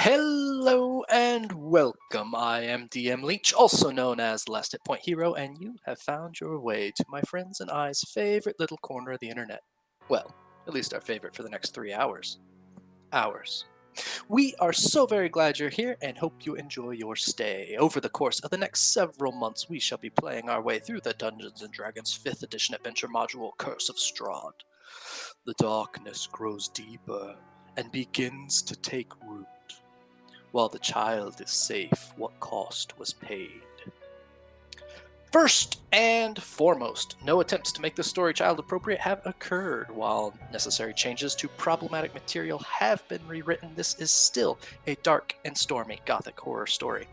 Hello and welcome. I am DM Leech, also known as Last Hit Point Hero, and you have found your way to my friends and I's favorite little corner of the internet. Well, at least our favorite for the next 3 hours. Hours. We are so very glad you're here and hope you enjoy your stay. Over the course of the next several months, we shall be playing our way through the Dungeons & Dragons 5th edition adventure module, Curse of Strahd. The darkness grows deeper and begins to take root. While the child is safe, what cost was paid? First and foremost, no attempts to make the story child appropriate have occurred. While necessary changes to problematic material have been rewritten, this is still a dark and stormy gothic horror story.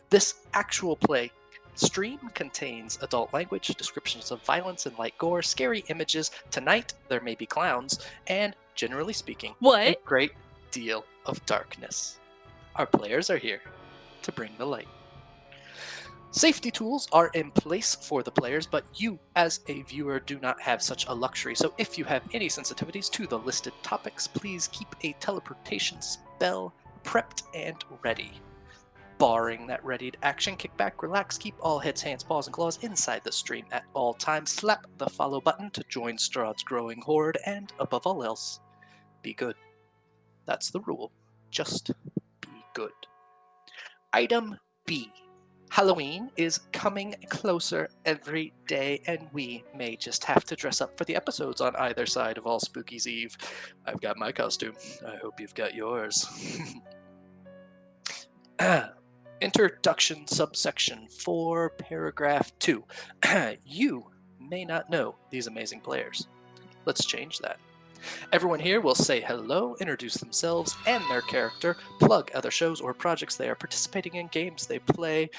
This actual play stream contains adult language, descriptions of violence and light gore, scary images. Tonight there may be clowns, and generally speaking, a great deal of darkness. Our players are here to bring the light. Safety tools are in place for the players, but you, as a viewer, do not have such a luxury. So if you have any sensitivities to the listed topics, please keep a teleportation spell prepped and ready. Barring that readied action, kick back, relax, keep all heads, hands, paws, and claws inside the stream at all times. Slap the follow button to join Strahd's growing horde, and above all else, be good. That's the rule. Just good. Item B. Halloween is coming closer every day, and we may just have to dress up for the episodes on either side of All Spooky's Eve. I've got my costume. I hope you've got yours. Introduction subsection 4, paragraph 2. You may not know these amazing players. Let's change that. Everyone here will say hello, introduce themselves and their character, plug other shows or projects they are participating in, games they play,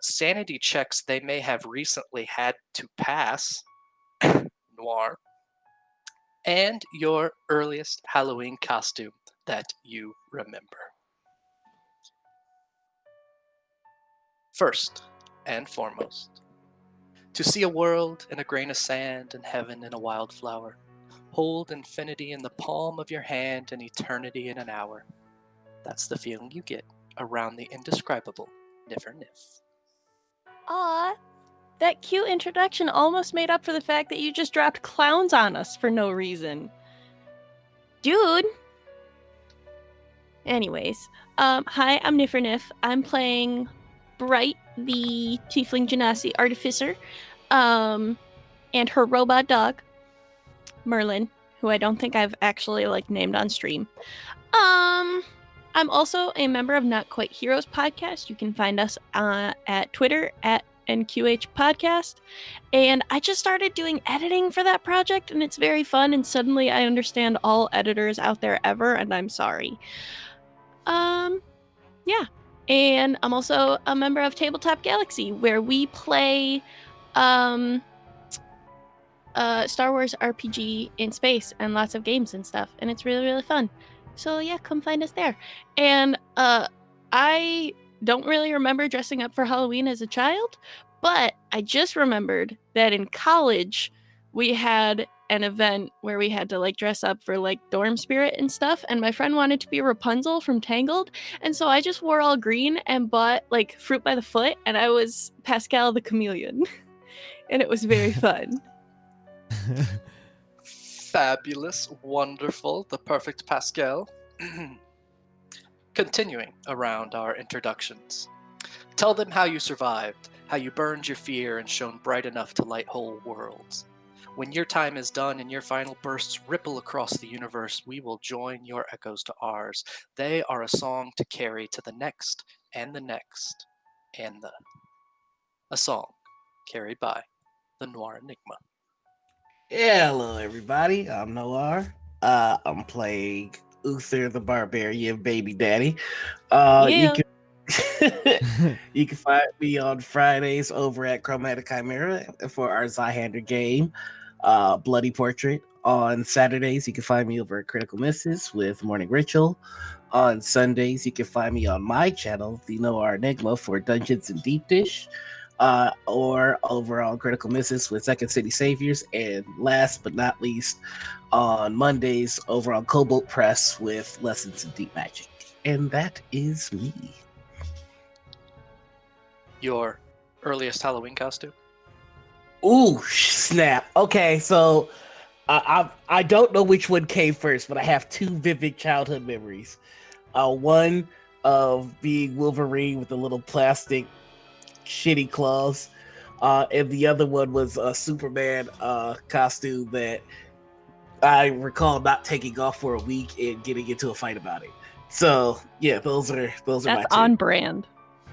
sanity checks they may have recently had to pass, Noir, and your earliest Halloween costume that you remember. First and foremost, to see a world in a grain of sand and heaven in a wildflower. Hold infinity in the palm of your hand and eternity in an hour. That's the feeling you get around the indescribable NiferNif. Aw, that cute introduction almost made up for the fact that you just dropped clowns on us for no reason. Dude! Anyways, hi, I'm NiferNif. I'm playing Bright, the Tiefling Genasi Artificer, and her robot dog, Merlin, who I don't think I've actually named on stream. I'm also a member of Not Quite Heroes podcast. You can find us at Twitter at NQH Podcast. And I just started doing editing for that project, and it's very fun. And suddenly I understand all editors out there ever, and I'm sorry. Yeah. And I'm also a member of Tabletop Galaxy, where we play Star Wars RPG in space and lots of games and stuff, and it's really, really fun. So yeah, come find us there. And I don't really remember dressing up for Halloween as a child, but I just remembered that in college we had an event where we had to dress up for dorm spirit and stuff, and my friend wanted to be Rapunzel from Tangled, and so I just wore all green and bought fruit by the foot, and I was Pascal the chameleon. And it was very fun. Fabulous, wonderful, the perfect Pascal. Continuing around our introductions. Tell them how you survived, how you burned your fear and shone bright enough to light whole worlds. When your time is done and your final bursts ripple across the universe, we will join your echoes to ours. They are a song to carry to the next, and the next, and the... A song carried by the Noir Enigma. Hello, everybody. I'm Noir. I'm playing Uther the Barbarian baby daddy. You can find me on Fridays over at Chromatic Chimera for our Lathander game, Bloody Portrait. On Saturdays, you can find me over at Critical Misses with Morning Ritual. On Sundays, you can find me on my channel, the Noir Enigma, for Dungeons and Deep Dish. Or over on Critical Misses with Second City Saviors, and last but not least, on Mondays over on Cobalt Press with Lessons in Deep Magic. And that is me. Your earliest Halloween costume? Ooh, snap. Okay, so I don't know which one came first, but I have two vivid childhood memories. One of being Wolverine with the little plastic shitty claws, and the other one was a Superman costume that I recall not taking off for a week and getting into a fight about it. So yeah, those are That's my two. on brand.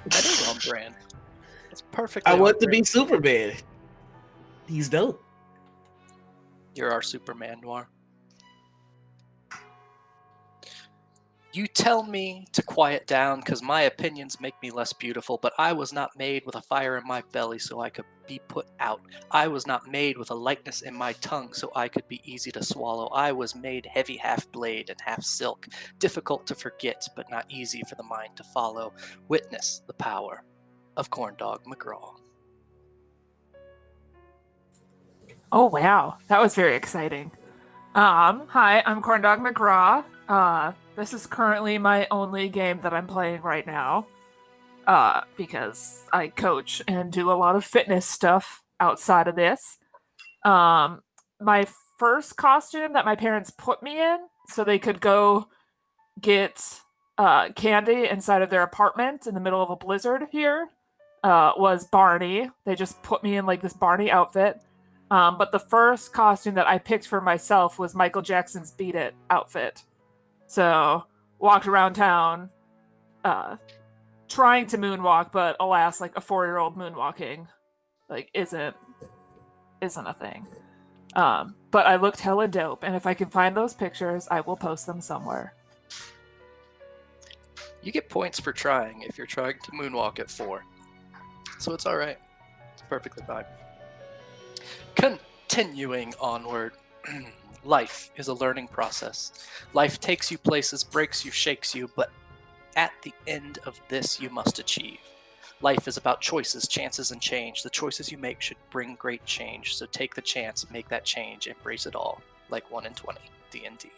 That is on brand. It's perfectly I on want to brand. be Superman. He's dope. You're our Superman, Noir. You tell me to quiet down because my opinions make me less beautiful, but I was not made with a fire in my belly so I could be put out. I was not made with a lightness in my tongue so I could be easy to swallow. I was made heavy half blade and half silk, difficult to forget, but not easy for the mind to follow. Witness the power of Corndogg McGraw. Oh wow, that was very exciting. Hi, I'm Corndogg McGraw. This is currently my only game that I'm playing right now. Because I coach and do a lot of fitness stuff outside of this. My first costume that my parents put me in so they could go get candy inside of their apartment in the middle of a blizzard here was Barney. They just put me in like this Barney outfit. But the first costume that I picked for myself was Michael Jackson's Beat It outfit. So walked around town trying to moonwalk, but alas, like a 4-year-old moonwalking like isn't a thing. But I looked hella dope, and if I can find those pictures, I will post them somewhere. You get points for trying if you're trying to moonwalk at 4. So it's alright. It's perfectly fine. Continuing onward. Life is a learning process. Life takes you places, breaks you, shakes you, but at the end of this you must achieve. Life is about choices, chances, and change. The choices you make should bring great change, so take the chance, make that change, embrace it all, like 1 in 20, D&D.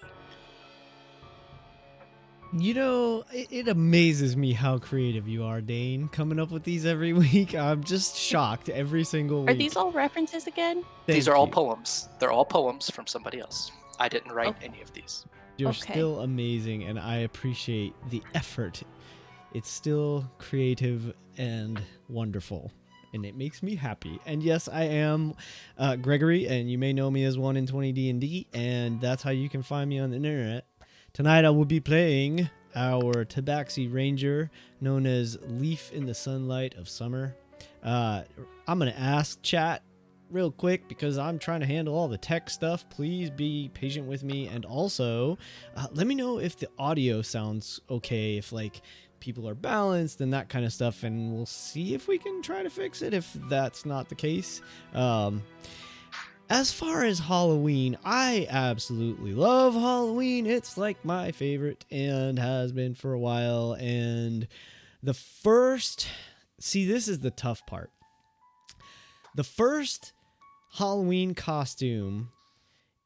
You know, it amazes me how creative you are, Dane, coming up with these every week. I'm just shocked every single week. Are these all references again? These are all poems. They're all poems from somebody else. I didn't write any of these. You're Okay. still amazing, and I appreciate the effort. It's still creative and wonderful, and it makes me happy. And yes, I am Gregory, and you may know me as 1 in 20 D&D, and that's how you can find me on the internet. Tonight I will be playing our Tabaxi Ranger, known as Leaf in the Sunlight of Summer. I'm going to ask chat real quick because I'm trying to handle all the tech stuff. Please be patient with me. And also, let me know if the audio sounds okay, if like people are balanced and that kind of stuff, and we'll see if we can try to fix it if that's not the case. As far as Halloween, I absolutely love Halloween. It's like my favorite and has been for a while. And see, this is the tough part. The first Halloween costume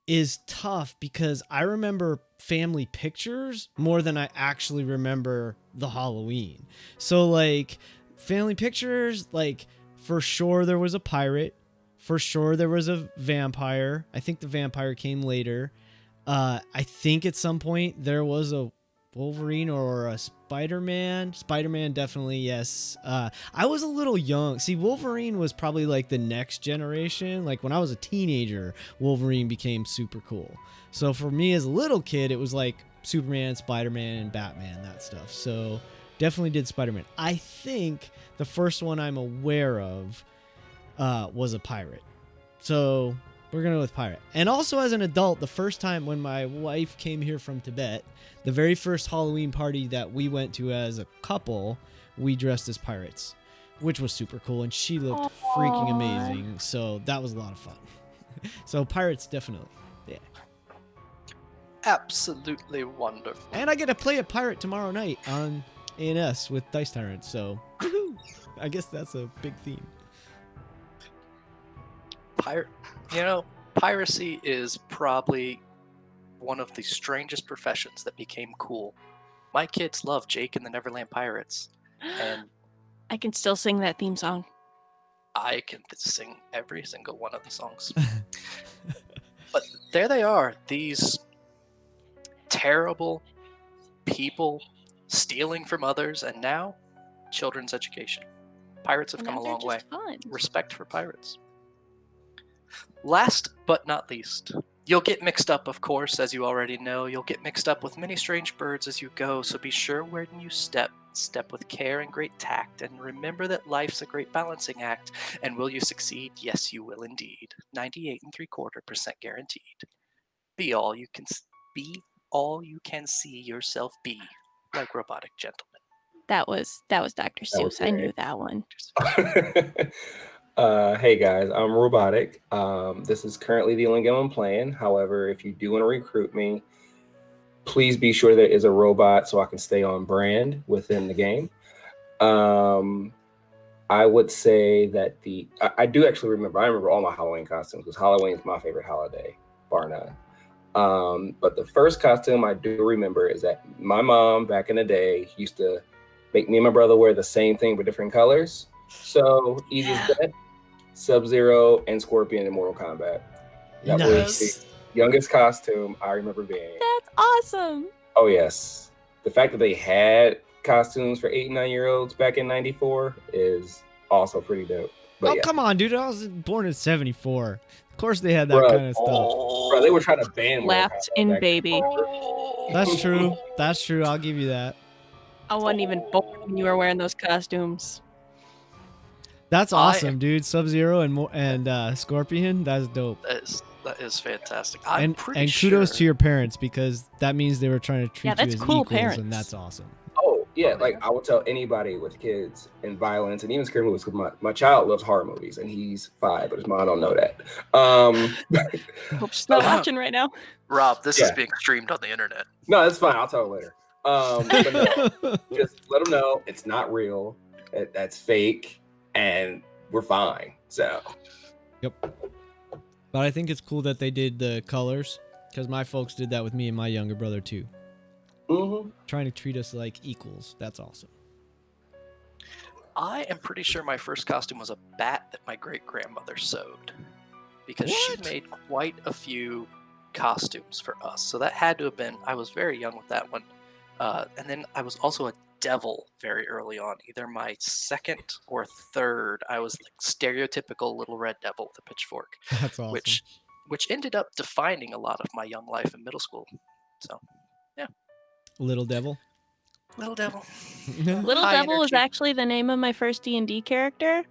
is tough because I remember family pictures more than I actually remember the Halloween. So like family pictures, like for sure there was a pirate. For sure, there was a vampire. I think the vampire came later. I think at some point there was a Wolverine or a Spider-Man. Spider-Man, definitely, yes. I was a little young. See, Wolverine was probably like the next generation. Like when I was a teenager, Wolverine became super cool. So for me as a little kid, it was like Superman, Spider-Man, and Batman, that stuff. So definitely did Spider-Man. I think the first one I'm aware of was a pirate. So we're going to go with pirate. And also as an adult, the first time when my wife came here from Tibet, the very first Halloween party that we went to as a couple, we dressed as pirates, which was super cool. And she looked freaking amazing. So that was a lot of fun. So pirates, definitely. Yeah. Absolutely wonderful. And I get to play a pirate tomorrow night on ANS with Dice Tyrants. So woohoo! I guess that's a big theme. Piracy is probably one of the strangest professions that became cool My kids love Jake and the Neverland Pirates, and I can still sing that theme song. I can sing every single one of the songs. But there they are, these terrible people stealing from others, and now children's education. Pirates have And come now a they're long way. just fun. Respect for pirates. Last but not least, you'll get mixed up, of course, as you already know. You'll get mixed up with many strange birds as you go, so be sure when you step with care and great tact, and remember that life's a great balancing act. And will you succeed? Yes, you will indeed. 98.75% guaranteed. Be all you can see yourself be, like Robotic Gentleman. That was Dr. That was Seuss. I knew great. that one. Hey guys, I'm Robotic. This is currently the only game I'm playing. However, if you do want to recruit me, please be sure there is a robot so I can stay on brand within the game. I would say that I do actually remember. I remember all my Halloween costumes because Halloween is my favorite holiday, bar none. But the first costume I do remember is that my mom back in the day used to make me and my brother wear the same thing but different colors. So easiest bet, Sub-Zero and Scorpion in Mortal Kombat. That was the youngest costume I remember being. That's awesome. Oh yes. The fact that they had costumes for 8 and 9-year-olds back in '94 is also pretty dope. But yeah. Come on, dude. I was born in 74. Of course they had that Bruh. kind of stuff. Bro, they were trying to ban Mortal Lapped Kombat in back baby. That's true. That's true. I'll give you that. I wasn't even born when you were wearing those costumes. That's awesome, dude. Sub-Zero and Scorpion. That's dope. That is fantastic. And kudos to your parents, because that means they were trying to treat you that's as cool, equals, parents. and that's awesome. Oh, yeah. Like, I would tell anybody with kids and violence and even scary movies, because my child loves horror movies, and he's 5, but his mom don't know that. Hope she's not watching right now. Rob, this is being streamed on the internet. No, that's fine. I'll tell her later. But no, just let them know it's not real. That's fake, and we're fine. So. Yep. But I think it's cool that they did the colors, because my folks did that with me and my younger brother too. Mm-hmm. Trying to treat us like equals. That's awesome. I am pretty sure my first costume was a bat that my great-grandmother sewed, because she made quite a few costumes for us. So that had to have been, I was very young with that one. And then I was also a devil very early on, either my second or third. I was like stereotypical little red devil with a pitchfork. That's awesome. Which ended up defining a lot of my young life in middle school. So, yeah. Little devil. Little Devil was actually the name of my first D&D character.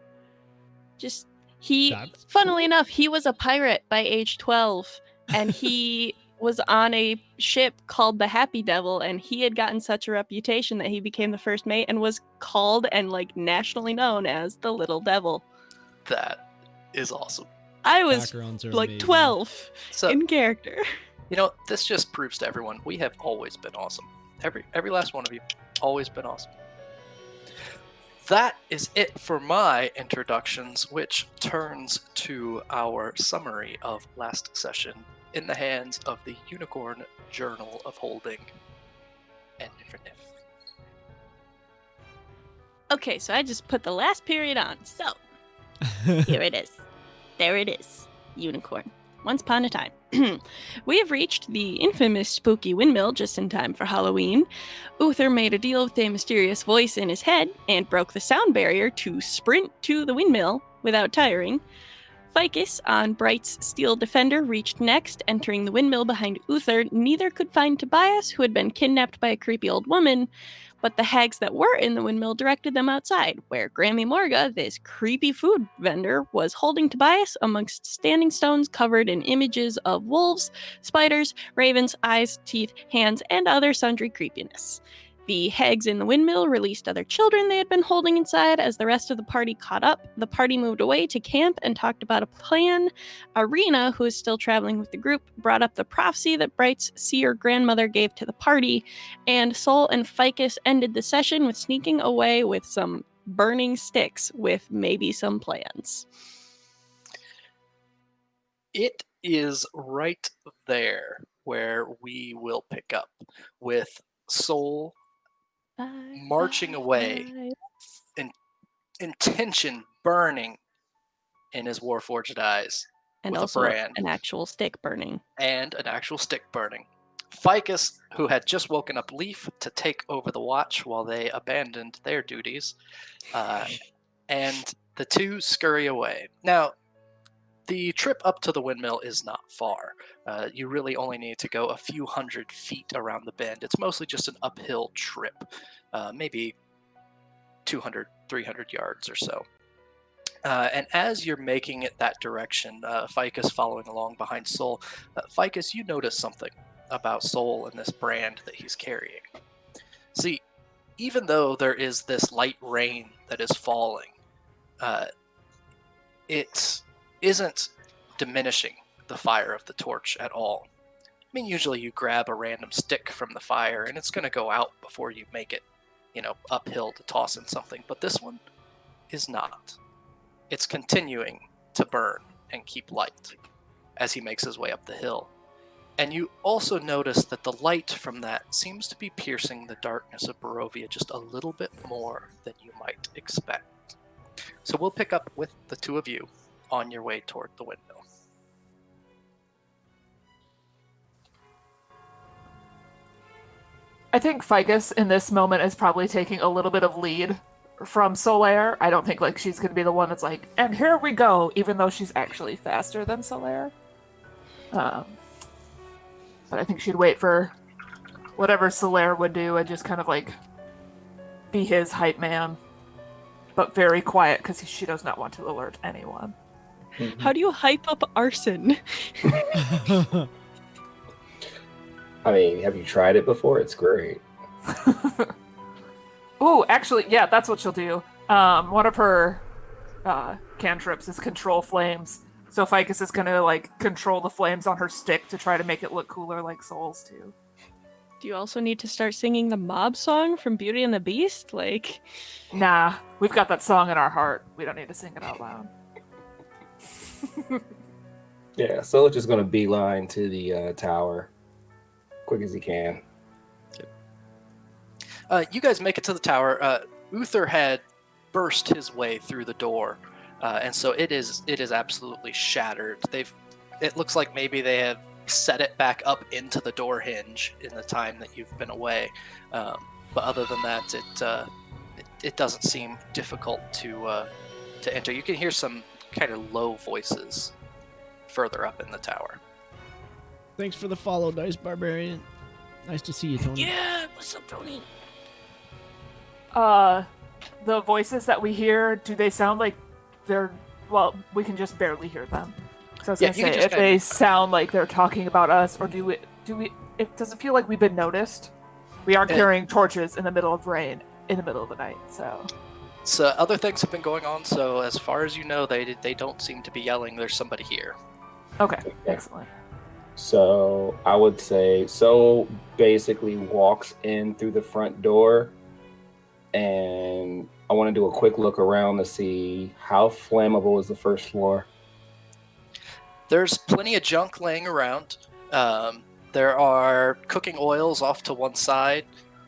Funnily enough, he was a pirate by age 12, and he was on a ship called the Happy Devil, and he had gotten such a reputation that he became the first mate and was called and like nationally known as the Little Devil. That is awesome. I was like 12 in character. You know, this just proves to everyone we have always been awesome. Every last one of you, always been awesome. That is it for my introductions, which turns to our summary of last session in the hands of the Unicorn Journal of Holding and NiferNif. Okay, so I just put the last period on. So, here it is. There it is. Unicorn. Once upon a time. We have reached the infamous spooky windmill just in time for Halloween. Uther made a deal with a mysterious voice in his head and broke the sound barrier to sprint to the windmill without tiring. Ficus on Bright's steel defender reached next, entering the windmill behind Uther. Neither could find Tobias, who had been kidnapped by a creepy old woman, but the hags that were in the windmill directed them outside, where Grammy Morga, this creepy food vendor, was holding Tobias amongst standing stones covered in images of wolves, spiders, ravens, eyes, teeth, hands, and other sundry creepiness. The hags in the windmill released other children they had been holding inside. As the rest of the party caught up, the party moved away to camp and talked about a plan. Arena, who is still traveling with the group, brought up the prophecy that Bright's seer grandmother gave to the party, and Sol and Ficus ended the session with sneaking away with some burning sticks with maybe some plans. It is right there where we will pick up with Sol marching away, intention burning in his warforged eyes, And with also a brand. an actual stick burning. And an actual stick burning. Ficus, who had just woken up Leaf to take over the watch while they abandoned their duties, and the two scurry away. Now, the trip up to the windmill is not far. You really only need to go a few hundred feet around the bend. It's mostly just an uphill trip, maybe 200, 300 yards or so. And as you're making it that direction, Ficus following along behind Sol, Ficus, you notice something about Sol and this brand that he's carrying. See, even though there is this light rain that is falling, it isn't diminishing the fire of the torch at all. I mean, usually you grab a random stick from the fire and it's going to go out before you make it, uphill to toss in something, but this one is not. It's continuing to burn and keep light as he makes his way up the hill. And you also notice that the light from that seems to be piercing the darkness of Barovia just a little bit more than you might expect. So we'll pick up with the two of you on your way toward the windmill. I think Ficus in this moment is probably taking a little bit of lead from Solaire. I don't think she's going to be the one that's like, and here we go, even though she's actually faster than Solaire. But I think she'd wait for whatever Solaire would do and just kind of be his hype man, but very quiet because she does not want to alert anyone. How do you hype up arson? I mean, have you tried it before? It's great. Ooh, actually, yeah, that's what she'll do. One of her cantrips is control flames. So Ficus is gonna control the flames on her stick to try to make it look cooler like Souls do. Do you also need to start singing the mob song from Beauty and the Beast? Nah, we've got that song in our heart. We don't need to sing it out loud. Yeah, Solar's just gonna beeline to the tower, quick as he can. You guys make it to the tower. Uther had burst his way through the door, and so it is absolutely shattered. It looks like maybe they have set it back up into the door hinge in the time that you've been away. But other than that, it doesn't seem difficult to enter. You can hear some kind of low voices further up in the tower. Thanks for the follow, Dice Barbarian. Nice to see you, Tony. Yeah, what's up, Tony? The voices that we hear, do they sound like they're... Well, we can just barely hear them. So I was gonna say, if they sound like they're talking about us, or does it feel like we've been noticed? We are carrying torches in the middle of rain, in the middle of the night, so... So other things have been going on, so as far as you know, they don't seem to be yelling, there's somebody here. Okay, excellent. So I would say Sol basically walks in through the front door, and I want to do a quick look around to see how flammable is the first floor. There's plenty of junk laying around. There are cooking oils off to one side.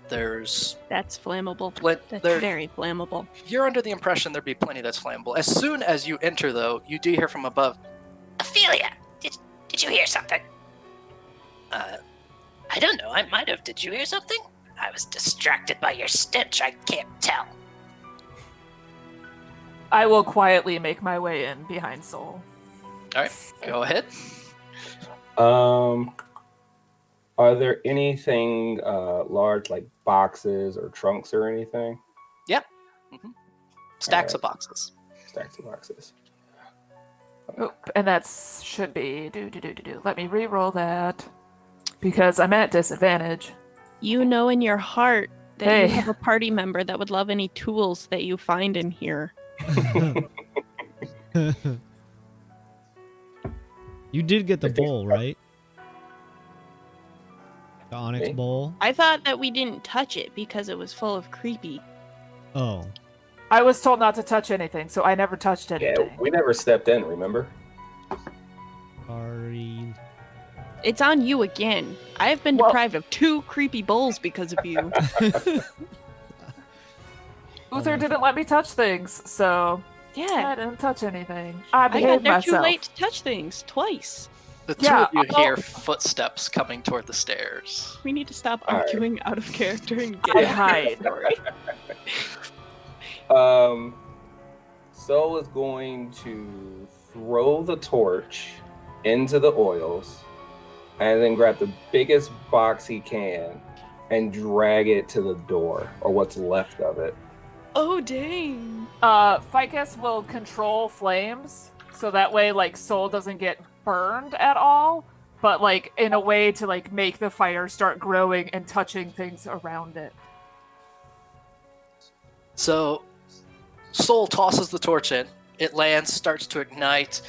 That's flammable. That's very flammable. You're under the impression there'd be plenty that's flammable. As soon as you enter, though, you do hear from above, Ophelia, did you hear something? I don't know. I might have. Did you hear something? I was distracted by your stench. I can't tell. I will quietly make my way in behind Sol. All right, go ahead. Are there anything large like boxes or trunks or anything? Yeah. Mm-hmm. Stacks of boxes. Stacks of boxes. Oop, and that should be Let me re-roll that because I'm at disadvantage. You know in your heart that you have a party member that would love any tools that you find in here. You did get the bowl, right? The onyx bowl? I thought that we didn't touch it because it was full of creepy. Oh. I was told not to touch anything, so I never touched anything. Yeah, we never stepped in, remember? Sorry. It's on you again. I have been deprived of 2 creepy bowls because of you. Uther didn't let me touch things, so I Yeah. didn't touch anything. I I behaved got there too myself. late to touch things twice. The two Yeah, of you I'll- hear footsteps coming toward the stairs. We need to stop All right. arguing out of character and I get hide. Sol is going to throw the torch into the oils and then grab the biggest box he can and drag it to the door, or what's left of it. Oh, dang. Ficus will control flames, so that way, like, Sol doesn't get burned at all, but, like, in a way to, like, make the fire start growing and touching things around it. So, Sol tosses the torch in. It lands, starts to ignite.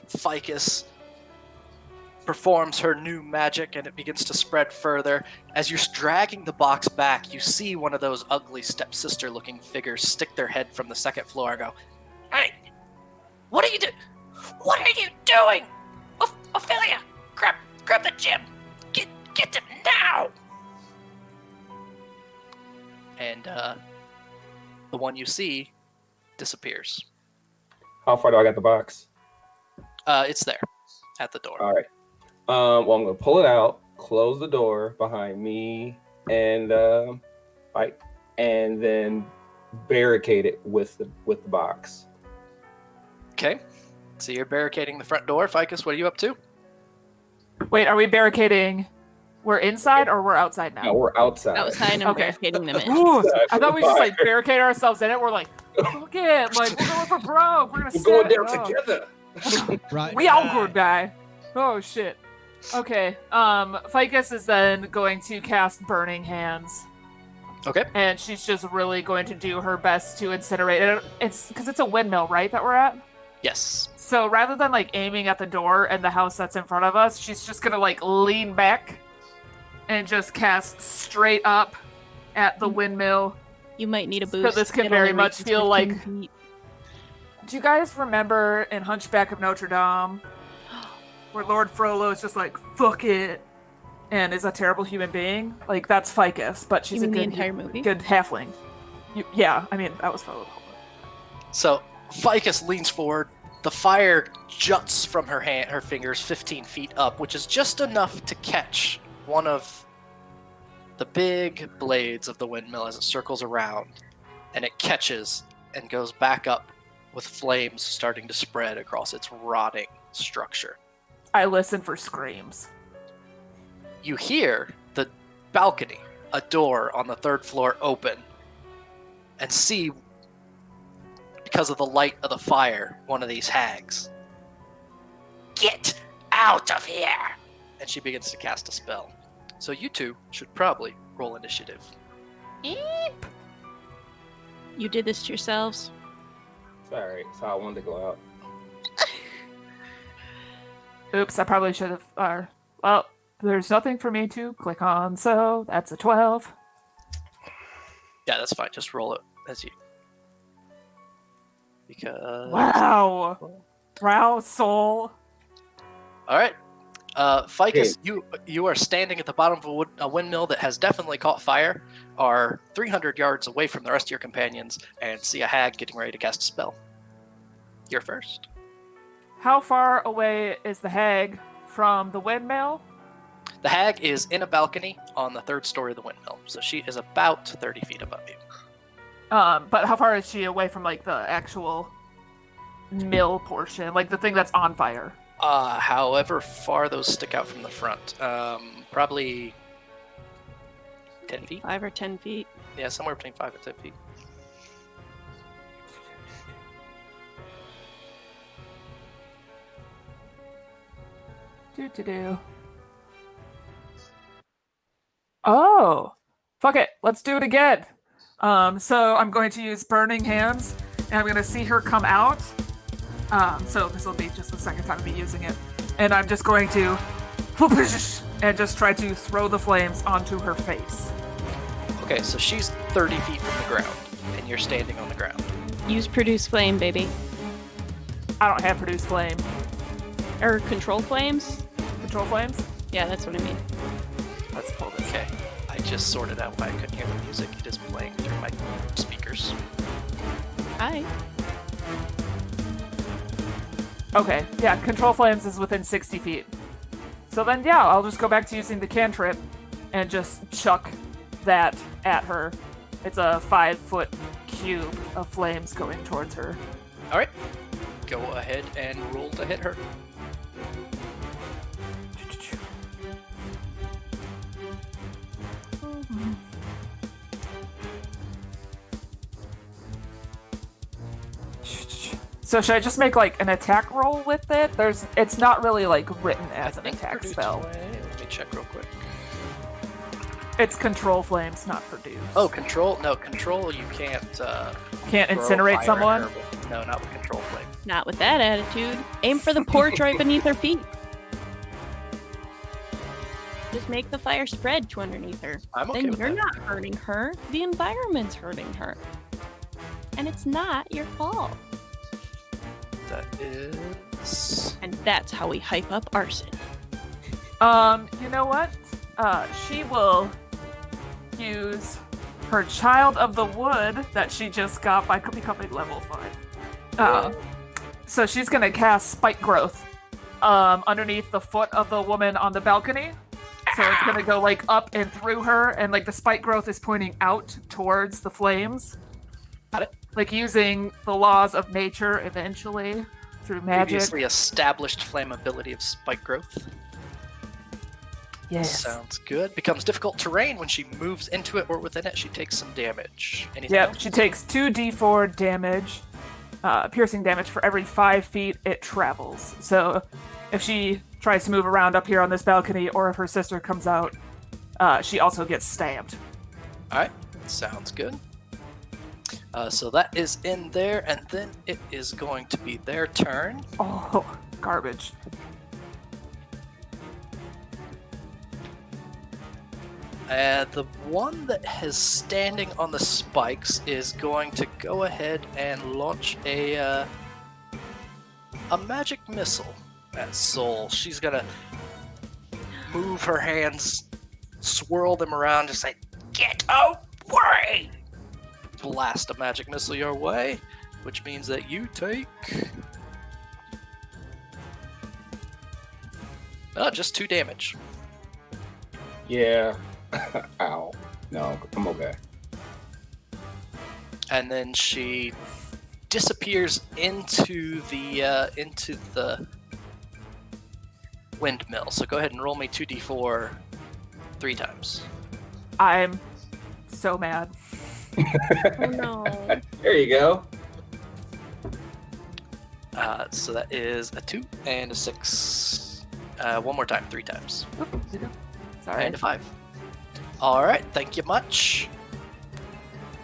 Ficus performs her new magic, and it begins to spread further. As you're dragging the box back, you see one of those ugly stepsister-looking figures stick their head from the second floor and go, Hey, what are you doing? What are you doing? Ophelia, grab the gem. Get him now. and the one you see disappears. How far do I got the box? It's there, at the door. All right. Well, I'm gonna pull it out, close the door behind me and Mike, and then barricade it with the box. Okay. So you're barricading the front door. Ficus, what are you up to? Wait, are we barricading? We're inside or we're outside now? No, we're outside. Outside and Okay. barricading them in. Ooh, I thought we just like barricade ourselves in it. We're like, fuck it, like we're going for broke. We're gonna We're sit. going down Oh. together. Right. We all good, guy. Oh shit. Okay. Ficus is then going to cast Burning Hands, Okay. and she's just really going to do her best to incinerate it. It's because it's a windmill, right? That we're at. Yes. So rather than like aiming at the door and the house that's in front of us, she's just gonna like lean back and just cast straight up at the windmill. You might need a So boost. this can It very only much reaches feel 15 like- feet. Do you guys remember in Hunchback of Notre Dame where Lord Frollo is just like, fuck it, and is a terrible human being? Like, that's Ficus, but she's You a mean the good, entire movie? good halfling. Yeah, I mean, that was Frollo. So Ficus leans forward. The fire juts from her fingers 15 feet up, which is just enough to catch one of the big blades of the windmill as it circles around, and it catches and goes back up with flames starting to spread across its rotting structure. I listen for screams. You hear the balcony, a door on the third floor open, and see, because of the light of the fire, one of these hags. Get out of here. And she begins to cast a spell. So you two should probably roll initiative. You did this to yourselves. Sorry, so I wanted to go out. Oops, I probably should have. Well, there's nothing for me to click on, so that's a 12. Yeah, that's fine. Just roll it as you. Because. Wow, soul. All right. Ficus, you are standing at the bottom of a windmill that has definitely caught fire, are 300 yards away from the rest of your companions, and see a hag getting ready to cast a spell. You're first. How far away is the hag from the windmill? The hag is in a balcony on the third story of the windmill, so she is about 30 feet above you. But how far is she away from like the actual mill portion, like the thing that's on fire? However far those stick out from the front, probably 10 feet? 5 or 10 feet. Yeah, somewhere between 5 and 10 feet. Do. Oh, fuck it. Let's do it again. So I'm going to use Burning Hands, and I'm going to see her come out. So this will be just the second time me using it. And I'm just going to and just try to throw the flames onto her face. Okay, so she's 30 feet from the ground, and you're standing on the ground. Use Produce Flame, baby. I don't have Produce Flame. Or Control Flames? Control Flames? Yeah, that's what I mean. Let's pull this. Okay, I just sorted out why I couldn't hear the music. It is playing through my speakers. Hi. Okay, yeah, Control Flames is within 60 feet. So then, yeah, I'll just go back to using the cantrip and just chuck that at her. It's a 5-foot cube of flames going towards her. All right. Go ahead and roll to hit her. So should I just make like an attack roll with it? It's not really like written as an attack Produce spell. Let me check real quick. It's control flames, not produce. Oh, control? No, control. You can't. Can't throw incinerate fire someone? at her. No, not with control flame. Not with that attitude. Aim for the porch right beneath her feet. Just make the fire spread to underneath her. I'm okay Then with you're that. not hurting her. The environment's hurting her. And it's not your fault. That is. And that's how we hype up arson. You know what? She will use her Child of the Wood that she just got by becoming level 5. So she's gonna cast Spike Growth underneath the foot of the woman on the balcony. So it's gonna go like up and through her, and like the Spike Growth is pointing out towards the flames. Got it. Like using the laws of nature eventually through magic. Previously established flammability of spike growth. Yes. Sounds good. Becomes difficult terrain when she moves into it or within it. She takes some damage. Anything Yep, else? she takes 2d4 damage, piercing damage for every 5 feet it travels. So if she tries to move around up here on this balcony, or if her sister comes out, she also gets stabbed. All right. Sounds good. So that is in there, and then it is going to be their turn. Oh, garbage. The one that is standing on the spikes is going to go ahead and launch a magic missile at Soul. She's gonna move her hands, swirl them around, just say, "Get away!" Blast a magic missile your way, which means that you take just 2 damage. Yeah. Ow. No, I'm okay. And then she disappears into the windmill. So go ahead and roll me 2d4 3 times. I'm so mad. Oh no. There you go. So that is a 2 and a 6. One more time, 3 times. Sorry. And a 5. All right, thank you much.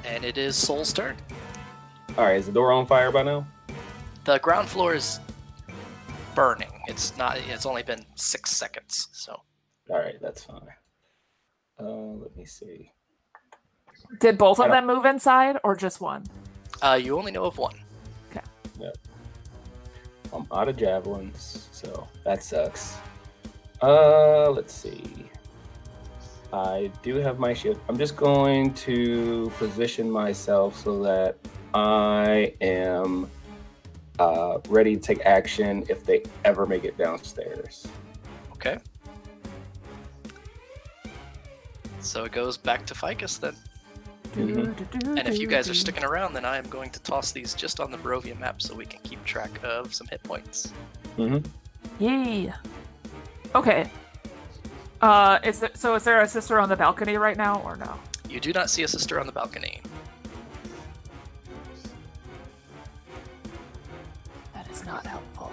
And it is Soul's turn. All right, is the door on fire by now? The ground floor is burning. It's not. It's only been 6 seconds. So All right, that's fine. Let me see. Did both of them move inside, or just one? you only know of one. I'm out of javelins, so that sucks. Let's see. I do have my shield. I'm just going to position myself so that I am ready to take action if they ever make it downstairs. Okay. So it goes back to Ficus then. And if you guys are sticking around, then I am going to toss these just on the Barovia map so we can keep track of some hit points. Yay. Okay. Is there a sister on the balcony right now, or no? You do not see a sister on the balcony. That is not helpful.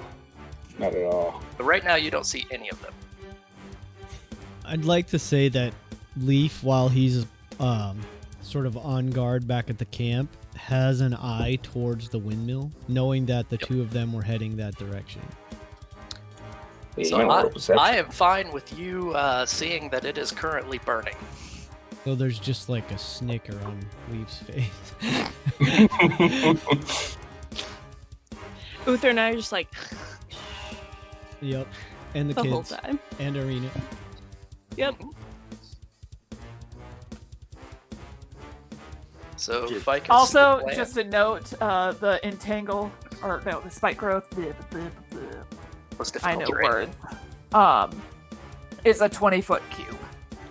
Not at all. But right now, you don't see any of them. I'd like to say that Leaf, while he's sort of on guard back at the camp, has an eye towards the windmill, knowing that the two of them were heading that direction. So I am fine with you seeing that it is currently burning. So there's just like a snicker on Leaf's face. Uther and I are just like Yep. And the the kids. whole time. And Arena. Yep. So Just- Ficus. Also, Lamb. just a note, the entangle, or no, the spike growth, What's I know difficult words, is a 20-foot cube.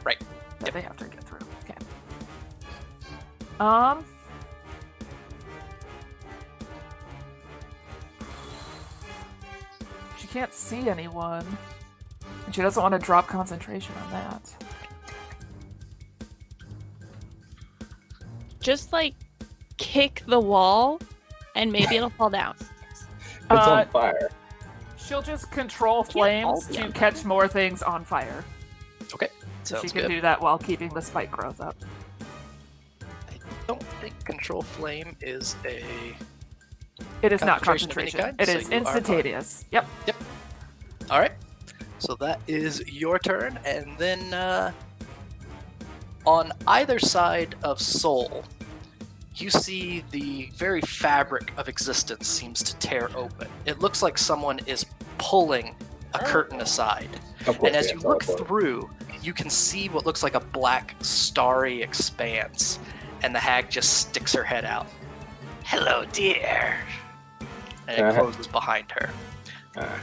Right. That Yep. they have to get through. Okay. She can't see anyone. And she doesn't want to drop concentration on that. Just like kick the wall, and maybe it'll fall down. It's Uh, on fire. She'll just control Can't all flames be to on catch more things on fire. Okay. Sounds She can good. do that while keeping the spike growth up. I don't think control flame is a. It is not Concentration concentration. of any kind, It so is you are fine. instantaneous. Yep. All right. So that is your turn, and then on either side of Soul, you see the very fabric of existence seems to tear open. It looks like someone is pulling a curtain aside. Of course, And as yeah, you it's all look about- through, you can see what looks like a black, starry expanse. And the hag just sticks her head out. Hello, dear. And it Uh-huh. closes behind her.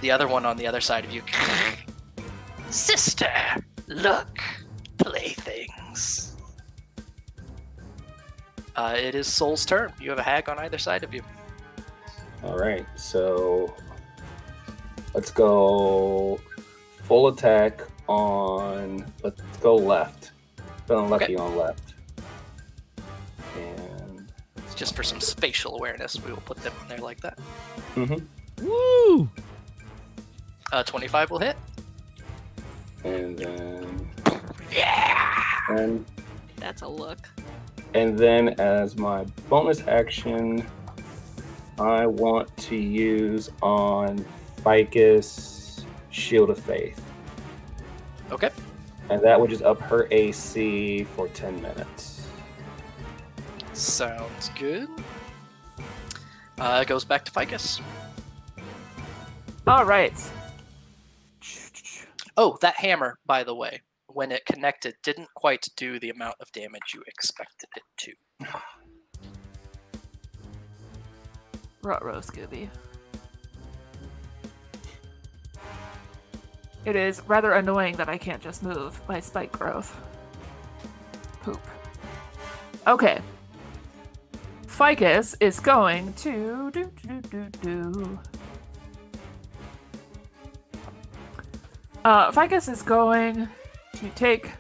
The other one on the other side of you. Sister, look, playthings. It is Soul's turn. You have a hag on either side of you. All right, so let's go full attack on. Let's go left. Go on lefty on left. And It's just for some spatial awareness. We will put them on there like that. Woo! 25 will hit. and then Yeah. That's a look. and then as my bonus action, I want to use on Ficus Shield of Faith, Okay. and that would just up her AC for 10 minutes. Sounds good. It goes back to Ficus. All right. Oh, that hammer, by the way, when it connected, didn't quite do the amount of damage you expected it to. Ruh-roh, Scooby. It is rather annoying that I can't just move my spike growth. Poop. Okay. Ficus is going to do. Ficus is going to take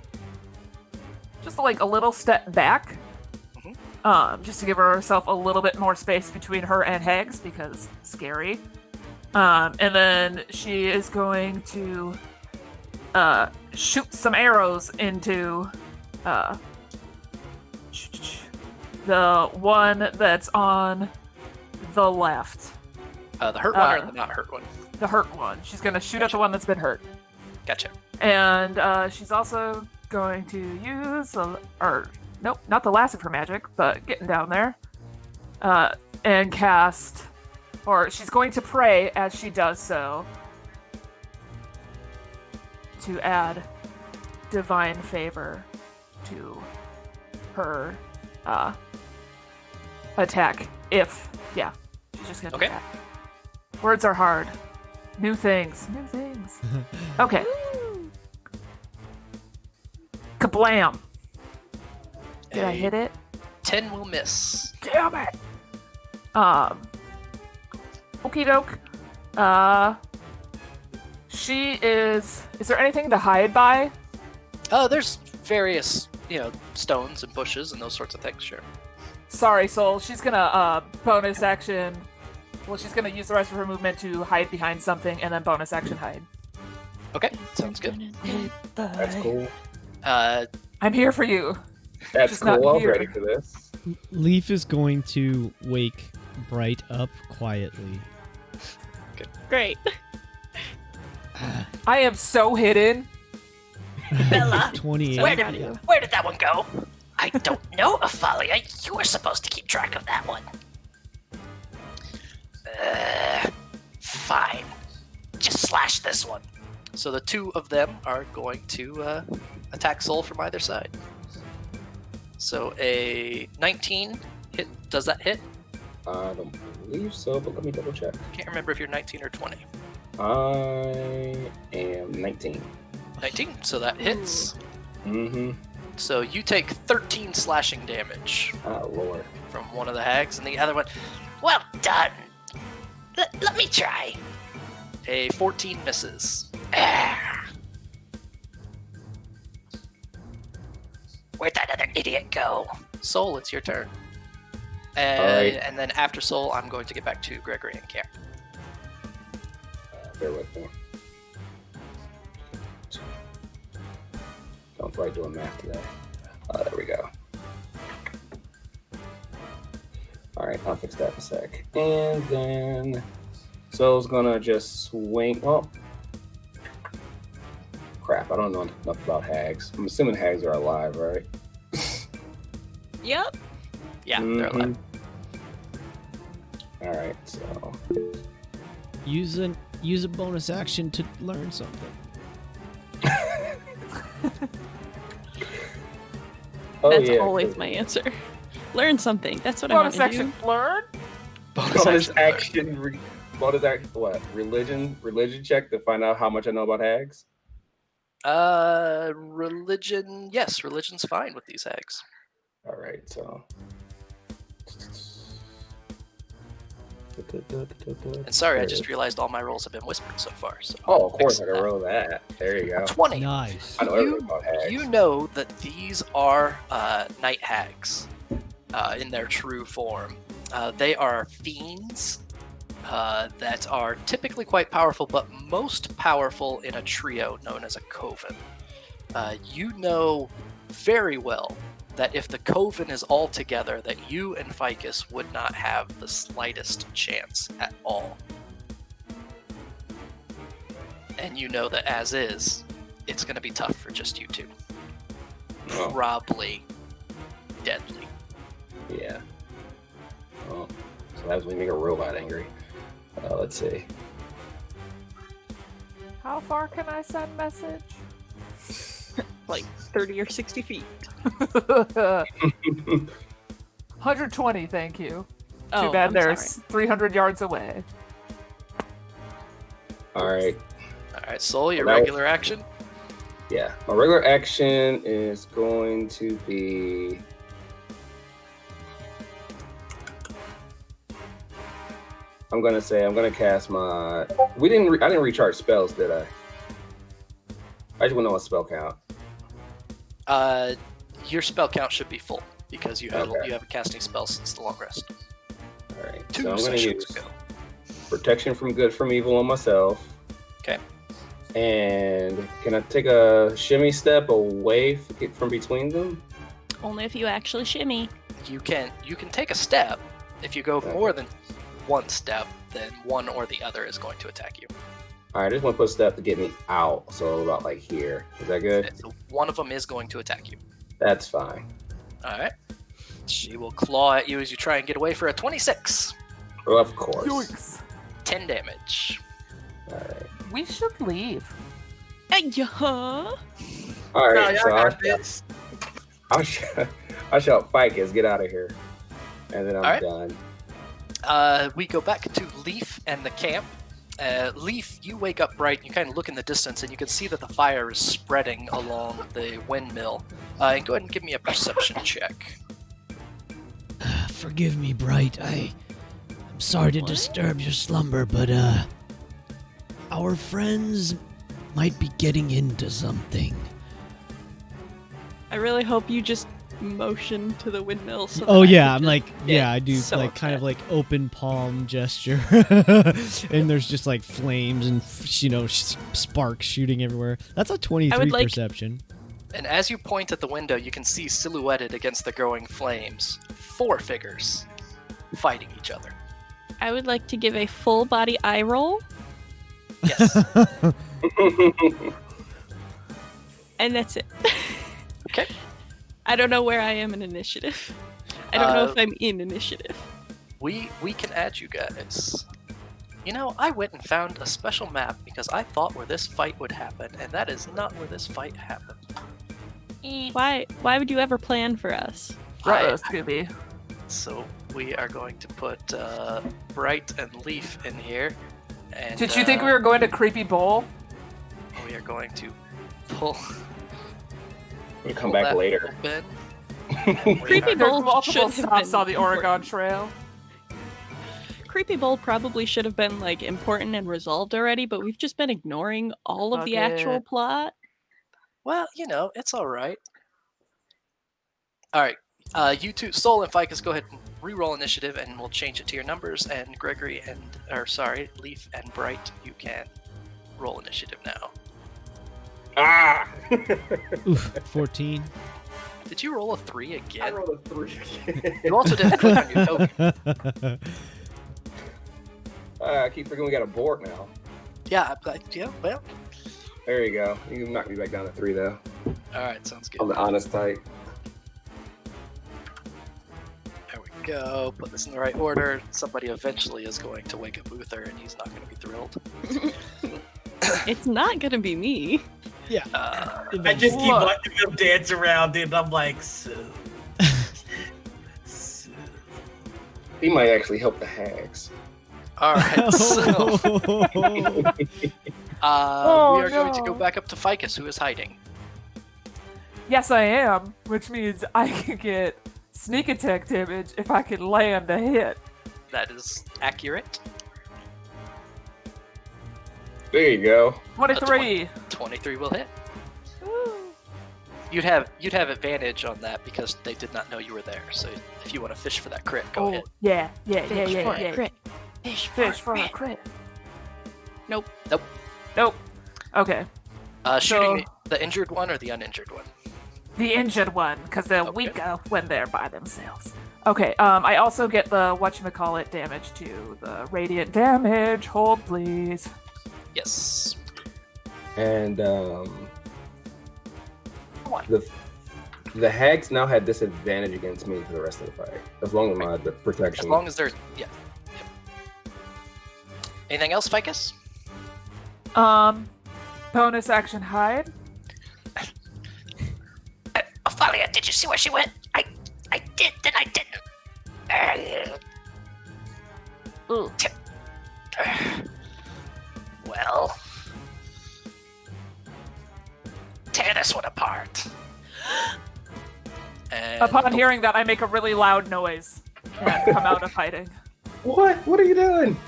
just like a little step back, just to give herself a little bit more space between her and Hags because scary. And then she is going to shoot some arrows into the one that's on the left. The hurt one or the not hurt one? The hurt one. She's going to shoot at the one that's been hurt. Gotcha. And she's also going to use, nope, not the last of her magic, but getting down there, and cast, or she's going to pray as she does so, to add divine favor to her attack. She's just gonna do Okay. that. Words are hard. New things. Okay. Kablam! Did I hit it? 10 will miss. Damn it! Okie doke. She is. Is there anything to hide by? There's various, stones and bushes and those sorts of things, sure. Sorry, Soul. She's gonna bonus action. Well, she's gonna use the rest of her movement to hide behind something, and then bonus action hide. Okay, sounds good. That's cool. I'm here for you. That's Just not cool. I'm here. ready for this. Leaf is going to wake Bright up quietly. Great. I am so hidden. Bella, 28. where Proud of did, you. where did that one go? I don't know, Ophalia. You were supposed to keep track of that one. Fine. Just slash this one. So the two of them are going to attack Soul from either side. So a 19 hit. Does that hit? I don't believe so, but let me double check. Can't remember if you're 19 or 20. I am 19. 19. So that hits. Mm-hmm. So you take 13 slashing damage Oh, Lord. from one of the hags, and the other one, Well done. Let me try. a 14 misses. Ah. Where'd that other idiot go? Soul, it's your turn. Alright. And then after Soul, I'm going to get back to Gregory and Cam. Bear with me. Don't feel like doing math today. There we go. Alright, I'll fix that in a sec. And then Soul's gonna just swing. Oh. Crap, I don't know enough about hags. I'm assuming hags are alive, right? Yep. Yeah, they're alive. Alright, so. Use a bonus action to learn something. Oh, That's yeah. always my answer. Learn something. That's what I want Bonus to action do. learn? Bonus action. Bonus action. What? Religion check to find out how much I know about hags. Religion. Yes, religion's fine with these hags. All right, so. And sorry, I just realized all my rolls have been whispered so far. So Oh, of course I fix can that. roll that. There you go. 20. Nice. I know everything about hags. You know that these are night hags in their true form. They are fiends that are typically quite powerful, but most powerful in a trio known as a coven. You know very well that if the coven is all together, that you and Ficus would not have the slightest chance at all. And you know that as is, it's going to be tough for just you two. Oh, Probably deadly. yeah. Oh, so that was when you make a robot angry. Let's see. How far can I send message? Like 30 or 60 feet. 120, thank you. Oh, Too bad I'm they're sorry. 300 yards away. All right. All right, Soul, your Well, that was- regular action. Yeah, my regular action is going to be. I'm gonna cast my. I didn't recharge spells, did I? I just want to know what spell count. Your spell count should be full because you have Okay. you haven't casting spells since the long rest. All right, 2 so I'm gonna sessions use ago. protection from good from evil on myself. Okay. And can I take a shimmy step away from between them? Only if you actually shimmy. You can take a step. If you go more than one step, then one or the other is going to attack you. All right, I just want to put a step to get me out, so about like here. Is that good? So one of them is going to attack you. That's fine. All right. She will claw at you as you try and get away for a 26. Well, of course. Yoinks. 10 damage. All right. We should leave. Yeah. All right. So I shall Ficus, get out of here, and then I'm All right. done. We go back to Leaf and the camp. Leaf, you wake up bright. You kind of look in the distance, and you can see that the fire is spreading along the windmill. And go ahead and give me a perception check. Forgive me, Bright. I'm sorry to disturb your slumber, but our friends might be getting into something. I really hope you just motion to the windmill. So Oh that I yeah, can I'm just like, get yeah, I do so like kind of upset. like open palm gesture, and there's just like flames and sparks shooting everywhere. That's a 23 like- perception. And as you point at the window, you can see silhouetted against the growing flames 4 figures fighting each other. I would like to give a full body eye roll, Yes. and that's it. Okay. I don't know where I am in initiative. I don't know Uh, if I'm in initiative. We can add you guys. You know, I went and found a special map because I thought where this fight would happen, and that is not where this fight happened. Why would you ever plan for us? Right, Scooby. So we are going to put Bright and Leaf in here. And, Did you think we were going to Creepy Bowl? We are going to pull. We'll come back later. Open. Creepy There's Bowl multiple should have stops been on the Oregon Trail. Creepy Bowl probably should have been like important and resolved already, but we've just been ignoring all of the actual plot. Well, it's all right. All right, you two, Sol and Ficus, go ahead and re-roll initiative, and we'll change it to your numbers. And Gregory Leaf and Bright, you can roll initiative now. Ah! Oof, 14. Did you roll a 3 again? I rolled a 3 again. You also didn't click on your token. I keep forgetting we got a board now. Yeah, well. There you go. You can knock me back down to 3, though. All right, sounds good. On the honest type. There we go. Put this in the right order. Somebody eventually is going to wake up Uther, and he's not going to be thrilled. It's not gonna be me. Yeah. I just keep watching them dance around it, and I'm like, so. He might actually help the hags. All right, so we are going to go back up to Ficus, who is hiding. Yes, I am, which means I can get sneak attack damage if I can land a hit. That is accurate. There you go. 23. 23 will hit. You'd have advantage on that because they did not know you were there. So if you want to fish for that crit, go ahead. Yeah. Crit. Fish for a crit. Nope. Okay. Shooting the injured one or the uninjured one? The injured one, because they're weaker when they're by themselves. Okay, I also get the whatchamacallit damage to the radiant damage. Hold, please. Yes. And the hags now had disadvantage against me for the rest of the fight, as long as my protection. As long as they're Anything else, Ficus? Bonus action hide. Ophelia, did you see where she went? I did, then I didn't. Well, tear this one apart. And Upon hearing that, I make a really loud noise and come out of hiding. What? What are you doing?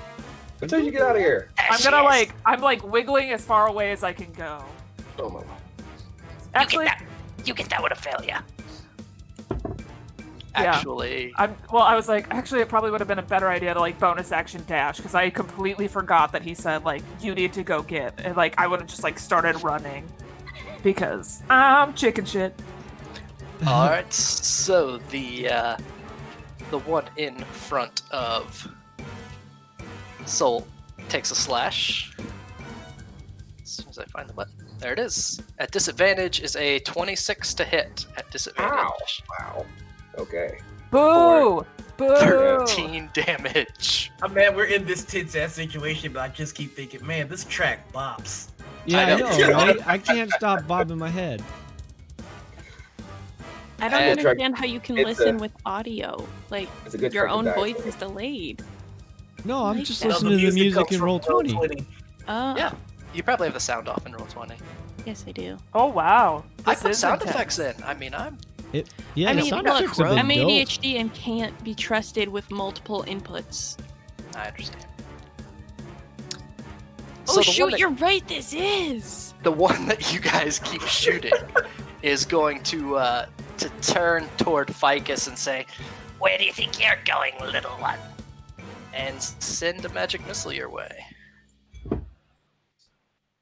Until you get out of here. I'm wiggling as far away as I can go. Oh my. Actually, you get that one, Ophelia. Actually, I was like, actually, it probably would have been a better idea to bonus action dash, because I completely forgot that he said you need to go get, and I would have just started running, because I'm chicken shit. All right. So the one in front of Sol takes a slash. As soon as I find the button, there it is. At disadvantage is a 26 to hit. At disadvantage. Wow. Okay. Boo! Boo! 13 damage. Man, we're in this tense ass situation, but I just keep thinking, man, this track bops. Yeah, I I know. know, right? I can't stop bobbing my head. I don't understand how you can listen with audio. It's a good Your track to own die voice for. is delayed. No, I'm Like just that. listening to the music in Roll20. Oh. Yeah. You probably have the sound off in Roll20. Yes, I do. Oh wow! I This put is sound intense. effects in. I mean, Yeah, I the mean, sound look, effects have been I'm built. ADHD and can't be trusted with multiple inputs. I understand. Oh the shoot, one that- you're right, this is! The one that you guys keep shooting is going to turn toward Ficus and say, Where do you think you're going, little one? and send a magic missile your way.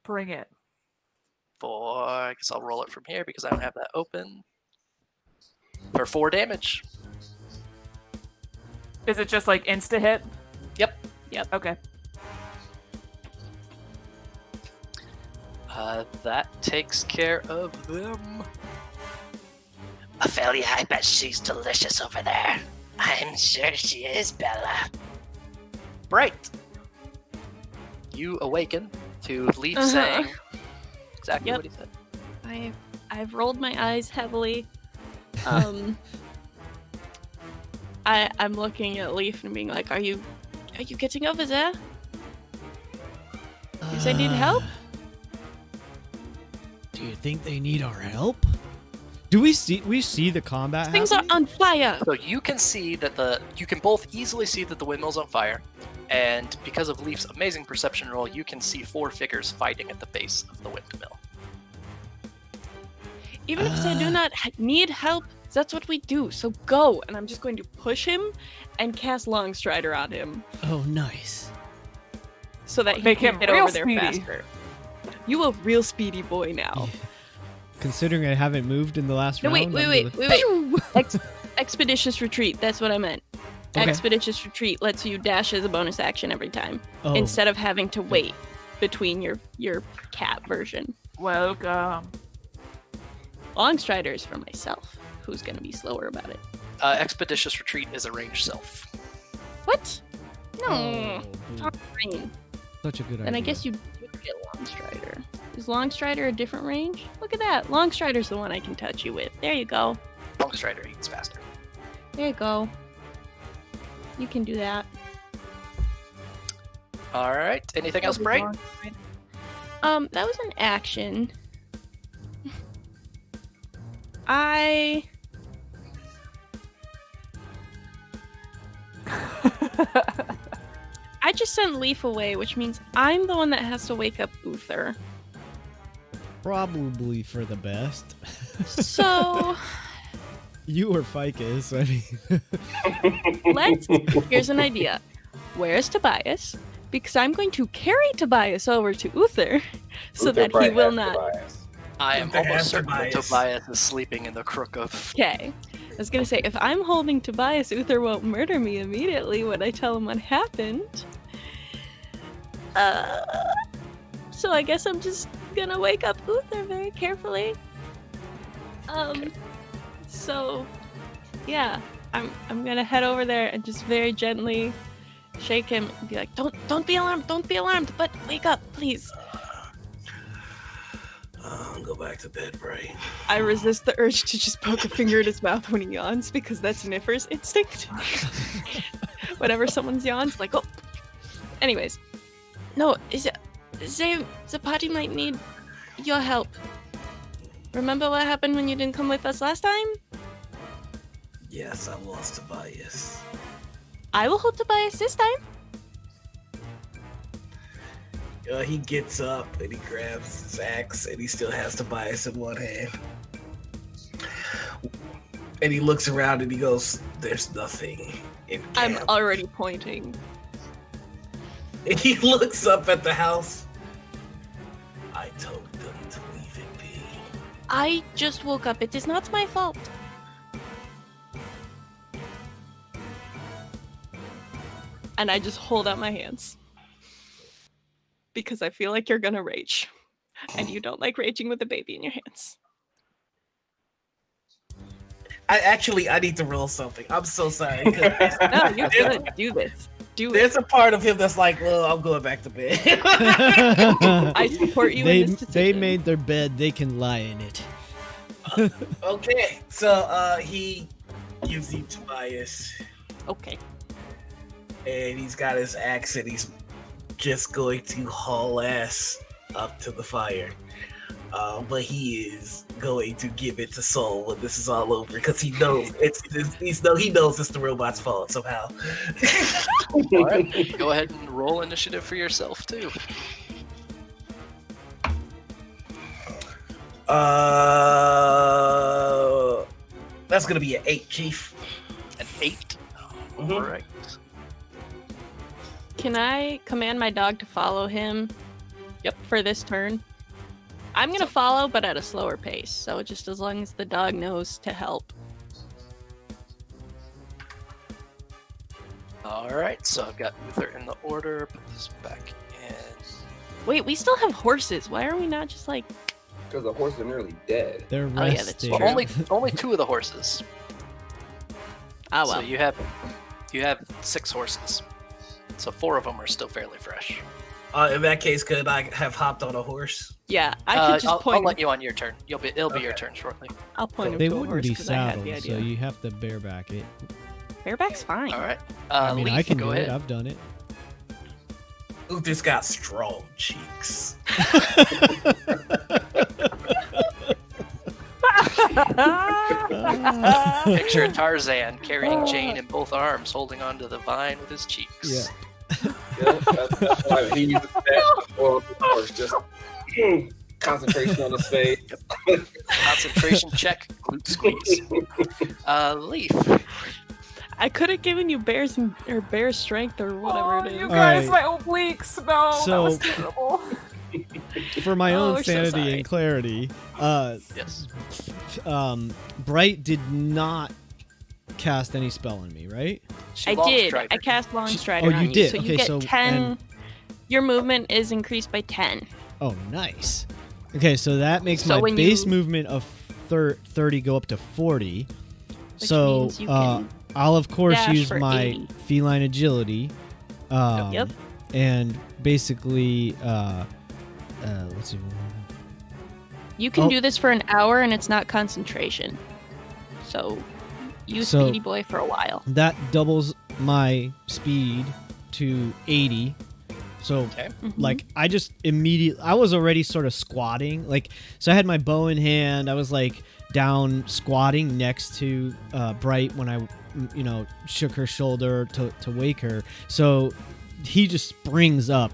Bring it. I guess I'll roll it from here because I don't have that open. For 4 damage. Is it just insta hit? Yep. Okay. That takes care of them. Ophelia, I bet she's delicious over there. I'm sure she is, Bella. Bright. You awaken to Leaf saying exactly what he said. I've rolled my eyes heavily. I'm looking at Leaf and being like, "Are you getting over there? Yes, I need help." Do you think they need our help? Do we see the combat? Things are happening? on fire. So you can see that you can both easily see that the windmill's on fire, and because of Leaf's amazing perception roll, you can see 4 figures fighting at the base of the windmill. Even if they do not need help, that's what we do. So go, and I'm just going to push him and cast Longstrider on him Oh, nice. so that he Make can him get real over there speedy. faster. You a real speedy boy now. Considering I haven't moved in the last No, round. wait. Expeditious retreat. That's what I meant. Okay. Expeditious retreat lets you dash as a bonus action every time, Oh, instead of having to wait between your cat version. Welcome. Longstrider is for myself, who's gonna be slower about it. Expeditious retreat is a ranged self. What? No. oh, Fine. such a good idea. Then I guess you do get Longstrider. Is Longstrider a different range? Look at that. Longstrider's the one I can touch you with. There you go. Longstrider eats faster. There you go. You can do that. All right. Anything else, Bright? That was an action. I just sent Leaf away, which means I'm the one that has to wake up Uther. Probably for the best. So You or Ficus, I mean. here's an idea. Where's Tobias? Because I'm going to carry Tobias over to Uther so Uther that he probably will has not. Tobias. I am They have almost certain that Tobias. Tobias is sleeping in the crook of. Okay. I was gonna say, if I'm holding Tobias, Uther won't murder me immediately when I tell him what happened. So I guess I'm just gonna wake up Uther very carefully. So, yeah, I'm gonna head over there and just very gently shake him and be like, don't be alarmed, but wake up, please. Go back to bed, Bright. I resist the urge to just poke a finger in his mouth when he yawns because that's Nifer's instinct. Whenever someone's yawns, like, oh. Anyways, no, the party might need your help. Remember what happened when you didn't come with us last time? Yes, I lost Tobias. I will hold Tobias this time. He gets up and he grabs his axe and he still has Tobias in one hand. And he looks around and he goes, "There's nothing in I'm camp." already pointing. And he looks up at the house. I told them to leave it be. I just woke up. It is not my fault. And I just hold out my hands. Because I feel like you're gonna rage. And you don't like raging with a baby in your hands. I need to roll something. I'm so sorry. 'cause No, you're gonna do this. Do it. There's a part of him that's like, well, I'm going back to bed. I support you in this decision. They made their bed, they can lie in it. Okay, so he gives you Tobias, Okay. and he's got his axe, and he's just going to haul ass up to the fire. But he is going to give it to Soul when this is all over, because he knows he knows it's the robot's fault somehow. All right. Go ahead and roll initiative for yourself too. That's gonna be an 8, Chief. An 8. Mhm. All right. Can I command my dog to follow him? Yep. For this turn? I'm gonna follow, but at a slower pace. So just as long as the dog knows to help. All right. So I've got Uther in the order. Put this back in. Wait, we still have horses. Why are we not just like... Because the horses are nearly dead. They're Oh, yeah, that's resting. true. Well, only 2 of the horses. Oh, So well. you have 6 horses. So 4 of them are still fairly fresh. In that case, could I have hopped on a horse? Yeah, I could just I'll point. let you on your turn. It'll be your Okay. turn shortly. I'll point him They to a wouldn't horse be 'cause I had the saddled, so idea. you have to bareback it. Bareback's fine. All right. I mean, Leaf, I can go do ahead. it. I've done it. Uther's got strong cheeks. Picture Tarzan carrying Jane in both arms, holding onto the vine with his cheeks. Yeah. Yeah, that's why he uses that. Well, of course, just concentration on his face. Concentration check, glute squeeze. Leaf. I could have given you bear strength or whatever Oh, it is. you guys, Alright. my obliques. No, that So- was terrible. For my Oh, own we're so sanity sorry. and clarity, Yes. Bright did not cast any spell on me, right? She I long did. strider. I cast Long She- Strider oh, you on did. So Okay, you get so- 10. and- Your movement is increased by 10. Oh, nice. Okay, so that makes So my when base you- movement of 30 go up to 40. Which So means you can I'll of course dash use for my 80. feline agility. Yep. And basically, let's see. You can Oh. do this for an hour and it's not concentration. So use So- Speedy Boy for a while. That doubles my speed to 80. So Okay. like I just immediately I was already sort of squatting, like, so I had my bow in hand. I was like down squatting next to Bright when I shook her shoulder to wake her. So he just springs up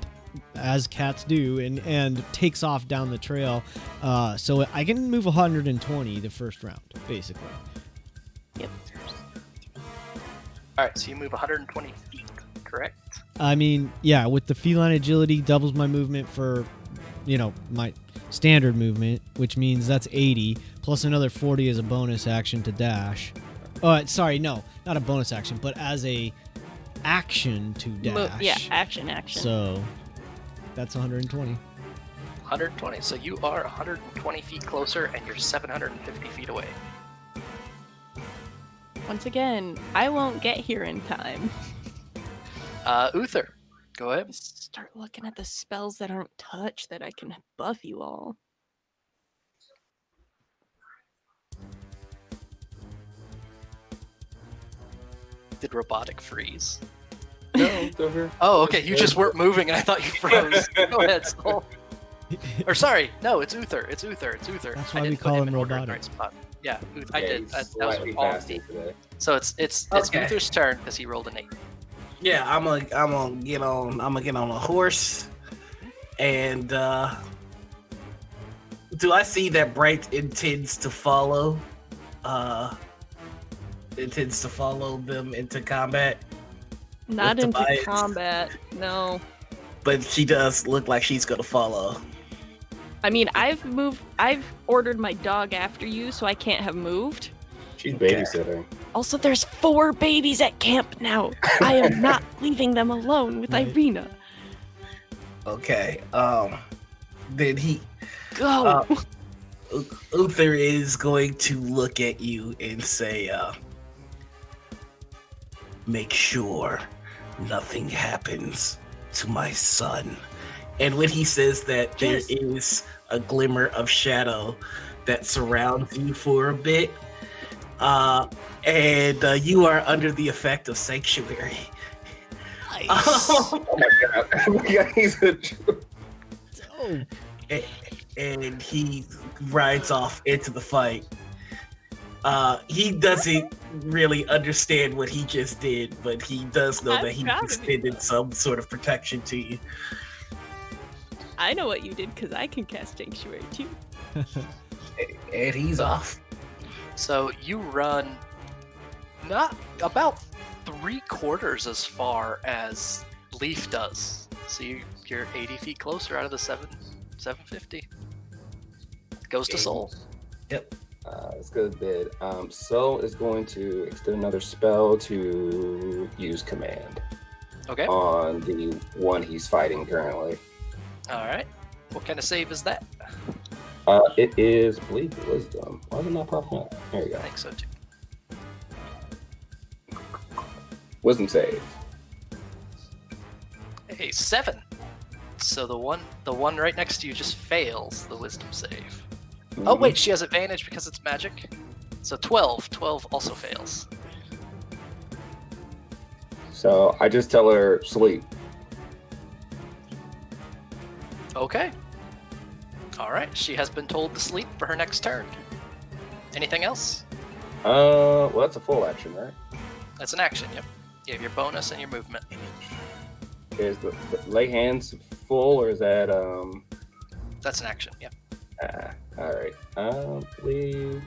as cats do and takes off down the trail. So I can move 120 the first round basically. Yep. All right, so you move 120 feet, correct? I mean, yeah, with the feline agility doubles my movement for, my standard movement, which means that's 80 plus another 40 as a bonus action to dash. Oh, sorry, no, not a bonus action, but as a action to dash. Yeah, action. So that's 120. 120. So you are 120 feet closer, and you're 750 feet away. Once again, I won't get here in time. Uther, go ahead. Start looking at the spells that aren't touch that I can buff you all. Did Robotic freeze? No, it's over. Oh, okay. You just weren't moving, and I thought you froze. Go ahead, Sol. Or sorry, no, it's Uther. It's Uther. That's I why we didn't put call him him in order in Robotic. the right spot. Yeah, I Yeah, did. he's That was slightly all faster me. today. So it's Okay. Uther's turn because he rolled an 8. Yeah, I'm gonna get on a horse, and do I see that Bright intends to follow them into combat? Not With into Tobias. combat, no. But she does look like she's gonna follow. I mean, I've ordered my dog after you, so I can't have moved. She's babysitting. Also, there's 4 babies at camp now. I am not leaving them alone with Right. Irina. Okay. Then Go. Uther is going to look at you and say, make sure nothing happens to my son. And when he says that, Yes. there is a glimmer of shadow that surrounds you for a bit. And you are under the effect of Sanctuary. Oh my god. Yeah, he's a Oh, And he rides off into the fight. He doesn't really understand what he just did, but he does know I'm that he proud of you, extended though. some sort of protection to you. I know what you did because I can cast Sanctuary too. And he's off. So you run not about 3/4 as far as Leaf does. So you're 80 feet closer out of the 750. Goes to Soul. Yep. It's good bid. Soul is going to extend another spell to use command Okay. on the one he's fighting currently. All right. What kind of save is that? It is, I believe, wisdom. Why is it not popping up? There you I go. think so too. Wisdom save. A 7. So the one right next to you just fails the wisdom save. Oh wait, she has advantage because it's magic. So 12. 12 also fails. So I just tell her sleep. Okay. All right. She has been told to sleep for her next turn. Anything else? Well, that's a full action, right? That's an action. Yep. You have your bonus and your movement. Is the lay hands full, or is that That's an action. Yep. all right. I don't believe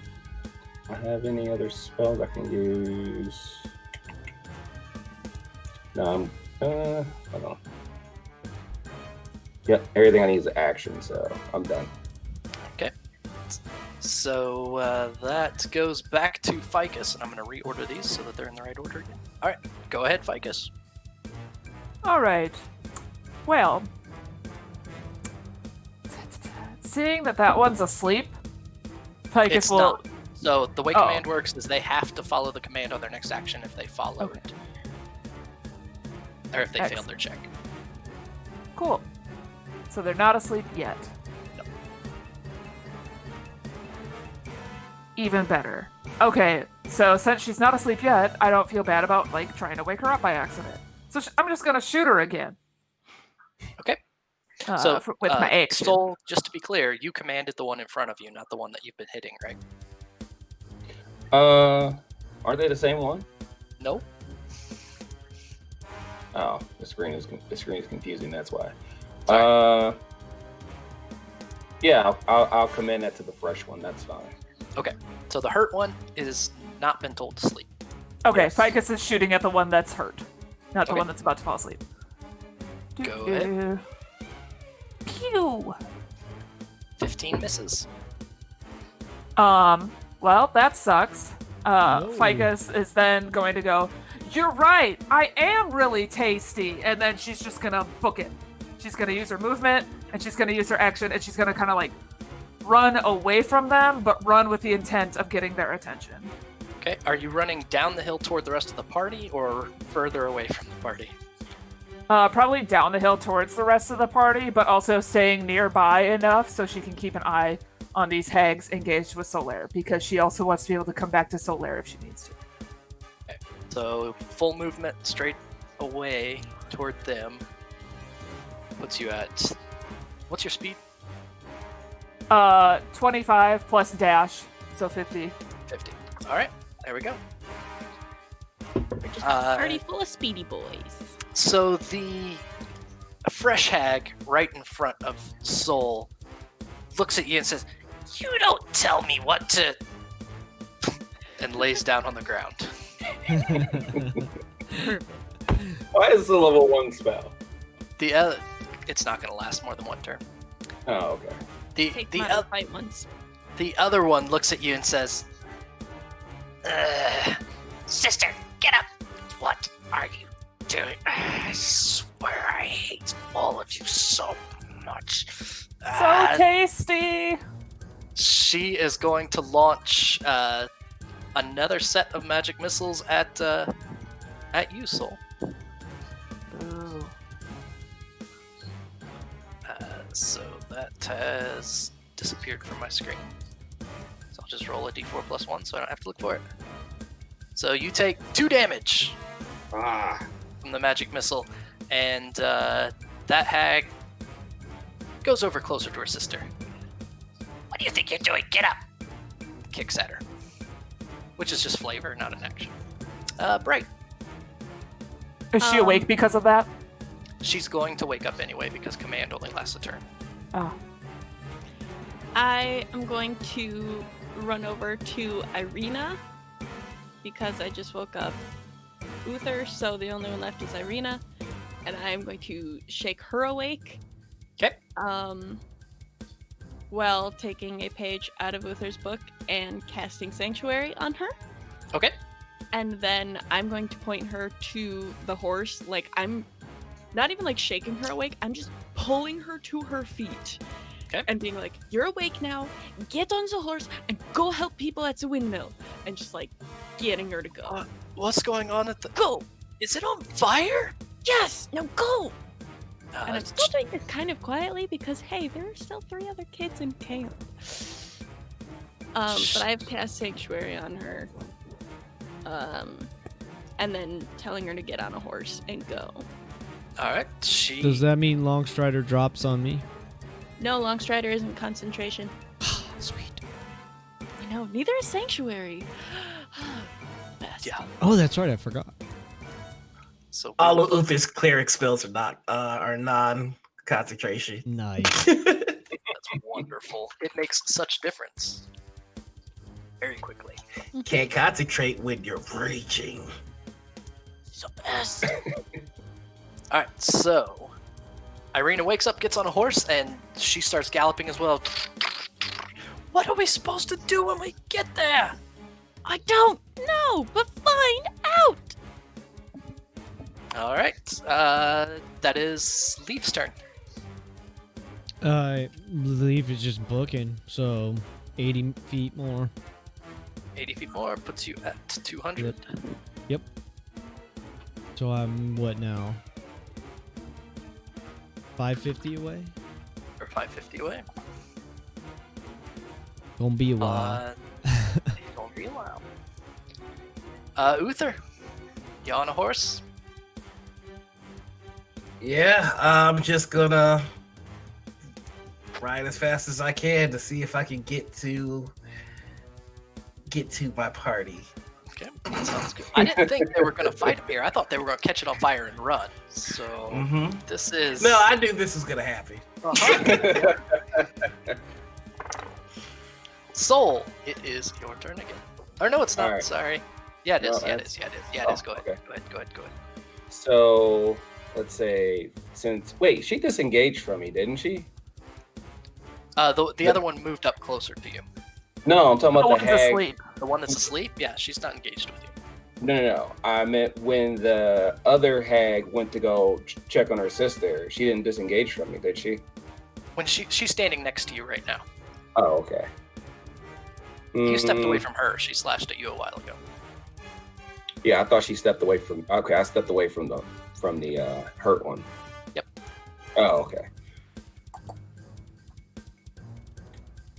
I have any other spells I can use. No, hold on. Yep, everything I need is action, so I'm done. Okay. So that goes back to Ficus, and I'm going to reorder these so that they're in the right order again. All right, go ahead, Ficus. All right. Well, seeing that one's asleep, Ficus It's will. not. So the way Oh. command works is they have to follow the command on their next action if they followed. Okay. Or if they failed Excellent. their check. Cool. So they're not asleep yet. No. Even better. Okay, so since she's not asleep yet, I don't feel bad about like trying to wake her up by accident. So I'm just gonna shoot her again. Okay. So with my action. Soul, just to be clear, you commanded the one in front of you, not the one that you've been hitting, right? Aren't they the same one? No. Oh, the screen is confusing. That's why. Sorry. Yeah, I'll command that to the fresh one. That's fine. Okay. So the hurt one is not been told to sleep. Okay, Yes. Ficus is shooting at the one that's hurt, not the Okay. one that's about to fall asleep. Go ahead. Pew! 15 misses. Well, that sucks. No. Ficus is then going to go, "You're right, I am really tasty," and then she's just gonna book it. She's gonna use her movement, and she's gonna use her action, and she's gonna kind of like run away from them, but run with the intent of getting their attention. Okay. Are you running down the hill toward the rest of the party or further away from the party? Probably down the hill towards the rest of the party, but also staying nearby enough so she can keep an eye on these hags engaged with Solaire, because she also wants to be able to come back to Solaire if she needs to. Okay. So full movement straight away toward them. Puts you at... What's your speed? 25 plus dash, so 50. 50. All right. There we go. We're just a party full of speedy boys. So the fresh hag right in front of Soul looks at you and says, You don't tell me what to. and lays down on the ground. Why is this a level 1 spell? The other, it's not going to last more than one turn. Oh, okay. Take them out of fight once. The other one looks at you and says, Sister, get up! What are you doing? I swear I hate all of you so much. So tasty! she is going to launch another set of magic missiles at you, Soul. Ooh. So that has disappeared from my screen. So I'll just roll a d4 plus 1 so I don't have to look for it. So you take 2 damage from the magic missile, and that hag goes over closer to her sister. What do you think you're doing? Get up! Kicks at her. Which is just flavor, not an action. Bright. Is she awake because of that? She's going to wake up anyway because command only lasts a turn. Oh. I am going to run over to Irina because I just woke up Uther, so the only one left is Irina, and I'm going to shake her awake. Okay. While taking a page out of Uther's book and casting Sanctuary on her. Okay. And then I'm going to point her to the horse. Like, I'm not even like shaking her awake, I'm just pulling her to her feet. Okay. And being like, you're awake now, get on the horse and go help people at the windmill. And just like getting her to go. What's going on at the... Go! Is it on fire? Yes! Now go! And I'm still doing it kind of quietly because, hey, there are still 3 other kids in camp. But I have cast Sanctuary on her. And then telling her to get on a horse and go. Alright, Does that mean Longstrider drops on me? No, Longstrider isn't concentration. Sweet. I know, neither is Sanctuary. Best. Yeah. Oh, that's right. I forgot. So All of Uther's cleric spells are non-concentration. Nice. that's wonderful. It makes such difference. Very quickly. Can't concentrate when you're raging. So best. Alright, so Irina wakes up, gets on a horse, and she starts galloping as well. What are we supposed to do when we get there? I don't know, but find out! Alright, that is Leaf's turn. I believe it's just booking, so 80 feet more. 80 feet more puts you at 200. Yep. So I'm what now? 550 away? Or 550 away. Gonna be a while. Gonna be a while. Uther, you on a horse? Yeah, I'm just gonna ride as fast as I can to see if I can get to my party. Okay, that sounds good. I didn't think they were gonna fight him here. I thought they were gonna catch it on fire and run. So this is No, I knew this was gonna happen. Soul, it is your turn again. Or no, it's not. Alright. Sorry. Yeah, it is. No, Yeah, it is. Yeah, it is. Yeah, it is. Go ahead. okay. Go ahead. So let's say wait, she disengaged from me, didn't she? The other one moved up closer to you. No, I'm talking The about one's the hag. asleep. The one that's asleep. Yeah, she's not engaged with you. No. I meant when the other hag went to go check on her sister, she didn't disengage from me, did she? When she's standing next to you right now. Oh, okay. You stepped away from her. She slashed at you a while ago. Yeah, I thought she stepped away from. Okay, I stepped away from the hurt one. Yep. Oh, okay.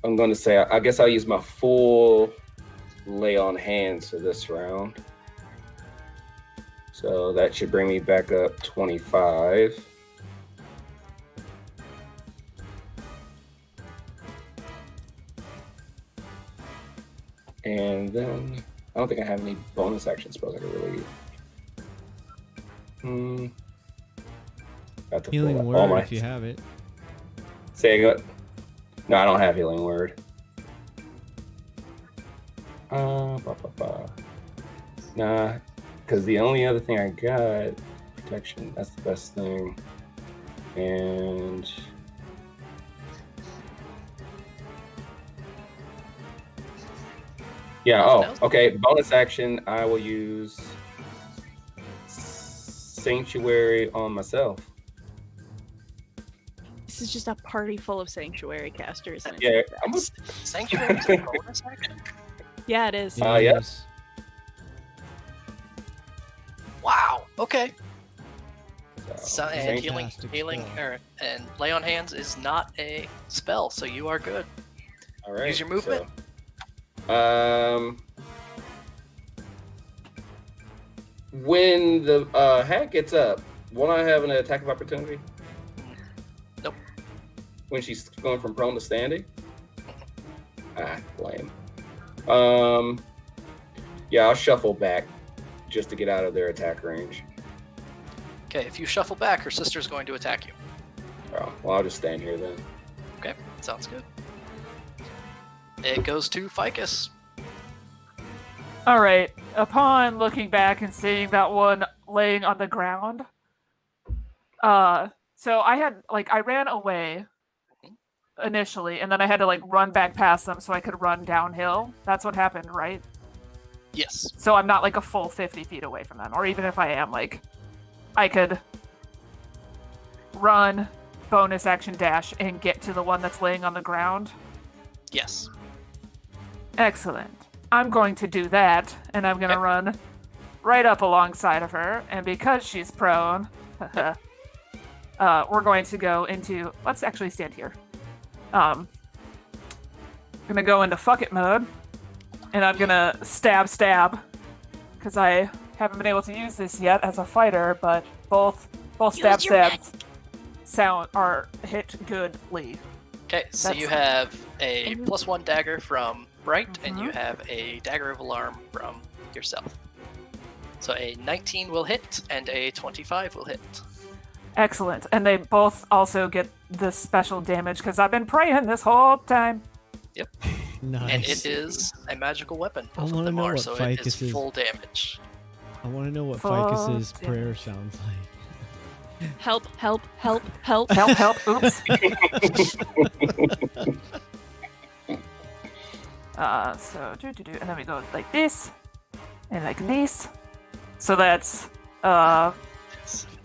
I'm going to say, I guess I'll use my full lay on hands for this round. So that should bring me back up 25. And then I don't think I have any bonus action spells I can really. Got to Healing full- word all my- if you have it. Say it. No, I don't have healing word. Nah, because the only other thing I got, protection. That's the best thing. And yeah. Oh, okay. Bonus action. I will use Sanctuary on myself. This is just a party full of Sanctuary casters. And Yeah, I'm a, Sanctuary is a bonus action? yeah, it is. Yeah. Yes. Wow. Okay. So, and Fantastic healing, spell. and lay on hands is not a spell, so you are good. all right. Use your movement. So, when the hat gets up, won't I have an attack of opportunity? Nope. When she's going from prone to standing? Lame. Yeah, I'll shuffle back just to get out of their attack range. Okay, if you shuffle back, her sister's going to attack you. Oh, well, I'll just stand here then. Okay, sounds good. It goes to Ficus. All right. Upon looking back and seeing that one laying on the ground, so I ran away initially, and then I had to run back past them so I could run downhill. That's what happened, right? Yes. So I'm not a full 50 feet away from them, or even if I am, I could run, bonus action dash, and get to the one that's laying on the ground. Yes. Excellent. I'm going to do that, and I'm going to run right up alongside of her, and because she's prone, we're going to go into. Let's actually stand here. Gonna go into fuck it mode, and I'm gonna stab, because I haven't been able to use this yet as a fighter, but both stabs are hit goodly. Okay, so That's- you have a +1 dagger from Bright, and you have a dagger of alarm from yourself. So a 19 will hit, and a 25 will hit. Excellent, and they both also get the special damage because I've been praying this whole time. Yep. Nice. And it is a magical weapon. I Both of wanna them know are, what so it Ficus is is. full damage. I want to know what Fuck Ficus's damage. prayer sounds like. Help! Help! Oops. So do, and then we go like this, and like this. So that's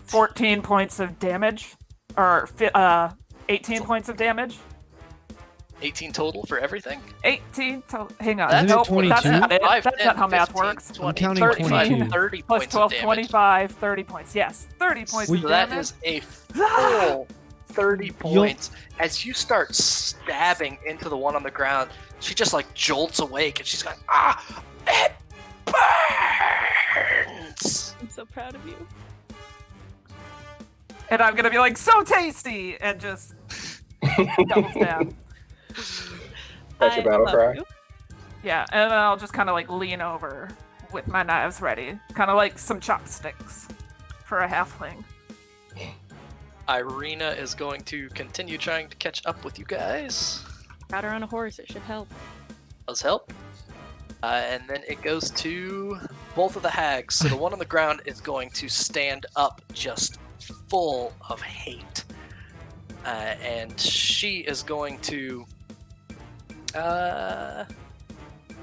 14 points of damage, or 18 points of damage. 18 total for everything? 18 total. Hang on. That's Nope, 22? that's not it. 5, That's 10, not how math 15, works. 20, I'm counting 25, 22. 30 Plus points 12, of damage. 25, 30 points. Yes, 30 points We- of So that damage. is a full 30 points. As you start stabbing into the one on the ground, she just like jolts awake and she's going, it burns! I'm so proud of you. And I'm gonna be like, so tasty! And just double stab. That's your battle love cry. you. Yeah, and then I'll just kind of like lean over with my knives ready. Kind of like some chopsticks for a halfling. Irina is going to continue trying to catch up with you guys. Got her on a horse. It should help. Does help. And then it goes to both of the hags. So the one on the ground is going to stand up just full of hate. And she is going to...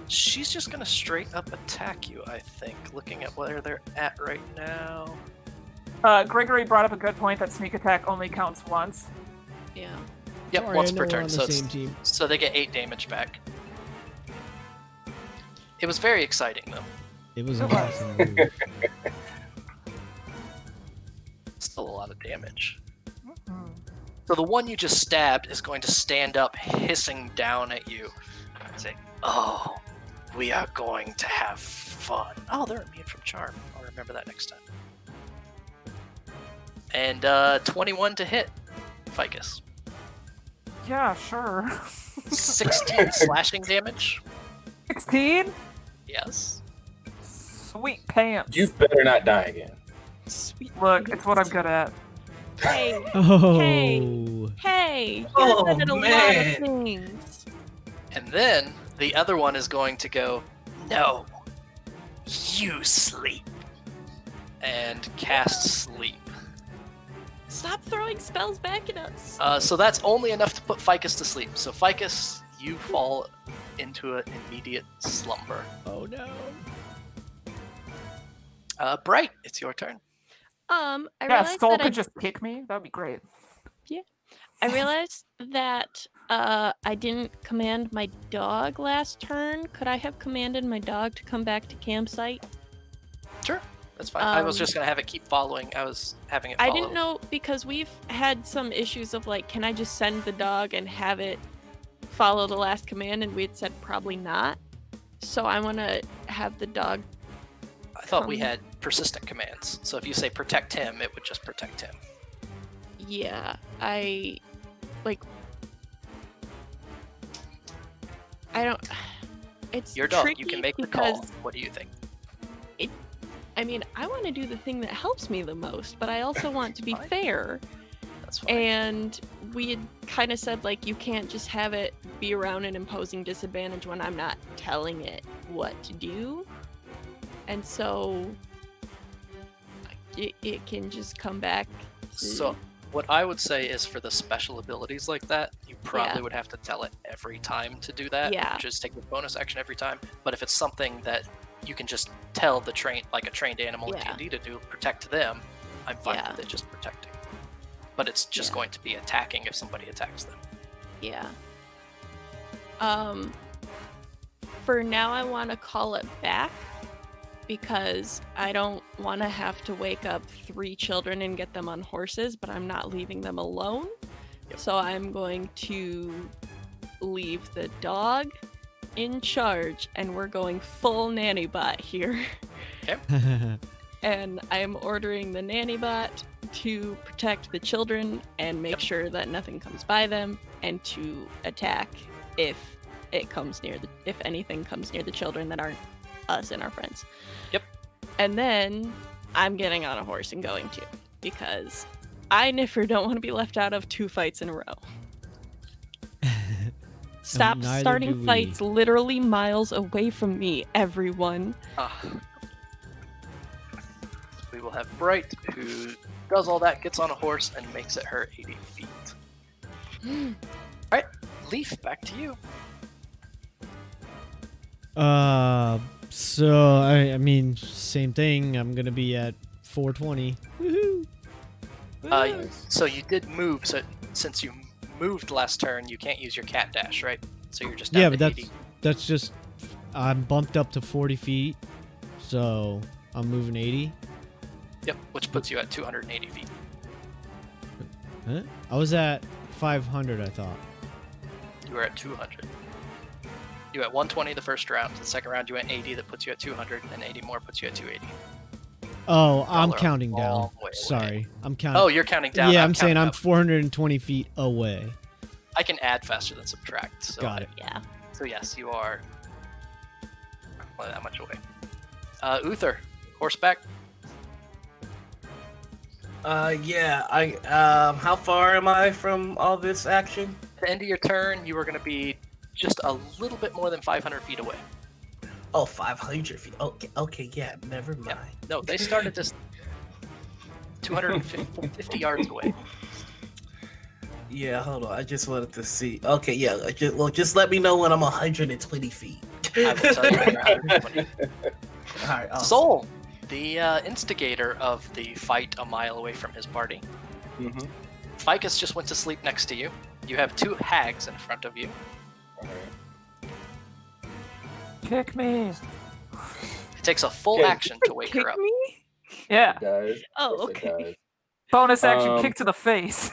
she's just going to straight up attack you, I think. Looking at where they're at right now. Gregory brought up a good point that sneak attack only counts once. Yeah. Yep, Sorry, once I know per we're turn. on So, the same team. so they get 8 damage back. It was very exciting, though. It was an awesome move. Still a lot of damage. So the one you just stabbed is going to stand up, hissing down at you, and say, "Oh, we are going to have fun." Oh, they're immune from charm. I'll remember that next time. And 21 to hit, Ficus. Yeah, sure. 16 slashing damage. 16? Yes. Sweet pants. You better not die again. Sweet. Look, it's what I'm good at. Hey, Oh. hey! You're Oh, good at a lot man. of things. And then the other one is going to go, "No, you sleep," and cast sleep. Stop throwing spells back at us. So that's only enough to put Ficus to sleep. So Ficus, you fall into an immediate slumber. Oh no. Bright, it's your turn. I Yeah, realized Soul that could just kick me. That'd be great. I realized that I didn't command my dog last turn. Could I have commanded my dog to come back to campsite? Sure, that's fine. I was Um, just gonna have it keep following. I was having it I follow. didn't know because we've had some issues of like, can I just send the dog and have it follow the last command? And we had said probably not. So I want to have the dog. I thought we had persistent commands. So if you say protect him, it would just protect him. Yeah, I like. I don't. It's Your dog, tricky you can make the because, call. What do you think? I mean, I want to do the thing that helps me the most, but I also want to be Fine. fair. That's fine. And we had kind of said, like, you can't just have it be around an imposing disadvantage when I'm not telling it what to do. And so it can just come back to... So what I would say is for the special abilities like that, you probably Yeah. would have to tell it every time to do that. Yeah. Just take the bonus action every time. But if it's something that you can just tell the like a trained animal Yeah. in D&D to do, protect them, I'm fine Yeah. with it just protecting. But it's just Yeah. going to be attacking if somebody attacks them. Yeah. For now, I want to call it back. because I don't want to have to wake up 3 children and get them on horses, but I'm not leaving them alone. So I'm going to leave the dog in charge, and we're going full nanny bot here. And I'm ordering the nanny bot to protect the children and make sure that nothing comes by them, and to attack if anything comes near the children that aren't us and our friends. Yep. And then I'm getting on a horse and going too, because I, Niffer, don't want to be left out of 2 fights in a row. Stop neither starting do we. fights literally miles away from me, everyone. We will have Bright, who does all that, gets on a horse, and makes it her 80 feet. Alright, Leaf, back to you. So I mean, same thing. I'm gonna be at 420. Woohoo! So you did move, so since you moved last turn, you can't use your cat dash, right? So you're just down Yeah, to but 80. that's just I'm bumped up to 40 feet, so I'm moving 80. Yep, which puts you at 280 feet. Huh? I was at 500, I thought. You were at 200. You were at 120 the first round. The second round you went 80, that puts you at 200, and 80 more puts you at 280. Oh, I'm Y'all are counting a down. long way away. Sorry, I'm counting. Oh, you're counting down. Yeah, I'm saying counting I'm up. 420 feet away. I can add faster than subtract. So Got it. Yeah. So yes, you are that much away. Uther, horseback. How far am I from all this action? At the end of your turn, you are going to be just a little bit more than 500 feet away. Oh, 500 feet. Okay, yeah, never mind. No, they started this 250 yards away. Yeah, hold on. I just wanted to see. Okay, yeah. Just let me know when I'm 120 feet. I will tell you when you're 120. All right. Awesome. Soul, the instigator of the fight a mile away from his party. Mm-hmm. Ficus just went to sleep next to you. You have 2 hags in front of you. Kick me. It takes a full Okay. action to wake her up. me? Yeah. It does. Oh, Yes, it okay. does. Bonus action, Um, kick to the face.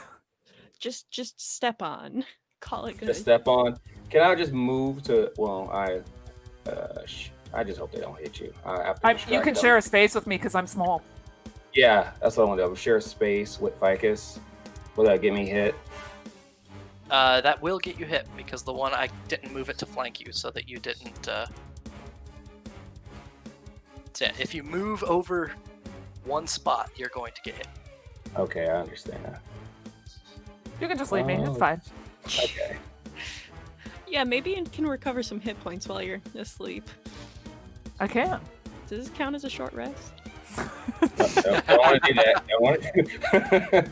Just step on. Call it good. Just step on. Can I just move to? Well, I just hope they don't hit you. After You distract can them. share a space with me because I'm small. Yeah, that's what I want to do. Share space with Ficus. Will that get me hit? That will get you hit because the one I didn't move it to flank you so that you didn't. So yeah, if you move over one spot, you're going to get hit. Okay, I understand that. You can just leave me. It's Oh. fine. Okay. Yeah, maybe you can recover some hit points while you're asleep. I can. Does this count as a short rest? No, don't want to do that. Don't want to.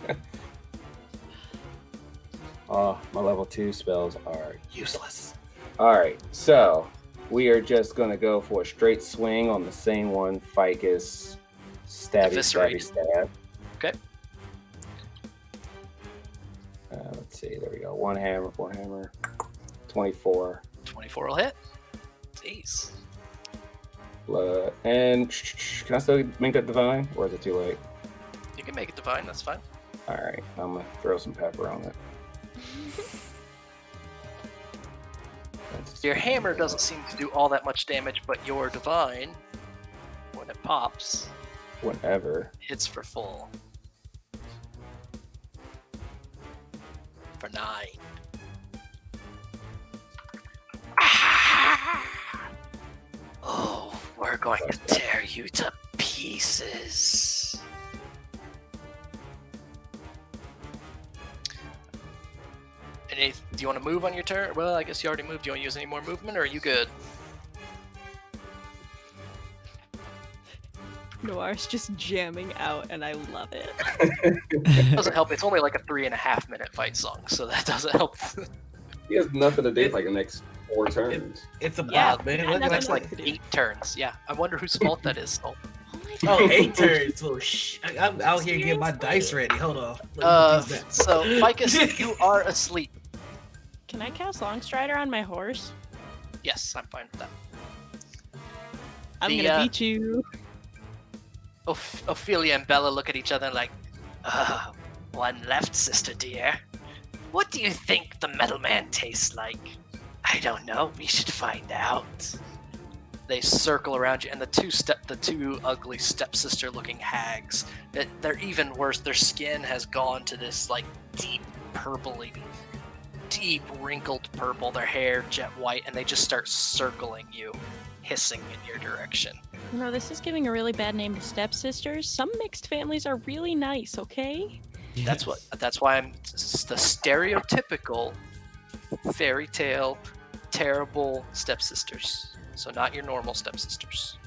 Oh, my level 2 spells are useless. All right, so we are just gonna go for a straight swing on the same one. Ficus, stabby, Eviscerate. stab. Okay. Let's see. There we go. One hammer. 24. 24 will hit. Jeez. Blood. And can I still make that divine, or is it too late? You can make it divine, that's fine. All right, I'm gonna throw some pepper on it. Your hammer doesn't seem to do all that much damage, but your divine, when it pops, Whatever. hits for full. For 9. Oh, we're going to tear you to pieces. Do you want to move on your turn? Well, I guess you already moved. Do you want to use any more movement, or are you good? Noir's just jamming out, and I love it. Doesn't help. It's only like a 3.5 minute fight song, so that doesn't help. He has nothing to do for like the next 4 turns. It's a Yeah, bot, man. yeah, Look nothing at That's that. like 8 turns. Yeah, I wonder whose fault that is. Oh. Oh, 8 turns. Oh, I'm out here getting my dice ready. Hold on. Let me use that. So Ficus, you are asleep. Can I cast Longstrider on my horse? Yes, I'm fine with that. I'm The, gonna beat you. Ophelia and Bella look at each other like, one left, sister dear. What do you think the metal man tastes like? I don't know. We should find out. They circle around you, and the two ugly stepsister-looking hags. They're even worse. Their skin has gone to this like deep wrinkled purple. Their hair jet white, and they just start circling you, hissing in your direction. No, this is giving a really bad name to stepsisters. Some mixed families are really nice, okay? That's why I'm the stereotypical fairy tale terrible stepsisters. So not your normal stepsisters.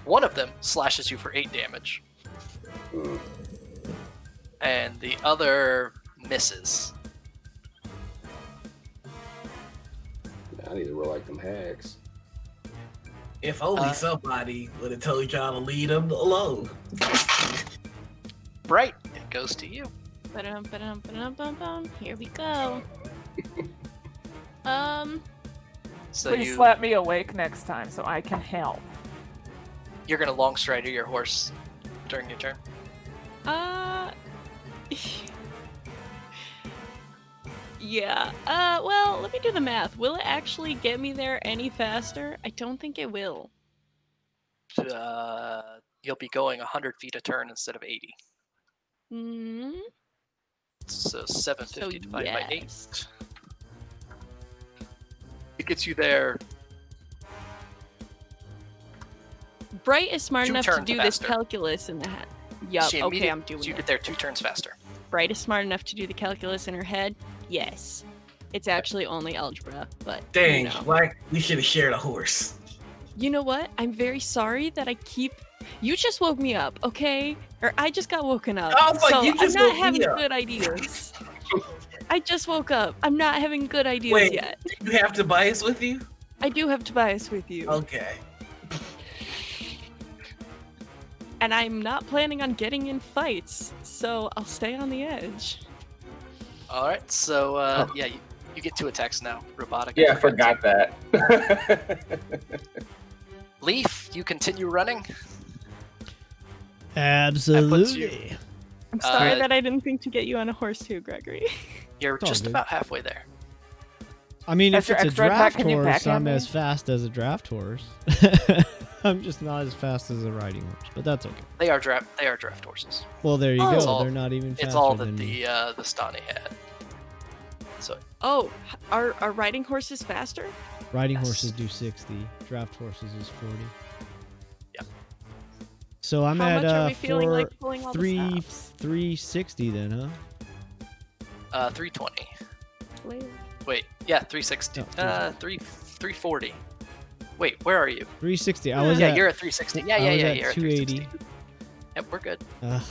One of them slashes you for 8 damage. And the other misses. I need to roll like them hags. If only somebody would have told y'all to leave them alone. Bright, it goes to you. Here we go. So Please slap me awake next time so I can help. You're gonna long strider your horse during your turn. Yeah. Well, let me do the math. Will it actually get me there any faster? I don't think it will. You'll be going 100 feet a turn instead of 80. Hmm. So 750 So, divided by 8. yes. It gets you there. Bright is smart 2 enough to turns do this faster. calculus in the head. Yup, She okay, I'm immediate- doing so you it. get there 2 turns faster. Bright is smart enough to do the calculus in her head. Yes. It's actually only algebra, but Dang, you know. like we should have shared a horse. You know what? I'm very sorry that I keep. You just woke me up, okay? Or I just got woken up. Oh, but so you just I'm not woke me having up. good ideas. I just woke up. I'm not having good ideas Wait, yet. you have Tobias with you? I do have Tobias with you. Okay. And I'm not planning on getting in fights, so I'll stay on the edge. All right. So yeah, you get 2 attacks now. Robotic. Yeah, I forgot that. Leaf, you continue running. Absolutely. I'm sorry Uh, that I didn't think to get you on a horse too, Gregory. You're It's all just good. about halfway there. I mean, if Extra- it's a extra attack, draft can you horse, backhand I'm me? as fast as a draft horse. I'm just not as fast as a riding horse, but that's okay. They are draft horses. Well, there you Oh. go. It's all- They're not even faster It's all that than me. the Stani had. So Oh, are riding horses faster? Riding Yes. horses do 60. Draft horses is 40. Yep. So I'm How at much are we feeling like pulling all the 360 then, huh? 320. Wait. Wait, yeah, 360. No, 340. Wait, where are you? 360. I was Yeah, at you're at 360. Yeah, I was yeah, at you're at 280. 360. Yep, we're good. Ugh.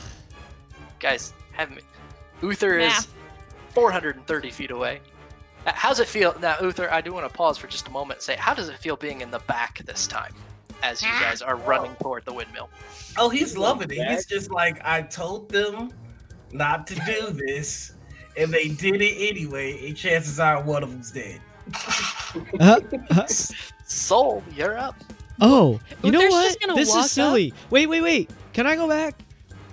Guys, have me. Uther is Math. 430 feet away. How's it feel? Now, Uther, I do want to pause for just a moment and say, how does it feel being in the back this time as you guys are running toward the windmill? Oh, he's loving it. He's just like, I told them not to do this, and they did it anyway, and chances are one of them's dead. Soul, you're up. Oh, you know Uther's what? just gonna This walk is silly. Wait. Can I go back?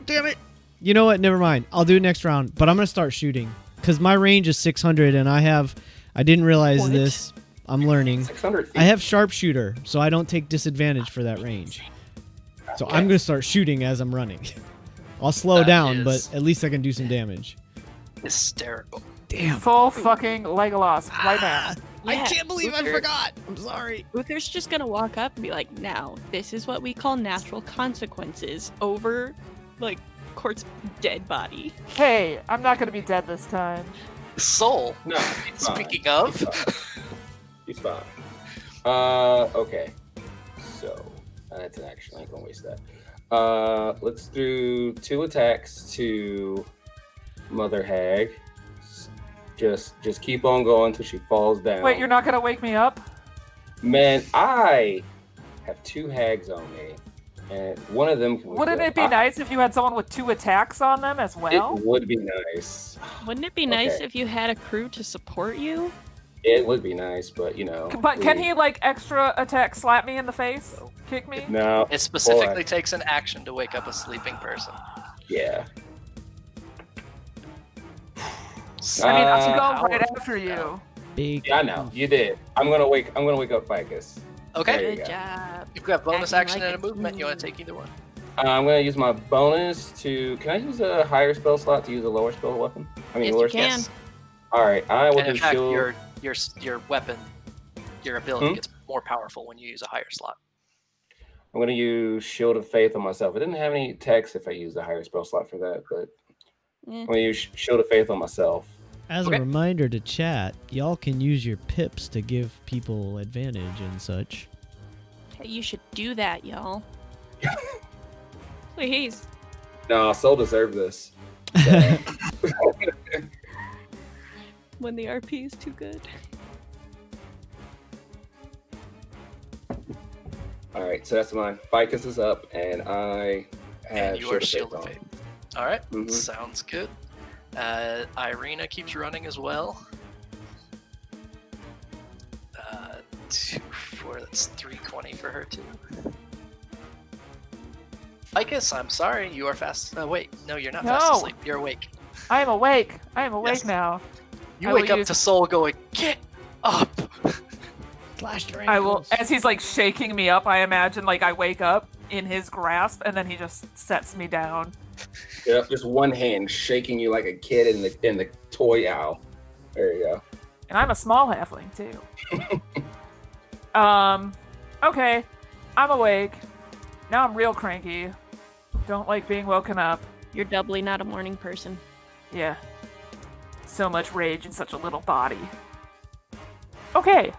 Damn it. You know what? Never mind. I'll do it next round, but I'm going to start shooting because my range is 600 and I didn't realize What? this. I'm learning. 600 feet. I have sharpshooter, so I don't take disadvantage for that range. So I'm going to start shooting as I'm running. I'll slow That down, is- but at least I can do some damage. Hysterical. Damn. Full fucking Legolas right now. I Yeah, can't believe I Uther- forgot. I'm sorry. Uther's just gonna walk up and be like, now, this is what we call natural consequences over, like, Court's dead body. Hey, I'm not gonna be dead this time. Soul, No, he's fine. speaking of, He's fine. Okay. So that's an action. I ain't gonna waste that. Let's do 2 attacks to Mother Hag. Just keep on going until she falls down. Wait, you're not gonna wake me up? Man, I have 2 hags on me, and one of them. Wouldn't it be nice if you had someone with 2 attacks on them as well? It would be nice. Wouldn't it be nice Okay. if you had a crew to support you? It would be nice, but But can he like extra attack, slap me in the face, kick me? No. It specifically takes an action to wake up a sleeping person. Yeah. I mean, I should go Power. right after you. Big. Yeah, I know. You did. I'm gonna wake up Ficus. Okay. There you Good go. job. You've got bonus Acting action like and a it. movement. You want to take either one? I'm gonna use my bonus to. Can I use a higher spell slot to use a lower spell weapon? I mean, Yes, lower you can. spell. All right. I will And in do fact, shield. your weapon, your ability gets more powerful when you use a higher slot. I'm gonna use Shield of Faith on myself. It didn't have any text if I used a higher spell slot for that, but Eh. I'm gonna use Shield of Faith on myself. As Okay. a reminder to chat, y'all can use your pips to give people advantage and such. Hey, you should do that, y'all. Please. No, Soul deserved this. When the RP is too good. All right, so that's mine. Ficus is up, and I have And you are Shield Shield of of Faith Faith. All right, Mhm. sounds good. Irina keeps running as well. 2, 4, that's 320 for her too. Ficus, I'm sorry, you are fast. Wait, no, you're not fast No. asleep. You're awake. I am awake. I am awake Yes. now. You I wake will up use- to Soul going, get up! Slash your I will, ankles. as he's like shaking me up, I imagine like I wake up in his grasp, and then he just sets me down. Yep, just one hand shaking you like a kid in the toy owl. There you go. And I'm a small halfling too. Okay. I'm awake. Now I'm real cranky. Don't like being woken up. You're doubly not a morning person. Yeah. So much rage in such a little body. Okay.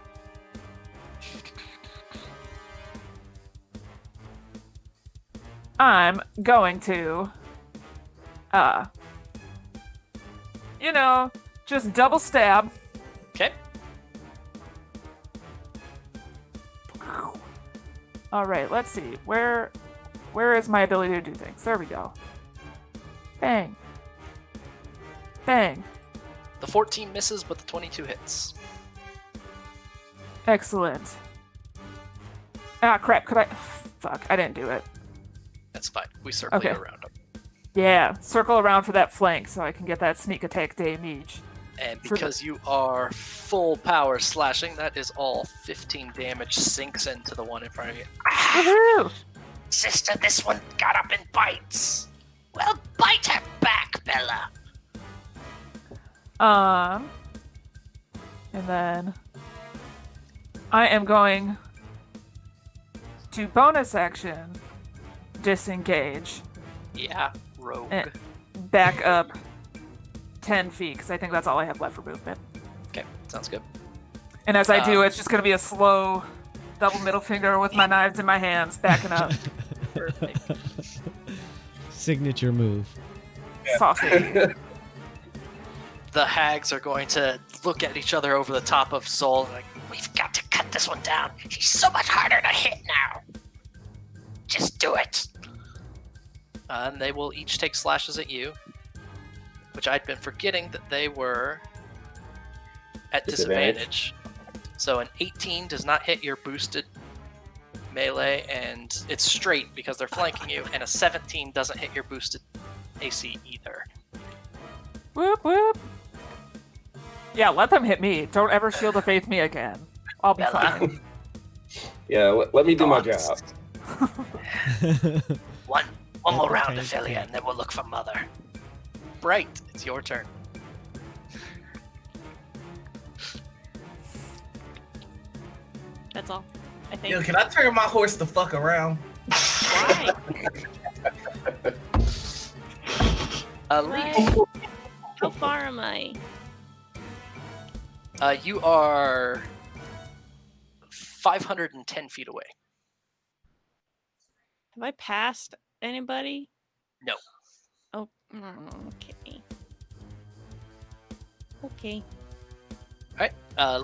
I'm going to, just double stab. Okay. All right, let's see. Where is my ability to do things? There we go. Bang. Bang. The 14 misses, but the 22 hits. Excellent. Ah, crap. Could I? Fuck, I didn't do it. That's fine. We circle Okay. you around them. Yeah, circle around for that flank so I can get that sneak attack damage. And For the- because you are full power slashing, that is all 15 damage sinks into the one in front of you. Woohoo! Sister, this one got up and bites. Well, bite her back, Bella. And then I am going to bonus action disengage, Yeah, rogue. Eh. back up 10 feet because I think that's all I have left for movement. Okay, sounds good. And as I do, it's just going to be a slow double middle finger with my knives in my hands, backing up. Perfect. Signature move. Saucy. The hags are going to look at each other over the top of Soul, like, We've got to cut this one down. He's so much harder to hit now. Just do it. and they will each take slashes at you, which I'd been forgetting that they were at disadvantage. So an 18 does not hit your boosted melee, and it's straight because they're flanking you, and a 17 doesn't hit your boosted AC either. Whoop whoop. Yeah, let them hit me. Don't ever shield of faith me again. I'll be Bella. fine. Yeah, let me do my Thoughts? job. One more Okay, round, Ophelia, okay. and then we'll look for Mother. Bright, it's your turn. That's all. I think. Yo, can I turn my horse the fuck around? Why? Leaf, Why? How far am I? you are 510 feet away. Have I passed anybody? No. Oh, okay. Okay.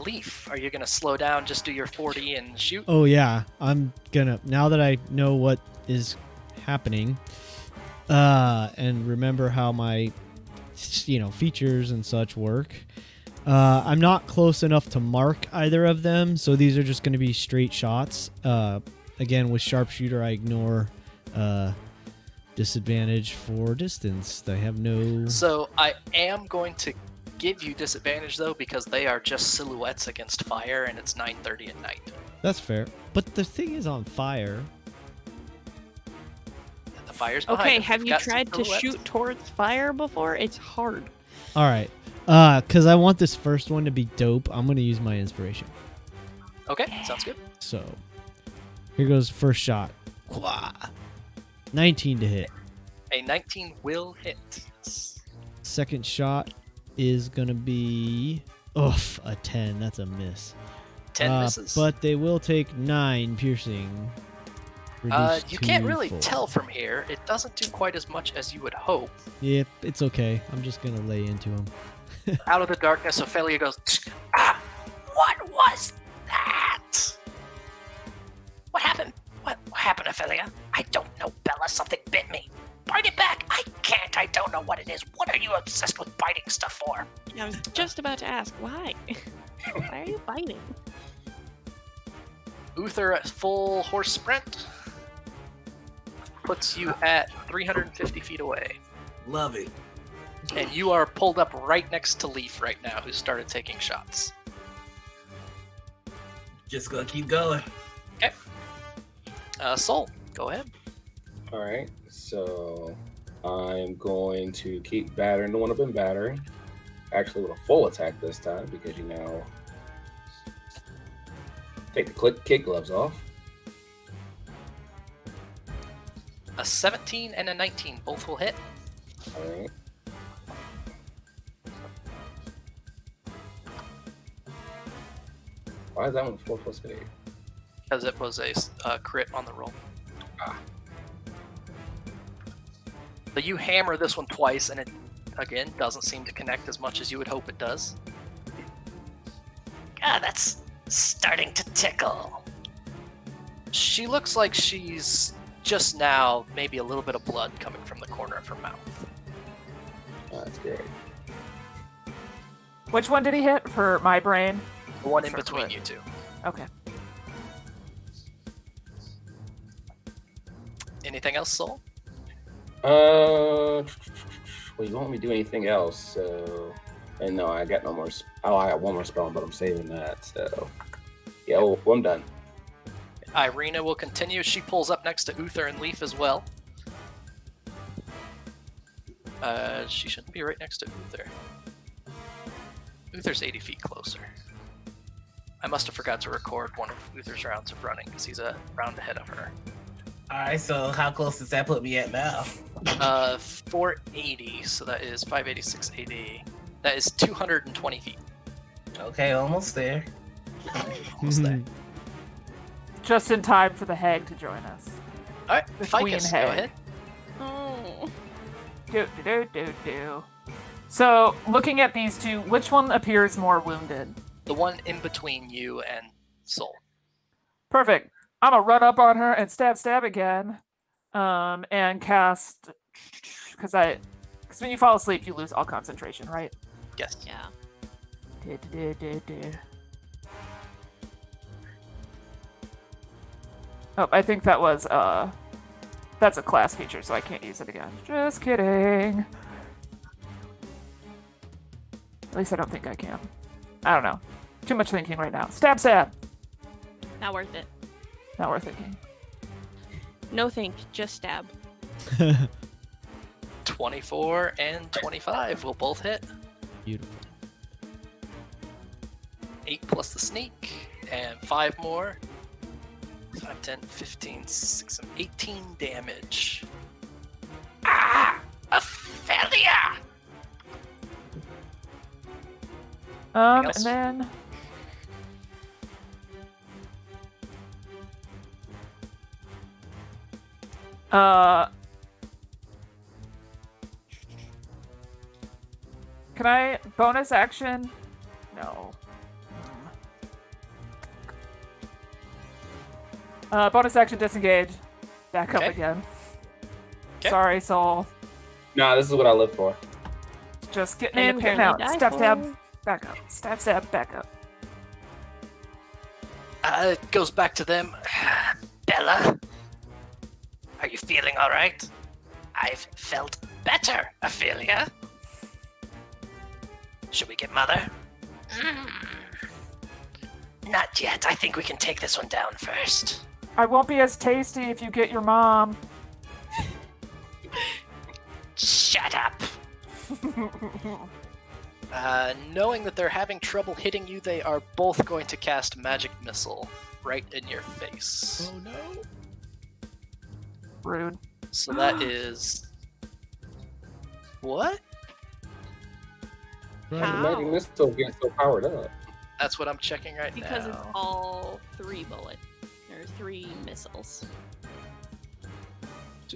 Leaf, are you gonna slow down, just do your 40 and shoot? Oh yeah, I'm gonna, now that I know what is happening, and remember how my features and such work, I'm not close enough to mark either of them, so these are just going to be straight shots. Again, with sharpshooter, I ignore disadvantage for distance. I have no... So I am going to give you disadvantage, though, because they are just silhouettes against fire, and it's 9:30 at night. That's fair. But the thing is on fire. The fire's behind Okay, them. have They've you got some tried to silhouettes. shoot towards fire before? It's hard. All right. Because I want this first one to be dope, I'm going to use my inspiration. Okay, sounds good. So, here goes first shot. Quah! 19 to hit. A 19 will hit. Second shot is going to be... Oof, a 10. That's a miss. 10 misses. But they will take 9 piercing. Reduced You to can't really 4. tell from here. It doesn't do quite as much as you would hope. Yep, it's okay. I'm just going to lay into him. Out of the darkness, Ophelia goes, "Ah, what was that? What happened? What happened, Ophelia? I don't know, Bella. Something bit me. Bite it back. I can't. I don't know what it is. What are you obsessed with biting stuff for? I was just about to ask, why? Why are you biting? Uther at full horse sprint puts you at 350 feet away. Love it. And you are pulled up right next to Leaf right now, who started taking shots. Just gonna keep going. Okay. Soul, go ahead. All right, so I'm going to keep battering the one I've been battering. Actually, with a full attack this time because you now take the kid gloves off. A 17 and a 19, both will hit. All right. Why is that one 4 plus 8? Because it was a crit on the roll. Ah. So you hammer this one twice, and it, again, doesn't seem to connect as much as you would hope it does. God, that's starting to tickle. She looks like she's just now maybe a little bit of blood coming from the corner of her mouth. Oh, that's great. Which one did he hit for my brain? The one in Sort of between what? you two. Okay. Anything else, Soul? Well, you don't want me to do anything else, so... And no, I got no more... I got one more spell, but I'm saving that, so... Yeah, well, I'm done. Irina will continue. She pulls up next to Uther and Leaf as well. She shouldn't be right next to Uther. Uther's 80 feet closer. I must have forgot to record one of Uther's rounds of running because he's a round ahead of her. Alright, so how close does that put me at now? 480, so that is 586 AD. That is 220 feet. Okay, almost there. Almost there. Just in time for the hag to join us. Alright, The Ficus, queen go hag. ahead. Oh. Do. So, looking at these two, which one appears more wounded? The one in between you and Soul. Perfect. I'm gonna run up on her and stab again, and cast because when you fall asleep you lose all concentration, right? Yes. Yeah. Oh, I think that was that's a class feature, so I can't use it again. Just kidding. At least I don't think I can. I don't know. Too much thinking right now. Stab. Not worth it. Not worth thinking. No think, just stab. 24 and 25 will both hit. Beautiful. 8 plus the sneak, and 5 more. 5, 10, 15, 6, 18 damage. Ah! Ophelia! And else? then can I bonus action? No. Bonus action disengage. Back up Okay. again. Okay. Sorry, soul. Nah, this is what I live for. Just getting And in, getting apparently out. die Stab. for Back up. Stab, stab, back up. It goes back to them. Bella, are you feeling all right? I've felt better, Ophelia. Should we get Mother? Not yet. I think we can take this one down first. I won't be as tasty if you get your mom. Shut up. Knowing that they're having trouble hitting you, they are both going to cast Magic Missile right in your face. Oh no. Rude. So that is... What? The How? magic missile gets so powered up. That's what I'm checking right Because now. it's all 3 bullets. Or 3 missiles.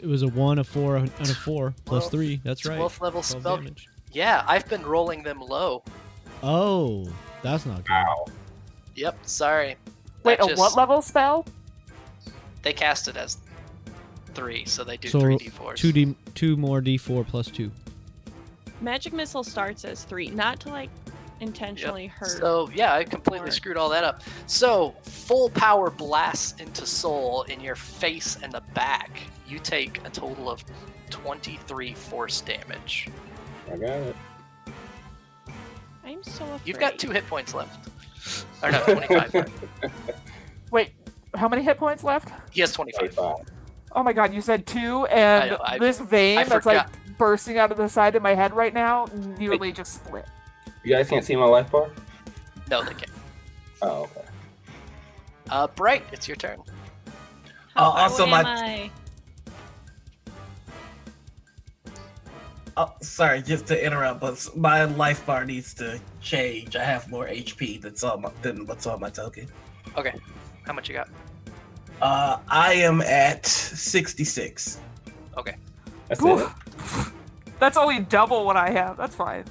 It was a 1, a 4, and a 4 plus 3. That's right. 12th level 12 spell. damage. Yeah, I've been rolling them low. Oh, that's not good. Wow. Yep, sorry. Wait, That a what level spell? They cast it as 3, so they do So 3d4s. 2 more d4 plus 2. Magic Missile starts as 3, not to like intentionally Yep. hurt. So yeah, I completely Or- screwed all that up. So full power blasts into Soul in your face and the back. You take a total of 23 force damage. I got it. I'm so afraid. You've got 2 hit points left. Or no, 25. Wait, how many hit points left? He has 25. 25. Oh my god, you said 2, and I know, this vein I that's forgot. like bursting out of the side of my head right now nearly just split. You guys can't see my life bar? No, they can't. Oh, okay. Bright, it's your turn. How far also away my- am I? Oh, sorry, just to interrupt, but my life bar needs to change. I have more HP than what's on my token. Okay. How much you got? I am at 66. Okay. That's Oof. That's only double what I have. That's fine.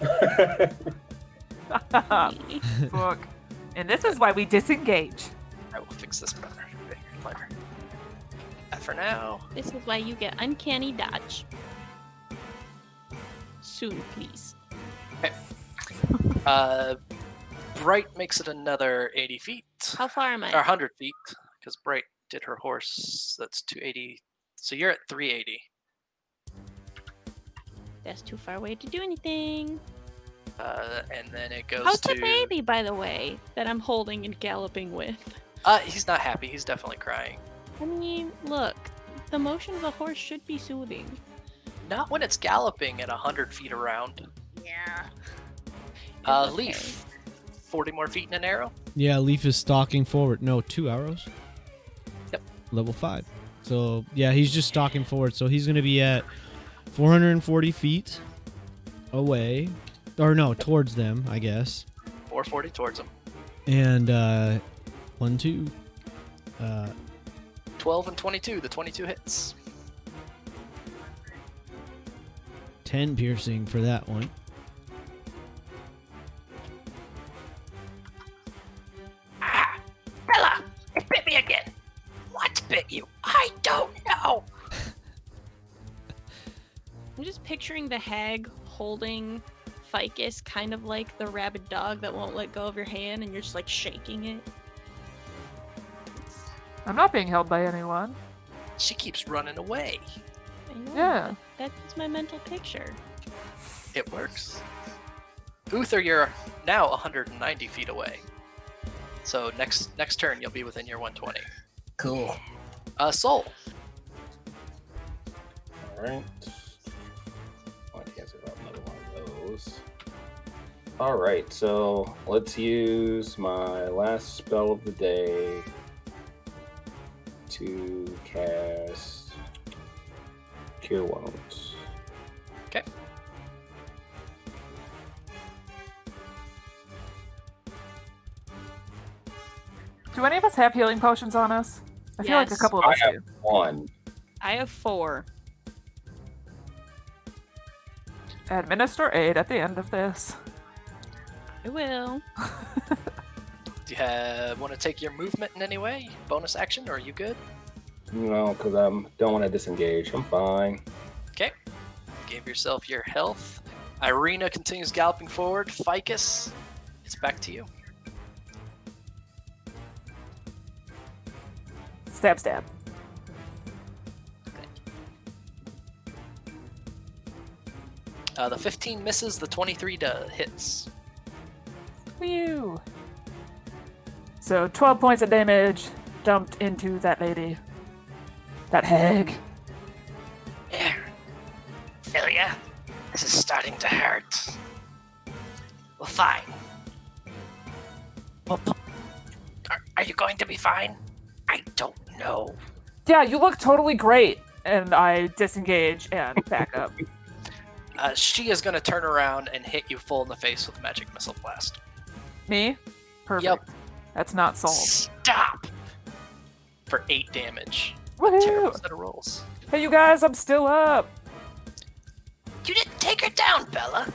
it. Fuck. And this is why we disengage. I will fix this better. Later. For now. This is why you get uncanny dodge. Soon, please. Bright makes it another 80 feet. How far am I? Or 100 feet, because Bright did her horse. That's 280. So you're at 380. That's too far away to do anything. And then it goes How's to... the baby, by the way, that I'm holding and galloping with? He's not happy. He's definitely crying. I mean, look, the motion of a horse should be soothing. Not when it's galloping at 100 feet around. Yeah. Uh, Leaf. 40 more feet in an arrow. Yeah, Leaf is stalking forward. No, 2 arrows. Yep. Level 5. So, yeah, he's just stalking forward. So he's going to be at 440 feet away. Or no, towards them, I guess. 440 towards him. And 1, 2. 12 and 22. The 22 hits. 10 piercing for that one. Ah! Bella! It bit me again! What bit you? I don't know! I'm just picturing the hag holding Ficus, kind of like the rabid dog that won't let go of your hand, and you're just like shaking it. I'm not being held by anyone. She keeps running away. I know, Yeah. but that's my mental picture. It works. Uther, you're now 190 feet away. So next turn, you'll be within your 120. Cool. Soul. Alright. I want to answer about another one of those. Alright, so let's use my last spell of the day to cast Cure Wounds. Okay. Do any of us have healing potions on us? I feel like a Yes. couple of I us have do. 1. I have 4. Administer aid at the end of this. I will. Do you want to take your movement in any way? Bonus action, or are you good? No, because I don't want to disengage. I'm fine. Okay. Give yourself your health. Irina continues galloping forward. Ficus, it's back to you. Stab, stab. The 15 misses, the 23 hits. Whew. So 12 points of damage dumped into that lady. That hag. Here. Philia, this is starting to hurt. Well, fine. Well, are you going to be fine? I don't know. Yeah, you look totally great. And I disengage and back up. She is going to turn around and hit you full in the face with a magic missile blast. Me? Perfect. Yep. That's not sold. Stop! For 8 damage. Woohoo! Terrible set of rolls. Hey, you guys, I'm still up. You didn't take her down, Bella.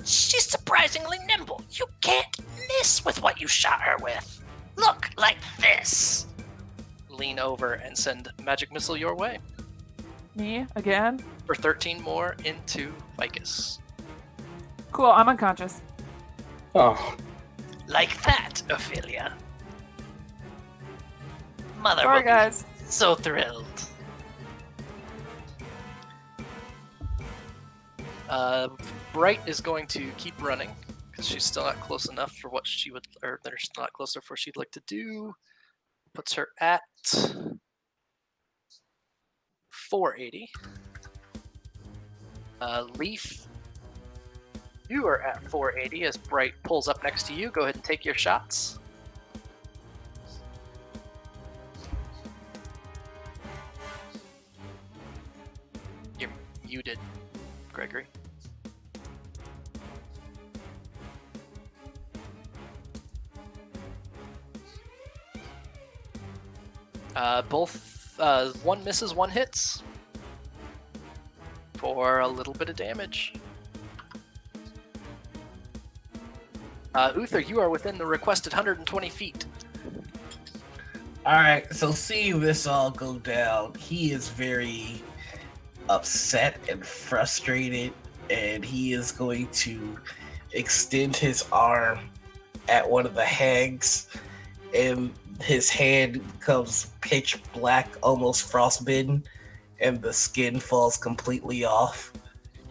She's surprisingly nimble. You can't miss with what you shot her with. Look, like this. Lean over and send magic missile your way. Me? Again? For 13 more into Ficus. Cool, I'm unconscious. Oh, Like that, Ophelia. Mother Sorry, will be guys. so thrilled. Bright is going to keep running because she's still not close enough for what she would, or they're still not close enough for what she'd like to do. Puts her at 480. Leaf, you are at 480 as Bright pulls up next to you. Go ahead and take your shots. You're muted, Gregory. Both, one misses, one hits. For a little bit of damage. Uther, you are within the requested 120 feet. Alright, so seeing this all go down, he is very upset and frustrated, and he is going to extend his arm at one of the hags, and his hand becomes pitch black, almost frostbitten, and the skin falls completely off,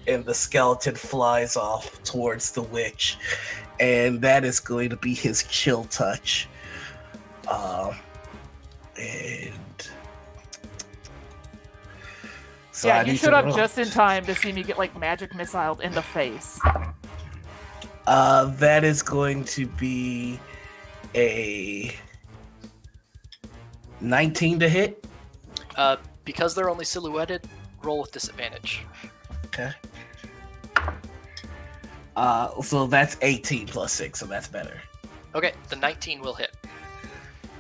and the skeleton flies off towards the witch, and that is going to be his chill touch. And so Yeah, I you need showed to up roll. just in time to see me get like magic missiled in the face. That is going to be a 19 to hit. Because they're only silhouetted, roll with disadvantage. Okay. So that's 18 plus 6, so that's better. Okay, the 19 will hit.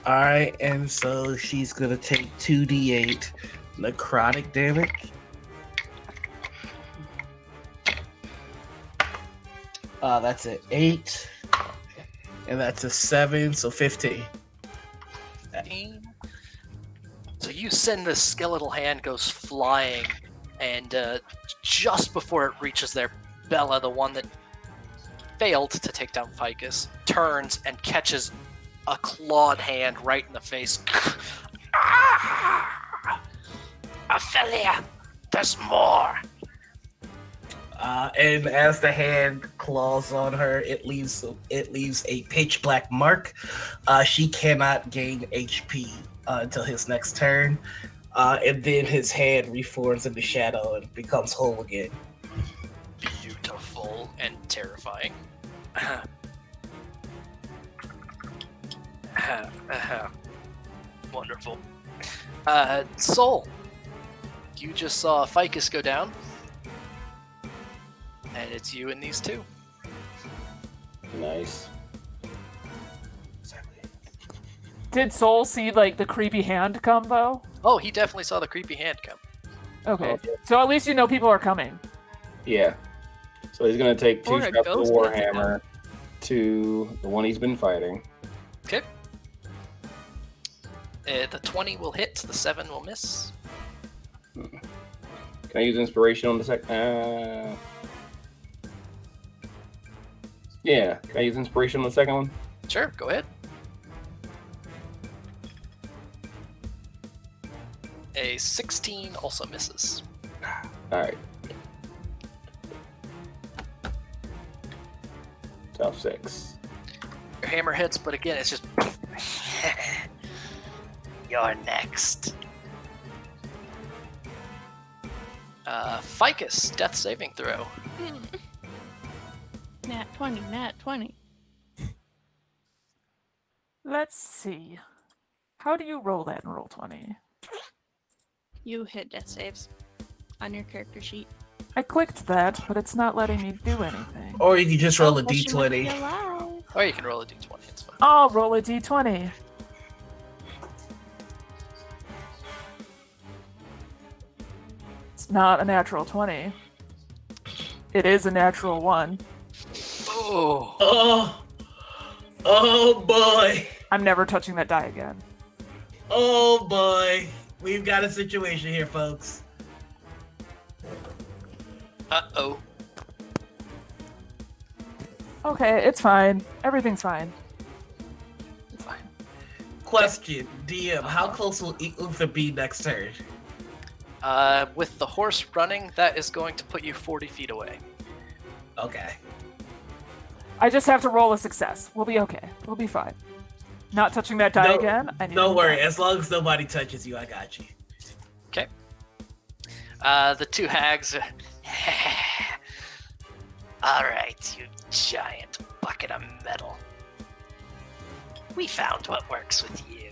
Alright, and so she's gonna take 2d8 necrotic damage. That's an 8. And that's a 7, so 15. 15. So you send the skeletal hand goes flying, and just before it reaches there, Bella, the one that failed to take down Ficus, turns and catches a clawed hand right in the face. Ah! Ophelia, there's more. And as the hand claws on her, it leaves a pitch black mark. She cannot gain HP until his next turn, and then his hand reforms into shadow and becomes whole again. Beautiful and terrifying. Wonderful. Soul, you just saw Ficus go down, and it's you and these two. nice. Did Soul see like the creepy hand come though? Oh, he definitely saw the creepy hand come. Okay, Okay. so at least you know people are coming. Yeah. So he's gonna take 2 Or a shots of the ghost wants to warhammer to the one he's been fighting. Okay. The 20 will hit, the 7 will miss. Can I use inspiration on the second? Yeah. Can I use inspiration on the second one? Sure, go ahead. A 16 also misses. All right. Top 6. Your hammer hits, but again, it's just. You're next. Ficus, death saving throw. Nat 20, nat 20. Let's see. How do you roll that in Roll20? You hit death saves on your character sheet. I clicked that, but it's not letting me do anything. Or you can just roll a Plus you might be d20. alive. Or you can roll a d20, it's fine. I'll roll a d20. It's not a natural 20. It is a natural 1. Oh. Oh boy. I'm never touching that die again. Oh boy. We've got a situation here, folks. Uh-oh. Okay, it's fine. Everything's fine. It's fine. Question, DM, how close will Uther be next turn? With the horse running, that is going to put you 40 feet away. Okay. I just have to roll a success. We'll be okay. We'll be fine. Not touching that die again. I need Don't to worry, die. as long as nobody touches you, I got you. Okay. The two hags. All right, you giant bucket of metal. We found what works with you.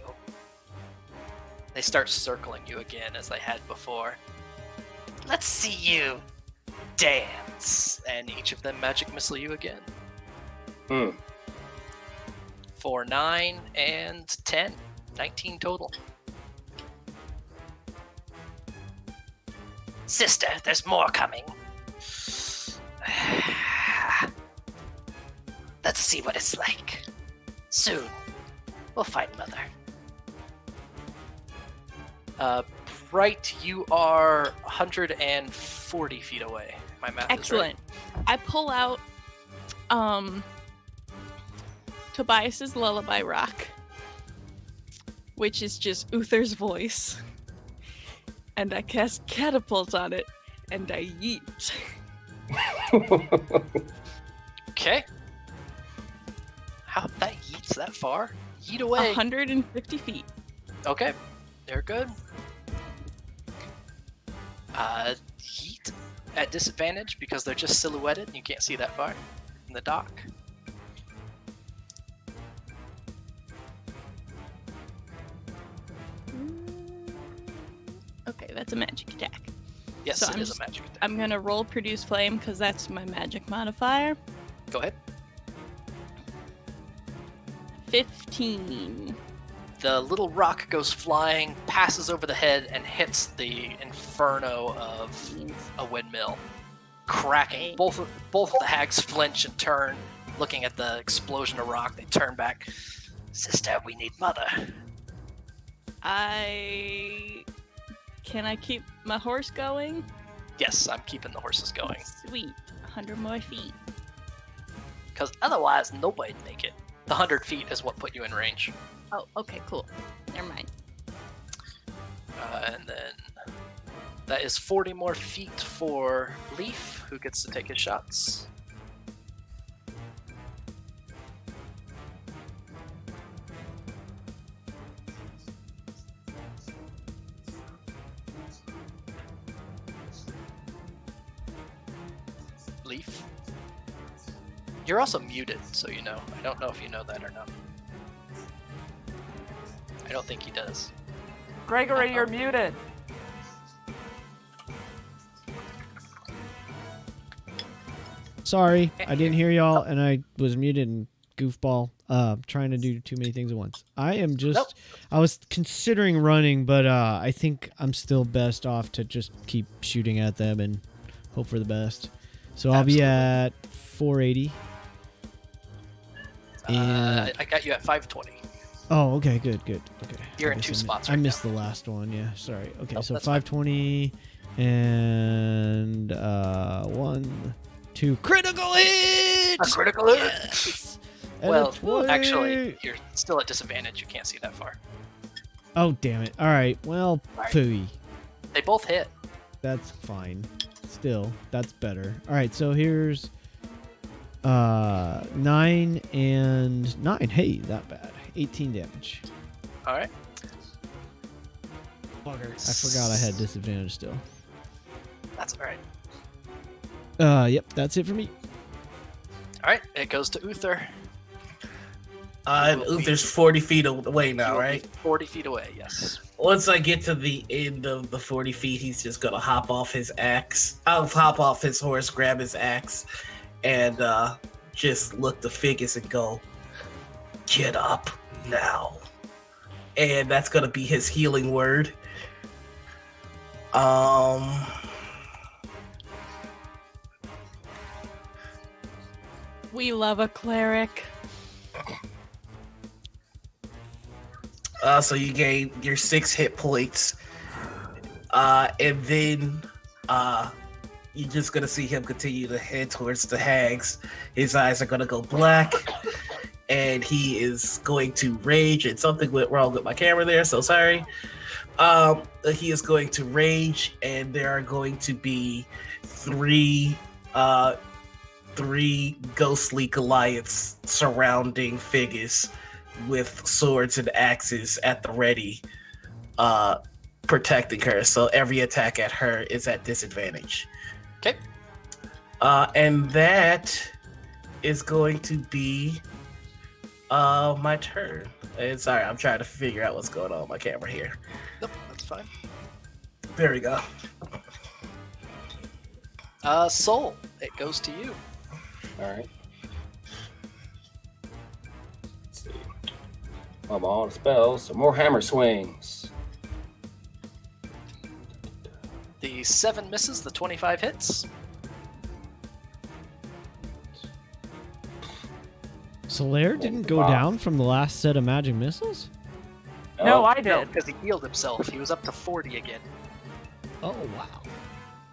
They start circling you again as they had before. Let's see you dance. And each of them magic missile you again. Hmm. For 9 and 10. 19 total. Sister, there's more coming. Let's see what it's like. Soon, we'll find Mother. Bright, you are 140 feet away. My math Excellent. I pull out Tobias's Lullaby Rock, which is just Uther's voice. And I cast Catapult on it, and I yeet. Okay. How that yeets that far? Yeet away. 150 feet. Okay. They're good. Heat at disadvantage because they're just silhouetted and you can't see that far in the dock. Okay, that's a magic attack. Yes, So it I'm is just- a magic attack. I'm gonna roll Produce Flame because that's my magic modifier. Go ahead. 15. The little rock goes flying, passes over the head, and hits the inferno of a windmill, cracking. Both of the hags flinch and turn, looking at the explosion of rock. They turn back. Sister, we need Mother. Can I keep my horse going? Yes, I'm keeping the horses going Sweet. 100 more feet. because otherwise nobody'd make it. The 100 feet is what put you in range. Oh, okay, cool. Never mind. And then that is 40 more feet for Leaf, who gets to take his shots. Leaf. You're also muted, so you know. I don't know if you know that or not. I don't think he does. Gregory, you're muted. Sorry, I didn't hear y'all, and I was muted and goofball, trying to do too many things at once. I am just, Nope. I was considering running, but I think I'm still best off to just keep shooting at them and hope for the best. So I'll be Absolutely. at 480. And I got you at 520. oh, okay, good. Okay, You're I in guess two I mi- spots I right missed the last one. Yeah, sorry. Okay, Nope, so that's fine. 520 and 1, 2 critical hit. hit! A critical hit. Yes! And Well, a 20. actually, you're still at disadvantage. You can't see that far. Oh, damn it. All right. Well, Right. phooey. They both hit. That's fine. Still, that's better. All right, so here's 9 and 9. Hey, not bad. 18 damage. All right. I forgot I had disadvantage still. That's all right. Yep, that's it for me. All right. It goes to Uther. And Uther's 40 feet away He now, will be right? 40 feet away. Yes. Once I get to the end of the 40 feet, he's just gonna hop off his axe. I'll hop off his horse, grab his axe, and just look to Ficus and go, "Get up now." And that's gonna be his healing word. We love a cleric. So you gain your 6 hit points. And then you're just gonna see him continue to head towards the hags. His eyes are gonna go black, and he is going to rage. And something went wrong with my camera there, so sorry. He is going to rage, and there are going to be three ghostly Goliaths surrounding Ficus with swords and axes at the ready, protecting her. So every attack at her is at disadvantage. Okay. And that is going to be my turn. And sorry, I'm trying to figure out what's going on with my camera here. Nope, that's fine. There we go. Soul, it goes to you. All right. Let's see. I'm on spells. Some more hammer swings. The 7 misses, the 25 hits. Solaire didn't go Wow. down from the last set of magic missiles? No, I No, did. because he healed himself. He was up to 40 again. Oh, wow.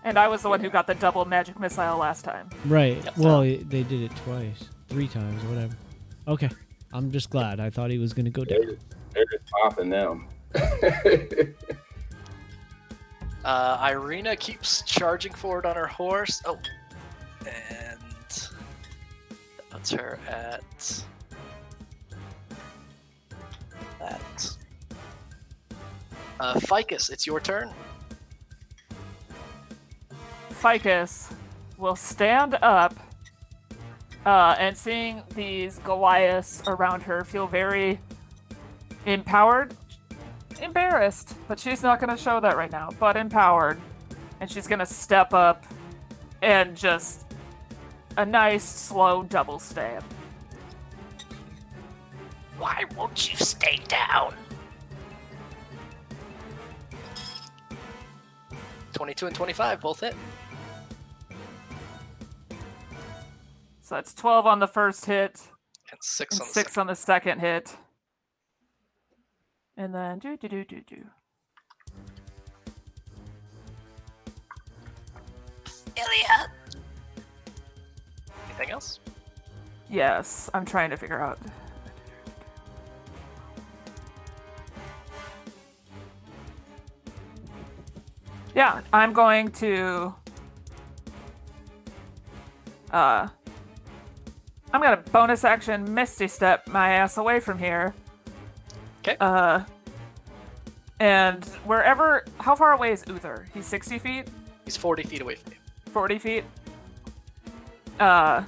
And I was the one who got the double magic missile last time. Right. Yep. Well, they did it twice. 3 times, whatever. Okay. I'm just glad. I thought he was going to go down. They're just popping them. Irina keeps charging forward on her horse. Oh, and that puts her at that. Ficus, it's your turn. Ficus will stand up, and seeing these Goliaths around her, feel very empowered, embarrassed, but she's not going to show that right now, but empowered. And she's going to step up and just a nice, slow double stab. Why won't you stay down? 22 and 25 both hit. So that's 12 on the first hit, And 6 and on the 6 on the second hit. And then do. Ilya, Anything else? Yes, I'm trying to figure out. Yeah, I'm going to I'm gonna bonus action Misty Step my ass away from here. Okay. And wherever, how far away is Uther? He's 60 feet? He's 40 feet away from you. 40 feet? I'm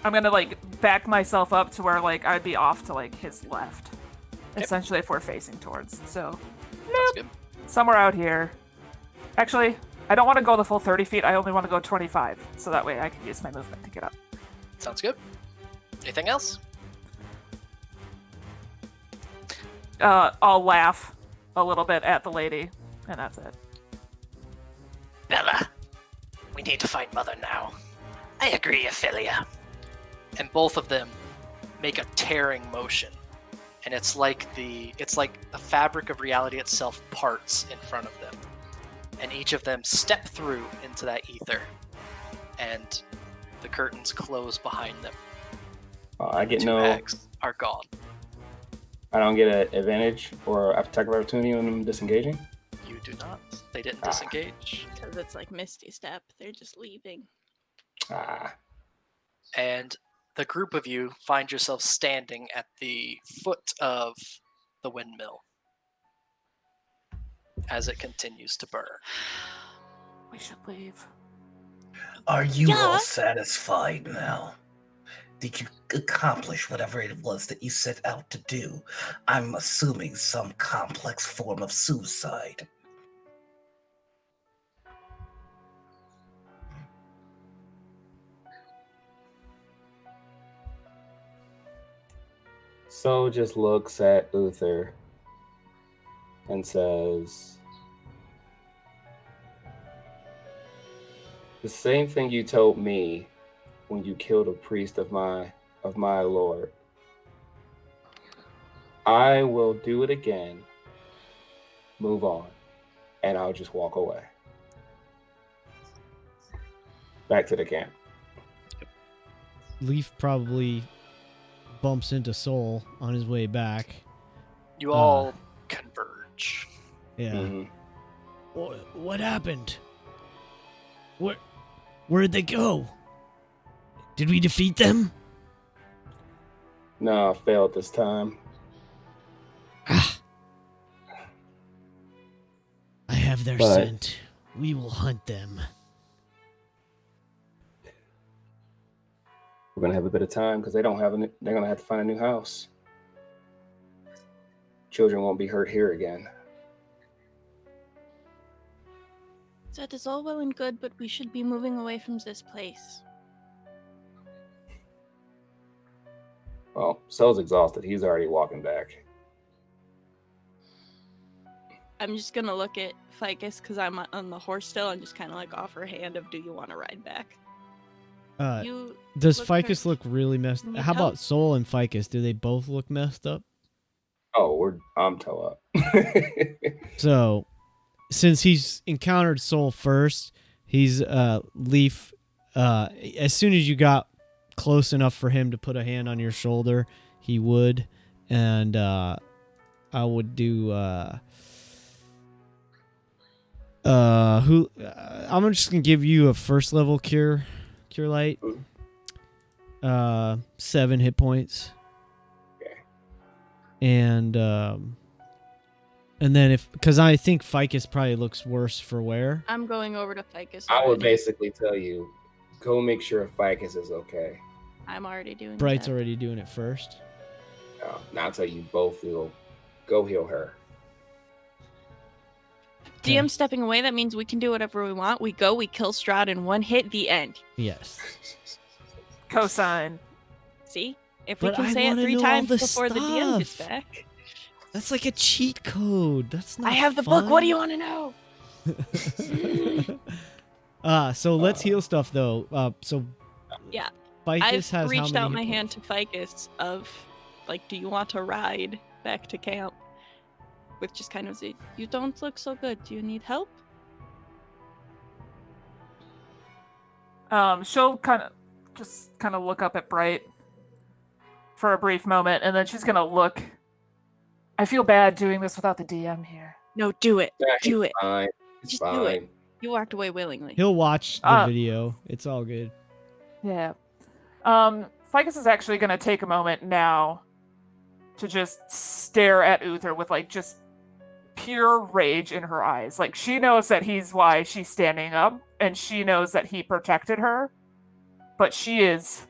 gonna, like, back myself up to where, like, I'd be off to, like, his left. Yep. Essentially, if we're facing towards. So, That's good. somewhere out here. Actually, I don't want to go the full 30 feet. I only want to go 25. So that way I can use my movement to get up. Sounds good. Anything else? I'll laugh a little bit at the lady, and that's it. Bella, we need to find Mother now. I agree, Ophelia. And both of them make a tearing motion. And it's like the fabric of reality itself parts in front of them. And each of them step through into that ether. And The curtains close behind them. I get 2 no. hags are gone. I don't get an advantage or attack of opportunity on them disengaging. You do not. They didn't disengage. Because it's like Misty Step. They're just leaving. And the group of you find yourself standing at the foot of the windmill as it continues to burn. We should leave. Are you Yeah. all satisfied now? Did you accomplish whatever it was that you set out to do? I'm assuming some complex form of suicide. So just looks at Uther and says, "The same thing you told me when you killed a priest of my lord. I will do it again. Move on, and I'll just walk away. Back to the camp." Leaf probably bumps into Soul on his way back. You all converge. Yeah. Mhm. What happened? Where'd they go? Did we defeat them? No, I failed this time. I have their But- scent. We will hunt them. We're gonna have a bit of time because they're gonna have to find a new house. Children won't be hurt here again. That is all well and good, but we should be moving away from this place. Well, Soul's exhausted. He's already walking back. I'm just gonna look at Ficus because I'm on the horse still and just kind of like offer a hand of, do you want to ride back? You Does look Ficus hurt. look really messed Need How about help? Soul and Ficus? Do they both look messed up? Oh, I'm toe up. So, since he's encountered Soul first, he's Leaf. As soon as you got close enough for him to put a hand on your shoulder, he would, and I would do. I'm just gonna give you a first level cure light. 7 hit points. Okay. And then because I think Ficus probably looks worse for wear. I'm going over to Ficus. I would already. basically tell you, go make sure Ficus is okay. I'm already doing Bright's that. already doing it first. Now I'll tell you both go heal her. DM stepping away, that means we can do whatever we want. We kill Strahd in one hit, the end. Yes. Cosign. See? If we But can I say it wanna 3 know all times the before the DM gets stuff. back. That's like a cheat code. That's not I have the fun. book. What do you want to know? So let's heal stuff though. So Yeah. Ficus I've has how reached many out my hit hand points? to Ficus of, like, do you want to ride back to camp? With just kind of the, you don't look so good. Do you need help? She'll kind of look up at Bright for a brief moment, and then she's gonna look. I feel bad doing this without the DM here. No, do it. Yeah, Do he's it. Fine. It's Just fine. do it. You walked away willingly. He'll watch the video. It's all good. Yeah. Ficus is actually gonna take a moment now to just stare at Uther with like just pure rage in her eyes. Like she knows that he's why she's standing up, and she knows that he protected her, but she is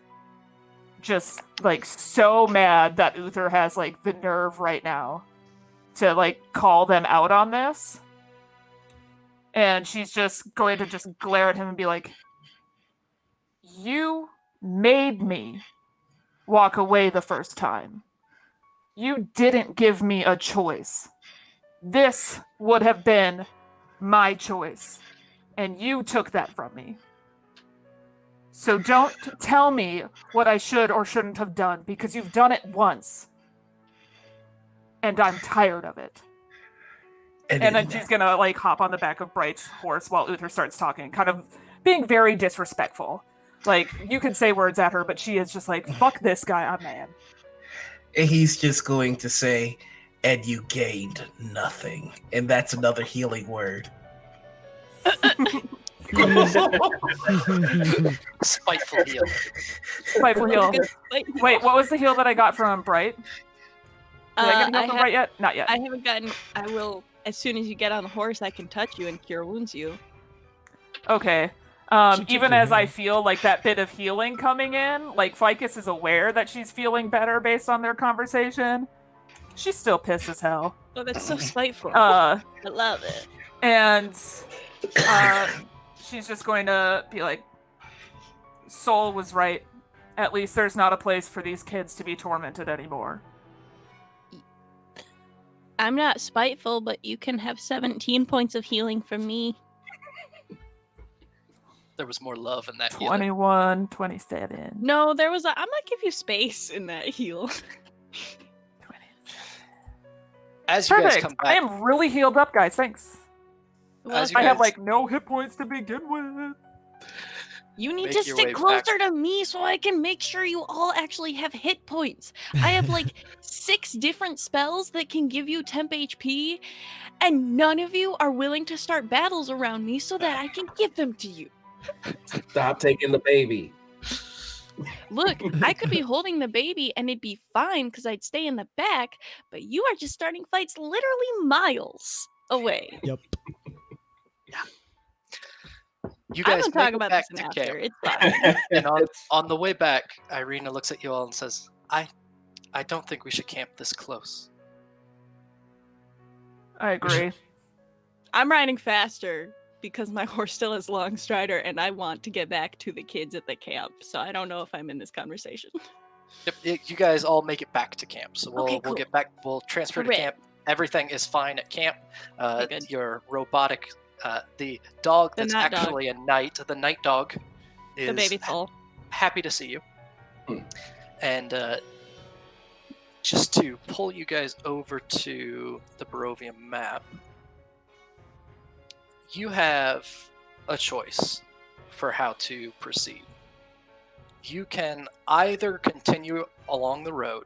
just like so mad that Uther has like the nerve right now to like call them out on this. And she's just going to just glare at him and be like, "You made me walk away the first time. You didn't give me a choice. This would have been my choice, and you took that from me. So don't tell me what I should or shouldn't have done, because you've done it once, and I'm tired of it." And then she's gonna like hop on the back of Bright's horse while Uther starts talking, kind of being very disrespectful. Like, you can say words at her, but she is just like, fuck this guy, I'm mad. And he's just going to say, and you gained nothing. And that's another healing word. Spiteful heal. Spiteful heal. Wait, what was the heal that I got from Bright? Did I get a heal from Bright yet? Not yet. I haven't gotten. I will as soon as you get on the horse. I can touch you and cure wounds you. Okay. Even as I feel like that bit of healing coming in, like Ficus is aware that she's feeling better based on their conversation. She's still pissed as hell. Oh, that's so spiteful. I love it. And she's just going to be like, Sol was right. At least there's not a place for these kids to be tormented anymore. I'm not spiteful, but you can have 17 points of healing from me. There was more love in that heal. 21, 27. No, there was I'm gonna give you space in that heal. As you guys Perfect. come back, I am really healed up, guys. Thanks. Well, As you I have guys- like no hit points to begin with. you need make to your stick way closer back. to me so I can make sure you all actually have hit points. I have like 6 different spells that can give you temp HP, and none of you are willing to start battles around me so that I can give them to you. Stop taking the baby. Look, I could be holding the baby and it'd be fine because I'd stay in the back, but you are just starting fights literally miles away. Yep. you I guys don't make talk it about back this to in camp. after. It's fine. And on the way back, Irina looks at you all and says, I don't think we should camp this close. I agree. I'm riding faster because my horse still has long strider and I want to get back to the kids at the camp. So I don't know if I'm in this conversation. Yep, you guys all make it back to camp. So Okay, we'll cool. get back. We'll transfer to Hooray. camp. Everything is fine at camp. Okay, good. Your robotic, the dog The that's night dog. actually a knight, the night dog, is The baby soul. happy to see you. Hmm. And just to pull you guys over to the Barovia map, you have a choice for how to proceed. You can either continue along the road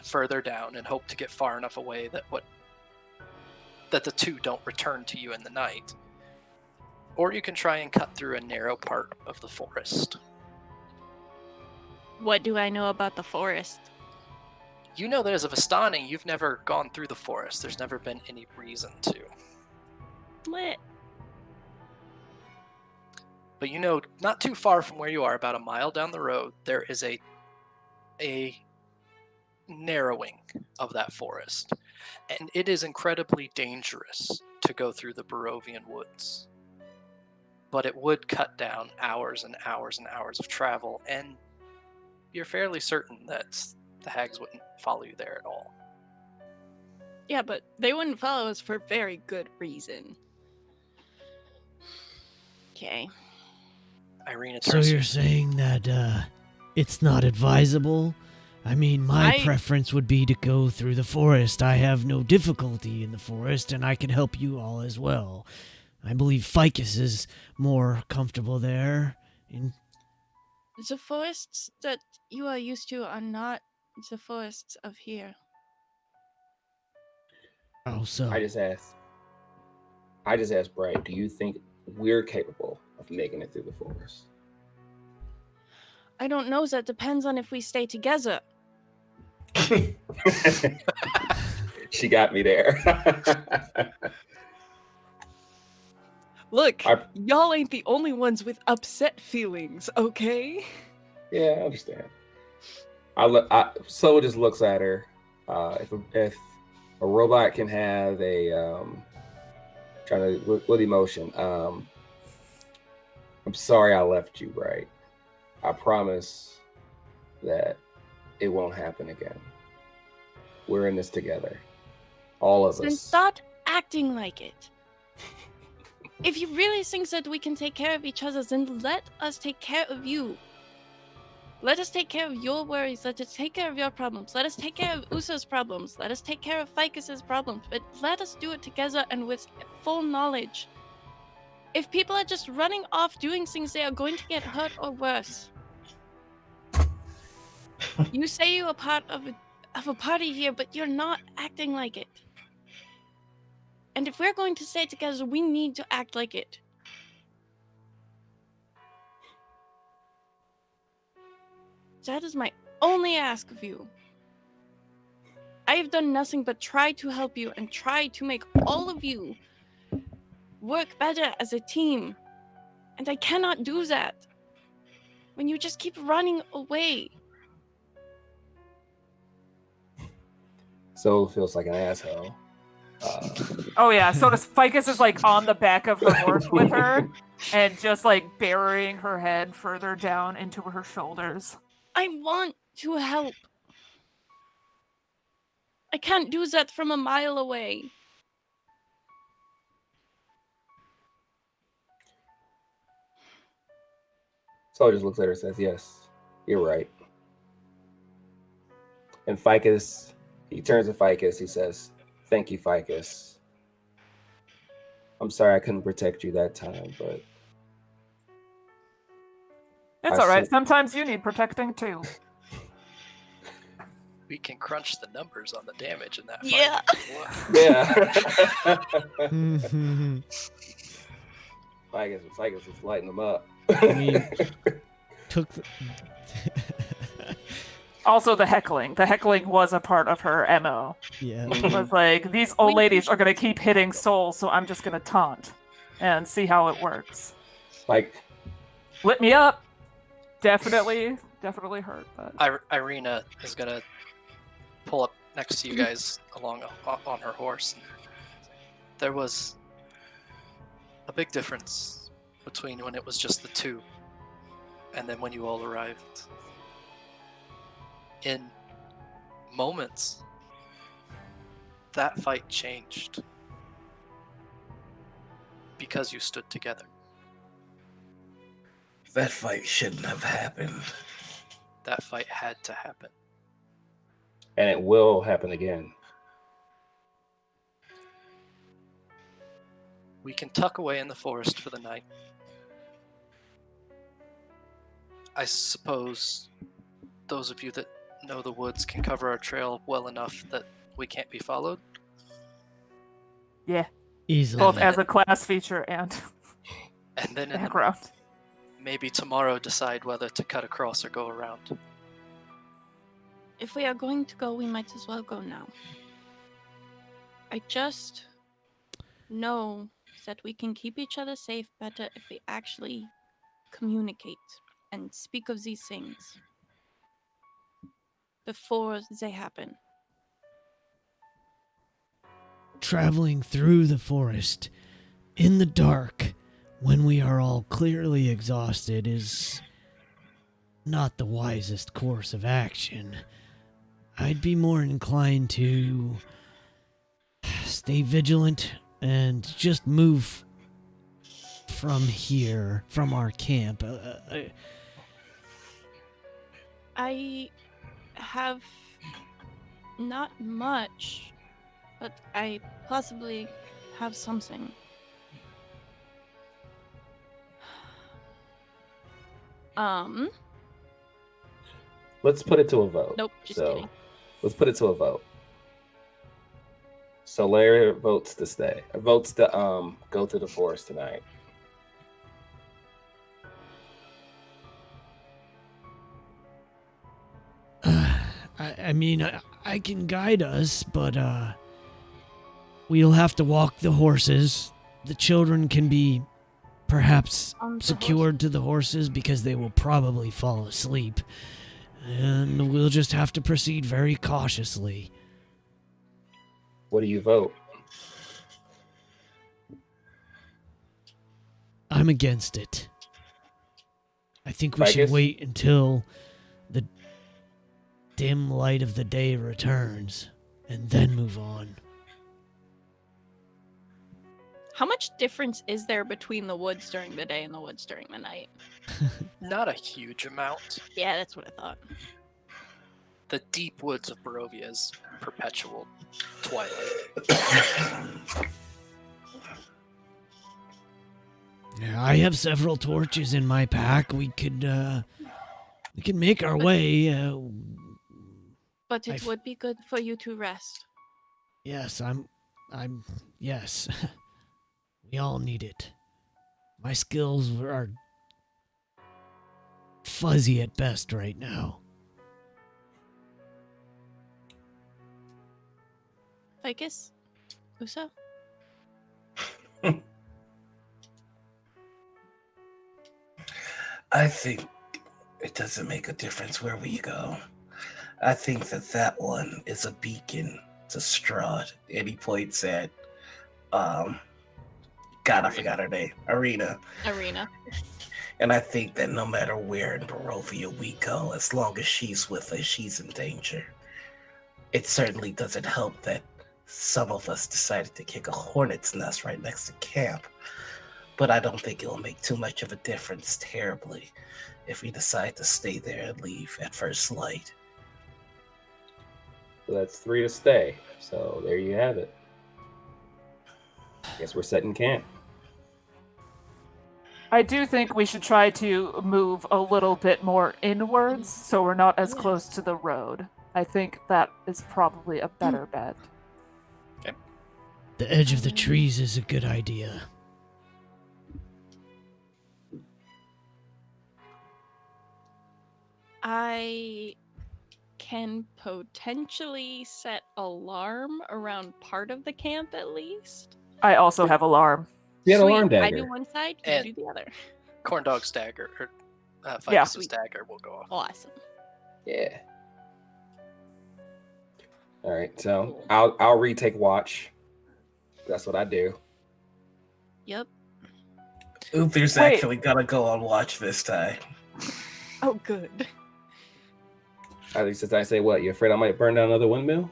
further down and hope to get far enough away that the two don't return to you in the night, or you can try and cut through a narrow part of the forest. What do I know about the forest? You know there's a Vistani. You've never gone through the forest. There's never been any reason to. Lit. But you know, not too far from where you are, about a mile down the road, there is a narrowing of that forest. And it is incredibly dangerous to go through the Barovian woods. But it would cut down hours and hours and hours of travel, and you're fairly certain that the hags wouldn't follow you there at all. Yeah, but they wouldn't follow us for very good reason. Okay. Irina So turns you're saying that it's not advisable? I mean, my preference would be to go through the forest. I have no difficulty in the forest, and I can help you all as well. I believe Ficus is more comfortable there. The forests that you are used to are not the forests of here. Oh, so I just asked Bright, do you think we're capable of making it through the forest? I don't know. That depends on if we stay together. She got me there. Look, y'all ain't the only ones with upset feelings, okay? Yeah, I understand. Slow just looks at her. If a robot can have a trying to with emotion. I'm sorry I left you, right? I promise that it won't happen again. We're in this together, all of Then us. stop acting like it. If you really think that we can take care of each other, then let us take care of you. Let us take care of your worries. Let us take care of your problems. Let us take care of Uther's problems. Let us take care of Ficus's problems. But let us do it together and with full knowledge If people are just running off doing things, they are going to get hurt or worse. You say you're a part of a party here, but you're not acting like it. And if we're going to stay together, we need to act like it. That is my only ask of you. I have done nothing but try to help you and try to make all of you work better as a team. And I cannot do that when you just keep running away. Sol feels like an asshole. Oh yeah, so does Ficus is like on the back of her horse with her and just like burying her head further down into her shoulders. I want to help. I can't do that from a mile away. Sol just looks at her and says, yes, you're right. And Ficus, he turns to Ficus, he says, thank you, Ficus. I'm sorry I couldn't protect you that time, but... It's alright, sometimes you need protecting too. We can crunch the numbers on the damage in that fight. Yeah. Yeah. Ficus was lighting them up. I mean, took the... Also the heckling. The heckling was a part of her MO. Yeah. It was like, these old ladies are going to keep hitting Sol, so I'm just going to taunt and see how it works. Like, lit me up. Definitely hurt. But Irina is gonna pull up next to you guys along on her horse. There was a big difference between when it was just the two and then when you all arrived. In moments, that fight changed because you stood together. That fight shouldn't have happened. That fight had to happen. and it will happen again. We can tuck away in the forest for the night. I suppose those of you that know the woods can cover our trail well enough that we can't be followed. Yeah, Easily. both as a class feature and And then in the, background. maybe tomorrow decide whether to cut across or go around. If we are going to go, we might as well go now. I just know that we can keep each other safe better if we actually communicate and speak of these things before they happen. Traveling through the forest in the dark when we are all clearly exhausted is not the wisest course of action. I'd be more inclined to stay vigilant and just move from here, from our camp. I have not much, but I possibly have something. Let's put it to a vote. Nope, just kidding. Let's put it to a vote. Solaire votes to stay. Votes to go to the forest tonight. I mean, I can guide us, but we'll have to walk the horses. The children can be perhaps secured to the horses because they will probably fall asleep. And we'll just have to proceed very cautiously. What do you vote? I'm against it. I think we should Ficus? wait until the dim light of the day returns and then move on. How much difference is there between the woods during the day and the woods during the night? Not a huge amount. Yeah, that's what I thought. The deep woods of Barovia is perpetual twilight. I have several torches in my pack. We could make our way. But it I've- would be good for you to rest. Yes, yes. We all need it. My skills are fuzzy at best right now. Ficus? Uso? I think it doesn't make a difference where we go. I think that one is a beacon to Strahd. And he points at, God, I forgot her name, Arena. And I think that no matter where in Barovia we go, as long as she's with us, she's in danger. It certainly doesn't help that some of us decided to kick a hornet's nest right next to camp. But I don't think it'll make too much of a difference terribly if we decide to stay there and leave at first light. So that's 3 to stay. So there you have it. Guess we're setting camp. I do think we should try to move a little bit more inwards so we're not as close to the road. I think that is probably a better bet. The edge of the trees is a good idea. I can potentially set alarm around part of the camp at least. I also have alarm. You had Sweet. alarm dagger. I do one side, you And- do the other. Corndogg's dagger, or Yeah. Ficus's dagger will go off. Awesome. Yeah. All right. So I'll retake watch. That's what I do. Yep. Uther's Wait. actually gonna go on watch this time. Oh, good. At least as I say, what? You afraid I might burn down another windmill?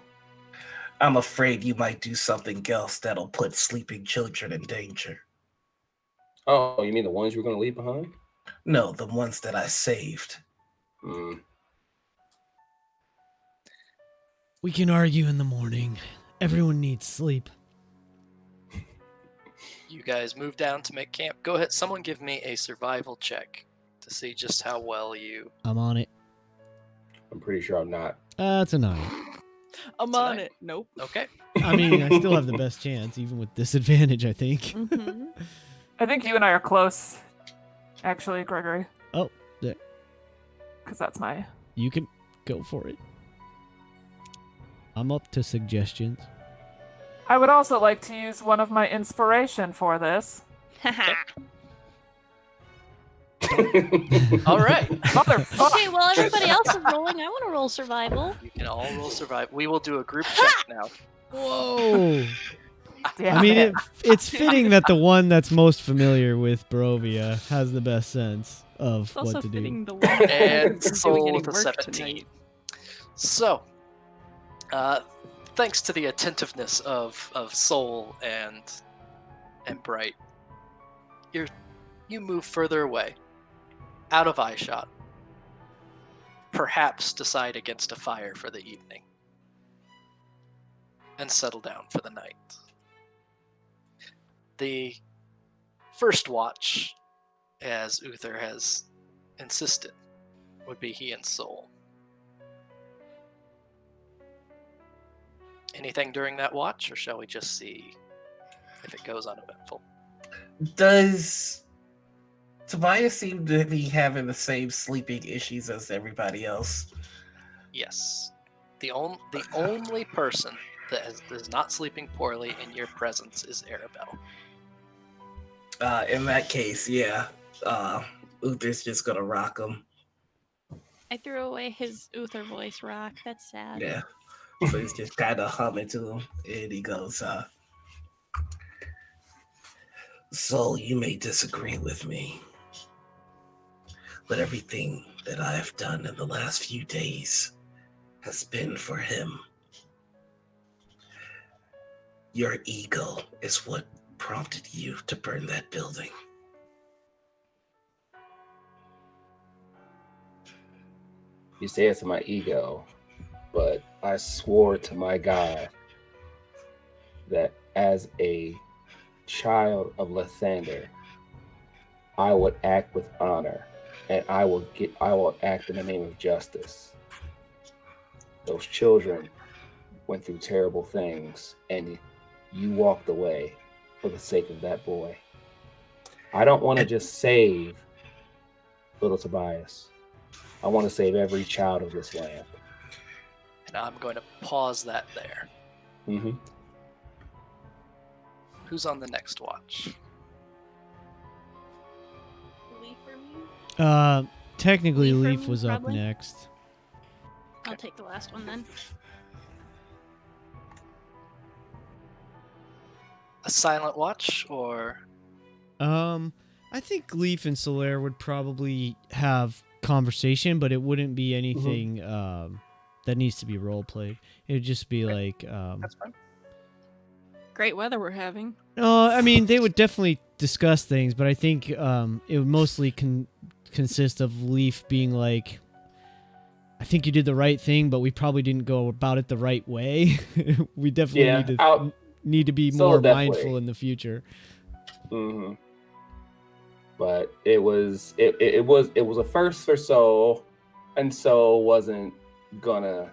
I'm afraid you might do something else that'll put sleeping children in danger. Oh, you mean the ones you were going to leave behind? No, the ones that I saved. We can argue in the morning. Everyone needs sleep. You guys move down to make camp. Go ahead, someone give me a survival check to see just how well you... I'm on it. I'm pretty sure I'm not. It's a 9. I'm So on I- it. Nope. Okay. I mean, I still have the best chance, even with disadvantage, I think. Mm-hmm. I think you and I are close, actually, Gregory. Oh, there. Because that's my... You can go for it. I'm up to suggestions. I would also like to use one of my inspiration for this. All right. Motherfucker! Okay, well, everybody else is rolling. I want to roll survival. You can all roll survive. We will do a group check now. Whoa! Damn I mean, it. it's fitting that the one that's most familiar with Barovia has the best sense of It's also what to do. fitting the one And that's Soul doing any with a work 17. tonight. So, thanks to the attentiveness of Soul and Bright, you move further away, out of eyeshot. Perhaps decide against a fire for the evening, and settle down for the night. The first watch, as Uther has insisted, would be he and Soul. Anything during that watch, or shall we just see if it goes uneventful? Does Tobias seem to be having the same sleeping issues as everybody else? Yes. The only person that is not sleeping poorly in your presence is Arabelle. In that case, yeah. Uther's just gonna rock him. I threw away his Uther voice rock. That's sad. Yeah. So he's just kind of humming to him, and he goes, Soul, you may disagree with me, but everything that I have done in the last few days has been for him. Your ego is what prompted you to burn that building. You say it's my ego, but I swore to my God that as a child of Lathander, I would act with honor, and I will act in the name of justice. Those children went through terrible things, and you walked away for the sake of that boy. I don't want to just save little Tobias. I want to save every child of this land. And I'm going to pause that there. Mm-hmm. Who's on the next watch? Leaf for me? Technically, Leaf for Leaf me, was up probably? next. I'll take the last one then. A silent watch, or I think Leaf and Solaire would probably have conversation, but it wouldn't be anything that needs to be role played. It would just be like that's fine. Great weather we're having. no, I mean they would definitely discuss things, but I think it would mostly consist of Leaf being like, I think you did the right thing, but we probably didn't go about it the right way. We definitely need to be more mindful in the future. Mm-hmm. But it was a first for Sol, and Sol wasn't gonna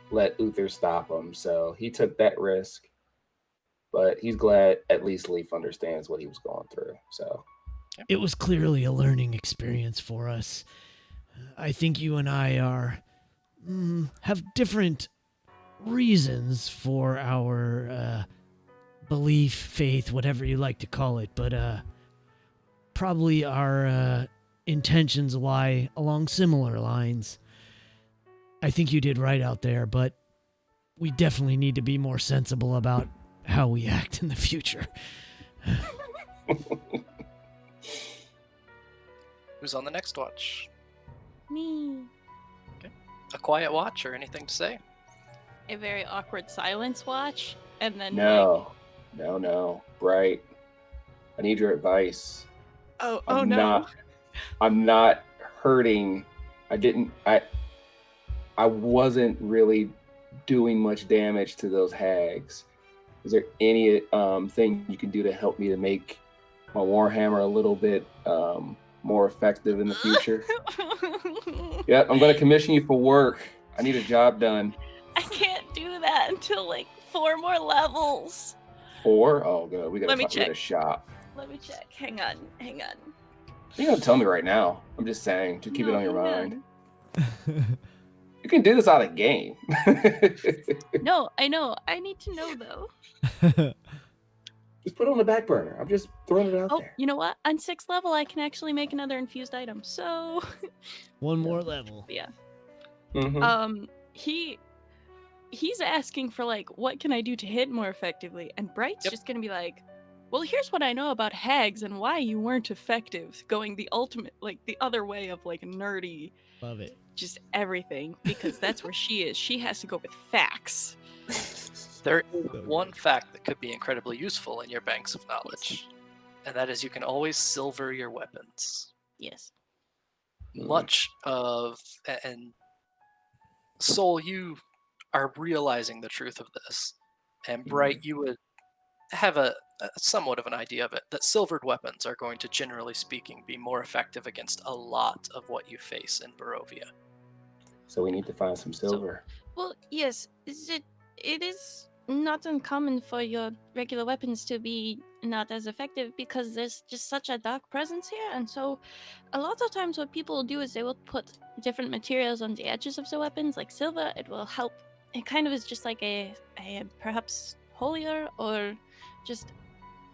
let Uther stop him, so he took that risk. But he's glad at least Leaf understands what he was going through. So it was clearly a learning experience for us. I think you and I have different reasons for our belief, faith, whatever you like to call it, but probably our intentions lie along similar lines. I think you did right out there, but we definitely need to be more sensible about how we act in the future. Who's on the next watch? Me. A quiet watch or anything to say? A very awkward silence watch, and then no, Bright. I need your advice. no. I'm not hurting. I wasn't really doing much damage to those hags. Is there any thing you can do to help me to make my Warhammer a little bit more effective in the future? Yep, I'm going to commission you for work. I need a job done. I can't do that until like 4 more levels. 4? Oh, good. We got to shop. Let me check. Hang on. You don't tell me right now. I'm just saying to keep it on your mind. You can do this out of game. No, I know. I need to know though. Just put it on the back burner. I'm just throwing it out there. You know what? On 6th level, I can actually make another infused item. So one more level. Yeah. Mm-hmm. He's asking for like, what can I do to hit more effectively? And Bright's just gonna be like, well, here's what I know about hags and why you weren't effective. Going the ultimate, like the other way of like nerdy. Love it. Just everything, because that's where she is. She has to go with facts. There is one fact that could be incredibly useful in your banks of knowledge, and that is you can always silver your weapons. Yes. Much of, and Sol, you are realizing the truth of this, and Bright, you would have a somewhat of an idea of it, that silvered weapons are going to, generally speaking, be more effective against a lot of what you face in Barovia. So we need to find some silver. Well, yes, it is not uncommon for your regular weapons to be not as effective because there's just such a dark presence here, and so a lot of times what people will do is they will put different materials on the edges of the weapons, like silver. It will help. It kind of is just like a perhaps holier or just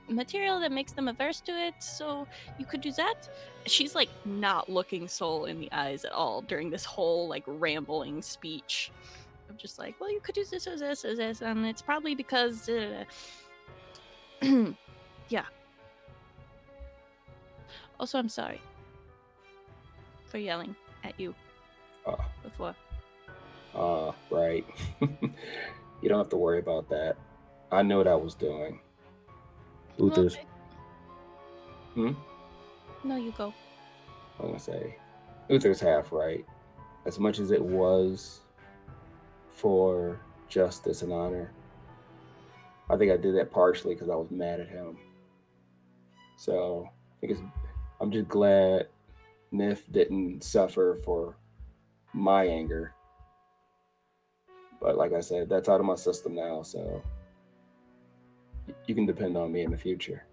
material that makes them averse to it, so you could do that. She's like not looking Sol in the eyes at all during this whole like rambling speech. I'm just like, well, you could do this or this or this, and it's probably because yeah. Also, I'm sorry for yelling at you before. Right. You don't have to worry about that. I knew what I was doing. Uther's. No, you go. I'm gonna say, Uther's half right. As much as it was for justice and honor, I think I did that partially because I was mad at him. So I I'm just glad Nif didn't suffer for my anger. But like I said, that's out of my system now, so you can depend on me in the future.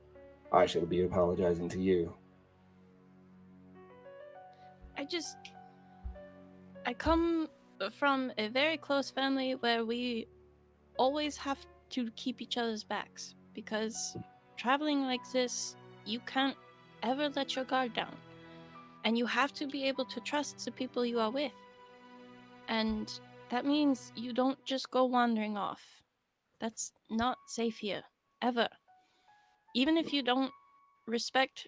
I shall be apologizing to you. I come from a very close family where we always have to keep each other's backs, because traveling like this, you can't ever let your guard down. And you have to be able to trust the people you are with. And that means you don't just go wandering off. That's not safe here, ever. Even if you don't respect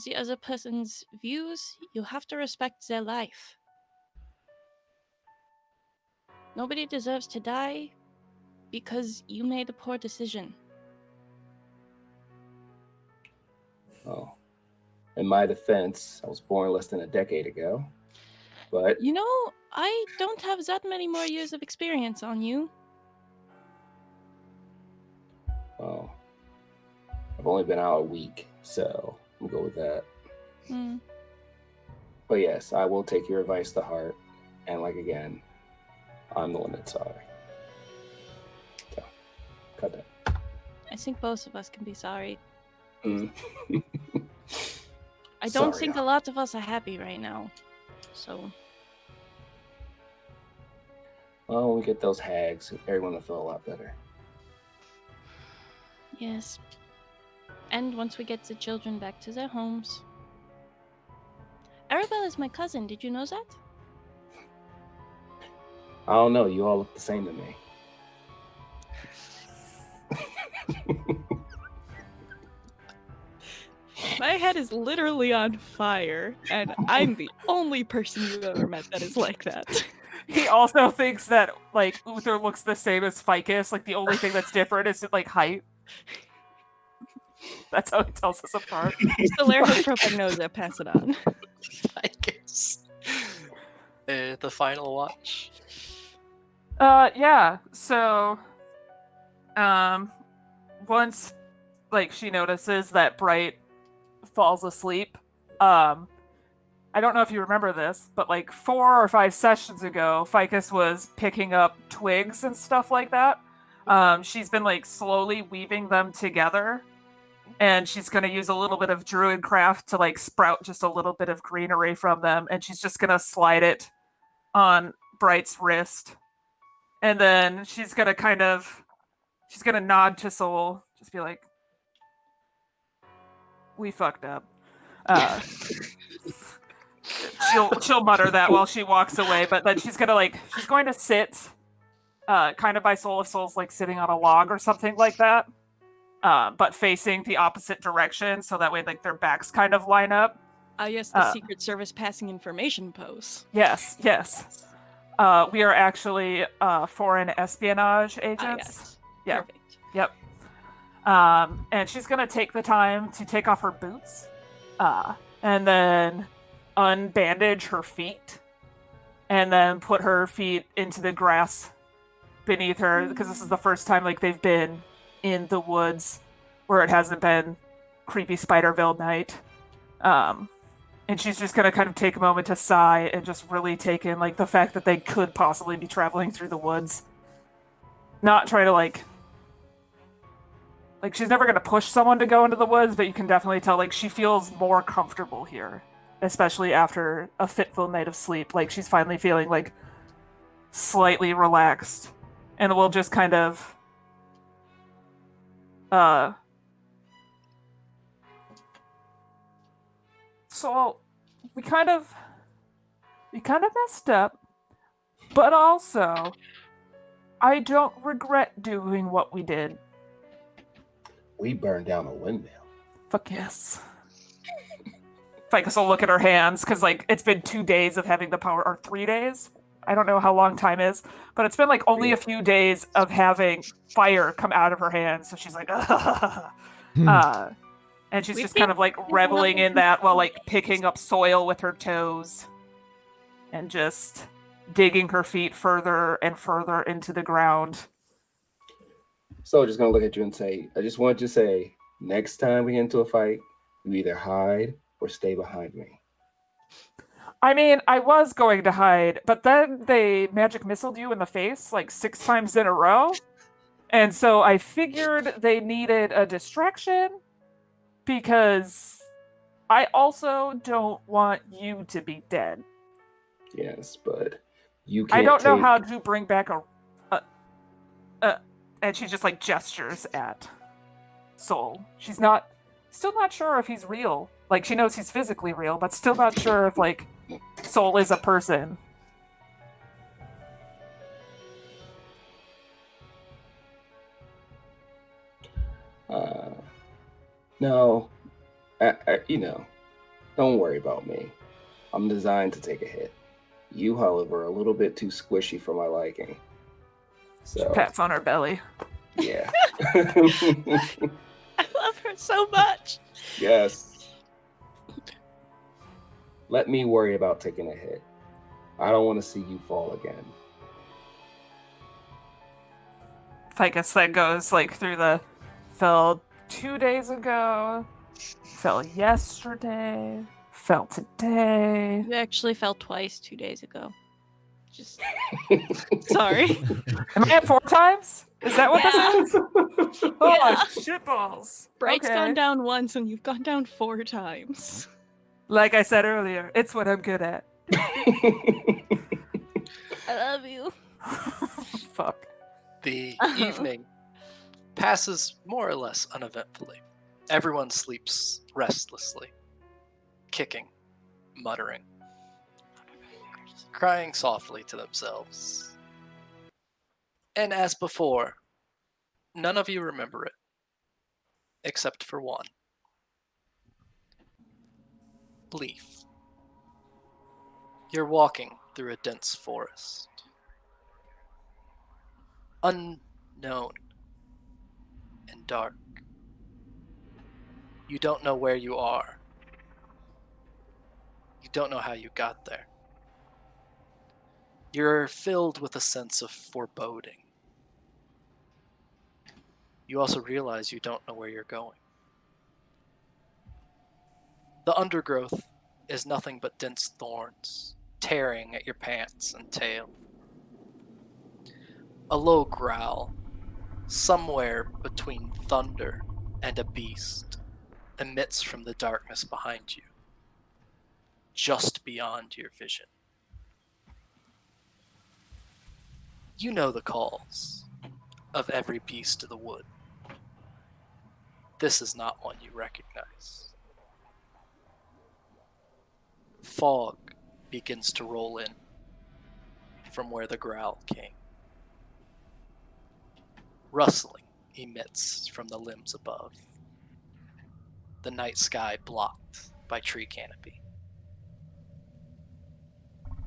the other person's views, you have to respect their life. Nobody deserves to die because you made a poor decision. Oh, in my defense, I was born less than a decade ago. But You know, I don't have that many more years of experience on you. well, I've only been out a week, so we'll go with that. But yes, I will take your advice to heart. And like again, I'm the one that's sorry. So, cut that. I think both of us can be sorry. Mm. I don't Sorry, think a lot of us are happy right now. So, well, when we get those hags, everyone will feel a lot better. yes. And once we get the children back to their homes. Arabelle is my cousin, did you know that? I don't know. You all look the same to me. My head is literally on fire, and I'm the only person you've ever met that is like that. He also thinks that like Uther looks the same as Ficus. Like the only thing that's different is like height. That's how he tells us apart. Solaire has propag nose, pass it on. I guess. The final watch. Yeah. So, once like she notices that Bright falls asleep, I don't know if you remember this, but like 4 or 5 sessions ago, Ficus was picking up twigs and stuff like that. She's been like slowly weaving them together, and she's going to use a little bit of druidcraft to like sprout just a little bit of greenery from them, and she's just going to slide it on Bright's wrist. And then she's going to nod to Soul, just be like, we fucked up. She'll mutter that while she walks away, but then she's going to sit kind of by Soul, if Soul's like sitting on a log or something like that, but facing the opposite direction, so that way like their backs kind of line up. Yes, the Secret Service passing information pose. Yes. We are actually foreign espionage agents. Yes. Yeah. Perfect. Yep. And she's gonna take the time to take off her boots, and then unbandage her feet, and then put her feet into the grass beneath her, because this is the first time like they've been in the woods where it hasn't been creepy Spiderville night. And she's just gonna kind of take a moment to sigh and just really take in like the fact that they could possibly be traveling through the woods. Not try to like she's never gonna push someone to go into the woods, but you can definitely tell like she feels more comfortable here, especially after a fitful night of sleep. Like she's finally feeling like slightly relaxed, and we'll just kind of so we kind of messed up, but also I don't regret doing what we did. We burned down a windmill. Fuck yes. Ficus will look at her hands, because like it's been 2 days of having the power, or 3 days. I don't know how long time is, but it's been like only a few days of having fire come out of her hands. So she's like, and she's just kind of like reveling in that while like picking up soil with her toes and just digging her feet further and further into the ground. So just gonna look at you and say, I just want you to say, next time we get into a fight, you either hide or stay behind me? I mean, I was going to hide, but then they magic missiled you in the face like 6 times in a row. And so I figured they needed a distraction because I also don't want you to be dead. Yes, but you can't I don't know take... how to bring back and she just like gestures at Soul. She's still not sure if he's real. Like, she knows he's physically real, but still not sure if like Soul is a person. No, don't worry about me. I'm designed to take a hit. You, however, are a little bit too squishy for my liking. So, Pats on her belly. yeah. I love her so much. Yes. Let me worry about taking a hit. I don't want to see you fall again. Ficus then goes like through the fell 2 days ago, fell yesterday, fell today. You actually fell twice 2 days ago. Just sorry. Am I at 4 times? Is that what Yeah. this is? Oh, shitballs. Bright's Okay. gone down once and you've gone down 4 times. Like I said earlier, it's what I'm good at. I love you. Fuck. The evening passes more or less uneventfully. Everyone sleeps restlessly, kicking, muttering, crying softly to themselves. And as before, none of you remember it, except for one. Leaf. You're walking through a dense forest. Unknown and dark. You don't know where you are. You don't know how you got there. You're filled with a sense of foreboding. You also realize you don't know where you're going. The undergrowth is nothing but dense thorns, tearing at your pants and tail. A low growl, somewhere between thunder and a beast, emits from the darkness behind you, just beyond your vision. You know the calls of every beast of the wood. This is not one you recognize. Fog begins to roll in from where the growl came. Rustling emits from the limbs above. The night sky blocked by tree canopy.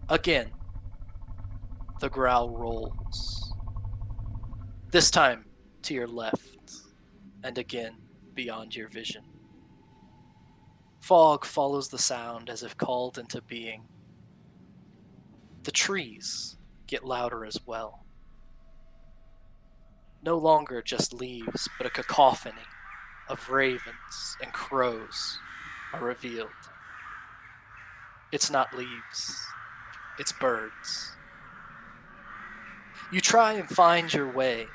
Again, the growl rolls. This time to your left, and again beyond your vision. Fog follows the sound as if called into being. The trees get louder as well. No longer just leaves, but a cacophony of ravens and crows are revealed. It's not leaves, it's birds. You try and find your way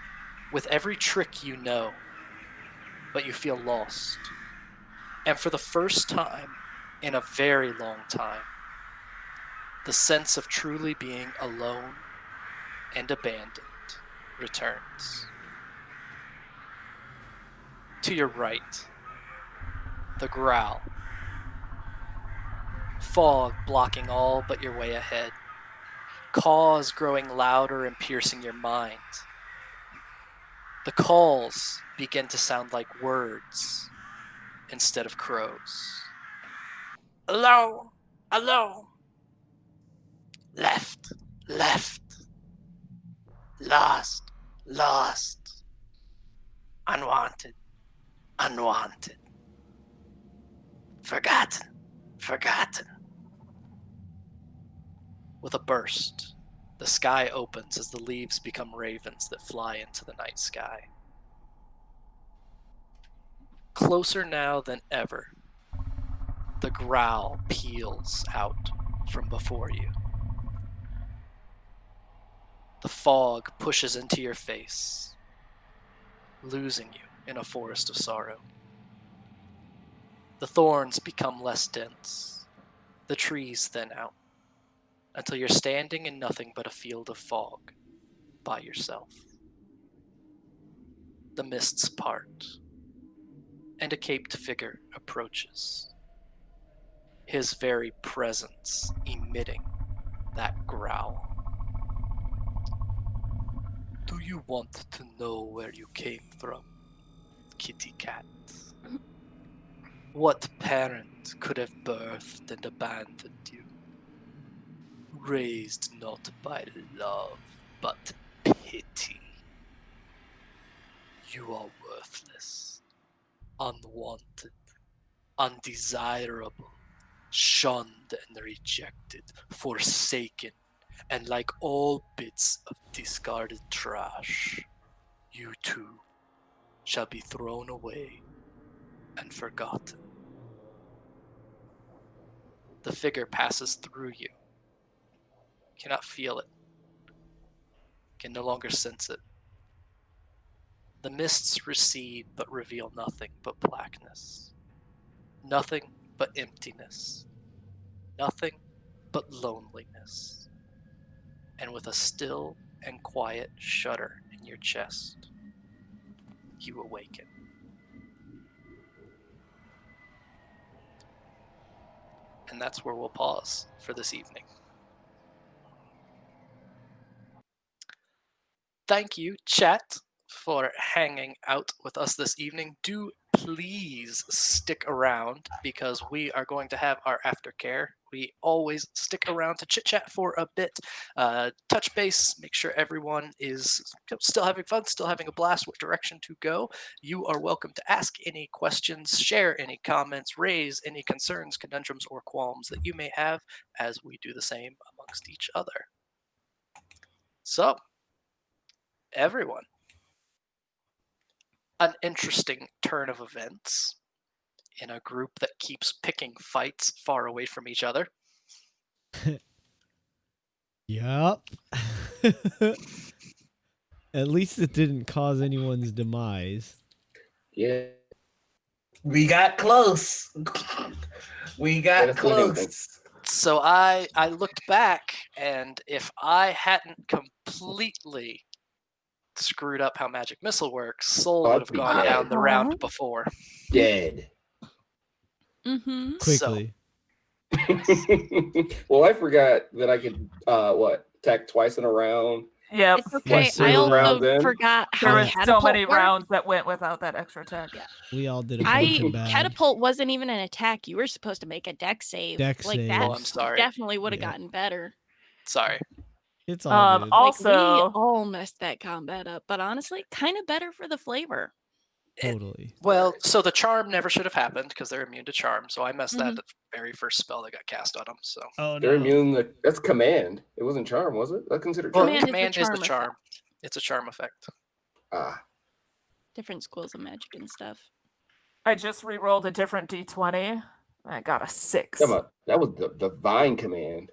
with every trick you know, but you feel lost. And for the first time in a very long time, the sense of truly being alone and abandoned returns. To your right, the growl. Fog blocking all but your way ahead. Caws growing louder and piercing your mind. The calls begin to sound like words instead of crows. Alone, alone. Left, left. Lost, lost. Unwanted, unwanted. Forgotten, forgotten. With a burst, the sky opens as the leaves become ravens that fly into the night sky. Closer now than ever, The growl peels out from before you. The fog pushes into your face, losing you in a forest of sorrow. The thorns become less dense, the trees thin out, until you're standing in nothing but a field of fog by yourself. The mists part, and a caped figure approaches, his very presence emitting that growl. Do you want to know where you came from, kitty cat? What parent could have birthed and abandoned you? Raised not by love, but pity. You are worthless, unwanted, undesirable, shunned and rejected, forsaken, and like all bits of discarded trash, you too shall be thrown away and forgotten. The figure passes through you. Cannot feel it. Can no longer sense it. The mists recede but reveal nothing but blackness. Nothing but emptiness. Nothing but loneliness. And with a still and quiet shudder in your chest, you awaken. And that's where we'll pause for this evening. Thank you, chat, for hanging out with us this evening. Do please stick around because we are going to have our aftercare. We always stick around to chit-chat for a bit, touch base, make sure everyone is still having fun, still having a blast, what direction to go. You are welcome to ask any questions, share any comments, raise any concerns, conundrums, or qualms that you may have as we do the same amongst each other. So, everyone, an interesting turn of events in a group that keeps picking fights far away from each other. Yup. At least it didn't cause anyone's demise. Yeah. We got close. We got close. So I looked back, and if I hadn't completely screwed up how magic missile works, Soul would have gone down the round before. Dead. Mm-hmm. Quickly. Well, I forgot that I could attack twice in a round. Yep. It's okay. Yes, I round also then. forgot There how was so catapult many worked. rounds that went without that extra attack. Yeah. We all did a bunch of bad. Catapult wasn't even an attack. You were supposed to make a deck save. Deck like save. that Oh, I'm sorry. definitely would have Yeah. gotten better. Sorry. It's all good. Also, Like, we all messed that combat up, but honestly, kind of better for the flavor. Totally. Well, so the charm never should have happened because they're immune to charm. So I messed that Mhm. the very first spell that got cast on them. So Oh They're immune. That's command. It wasn't charm, was it? I considered well, charm. Command command is the charm charm. It's a charm effect. Ah, Different schools of magic and stuff. I just re-rolled a different d20. I got a 6. come on. That was the divine command.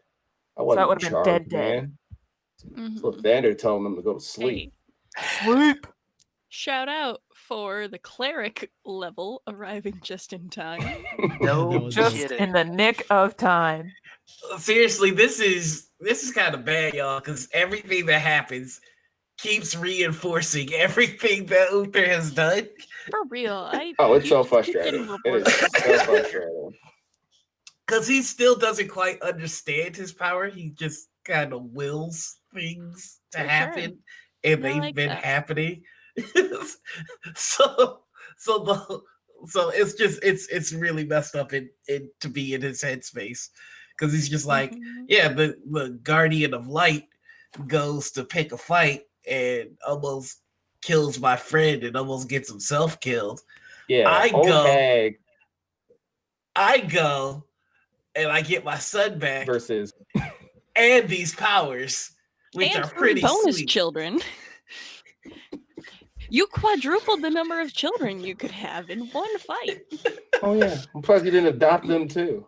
I that wasn't would've been charmed, dead. man. Mhm. So Lathander telling them to go to sleep. Hey, Sleep. shout out for the cleric level arriving just in time. That No was Just kidding. in the nick of time. Seriously, this is kind of bad, y'all, because everything that happens keeps reinforcing everything that Uther has done. For real, Oh, it's so you keep frustrating. getting It is reports. so frustrating. Because he still doesn't quite understand his power. He just kind of wills things to For sure. happen, and I they've like been that. happening. so it's just it's really messed up in to be in his headspace, because he's just like, Mhm. yeah, the Guardian of Light goes to pick a fight and almost kills my friend and almost gets himself killed. Yeah. I old go- hag I go and I get my son back versus and these powers, which And are three pretty bonus sweet. children. You quadrupled the number of children you could have in one fight. Oh yeah. Plus, you didn't adopt them too.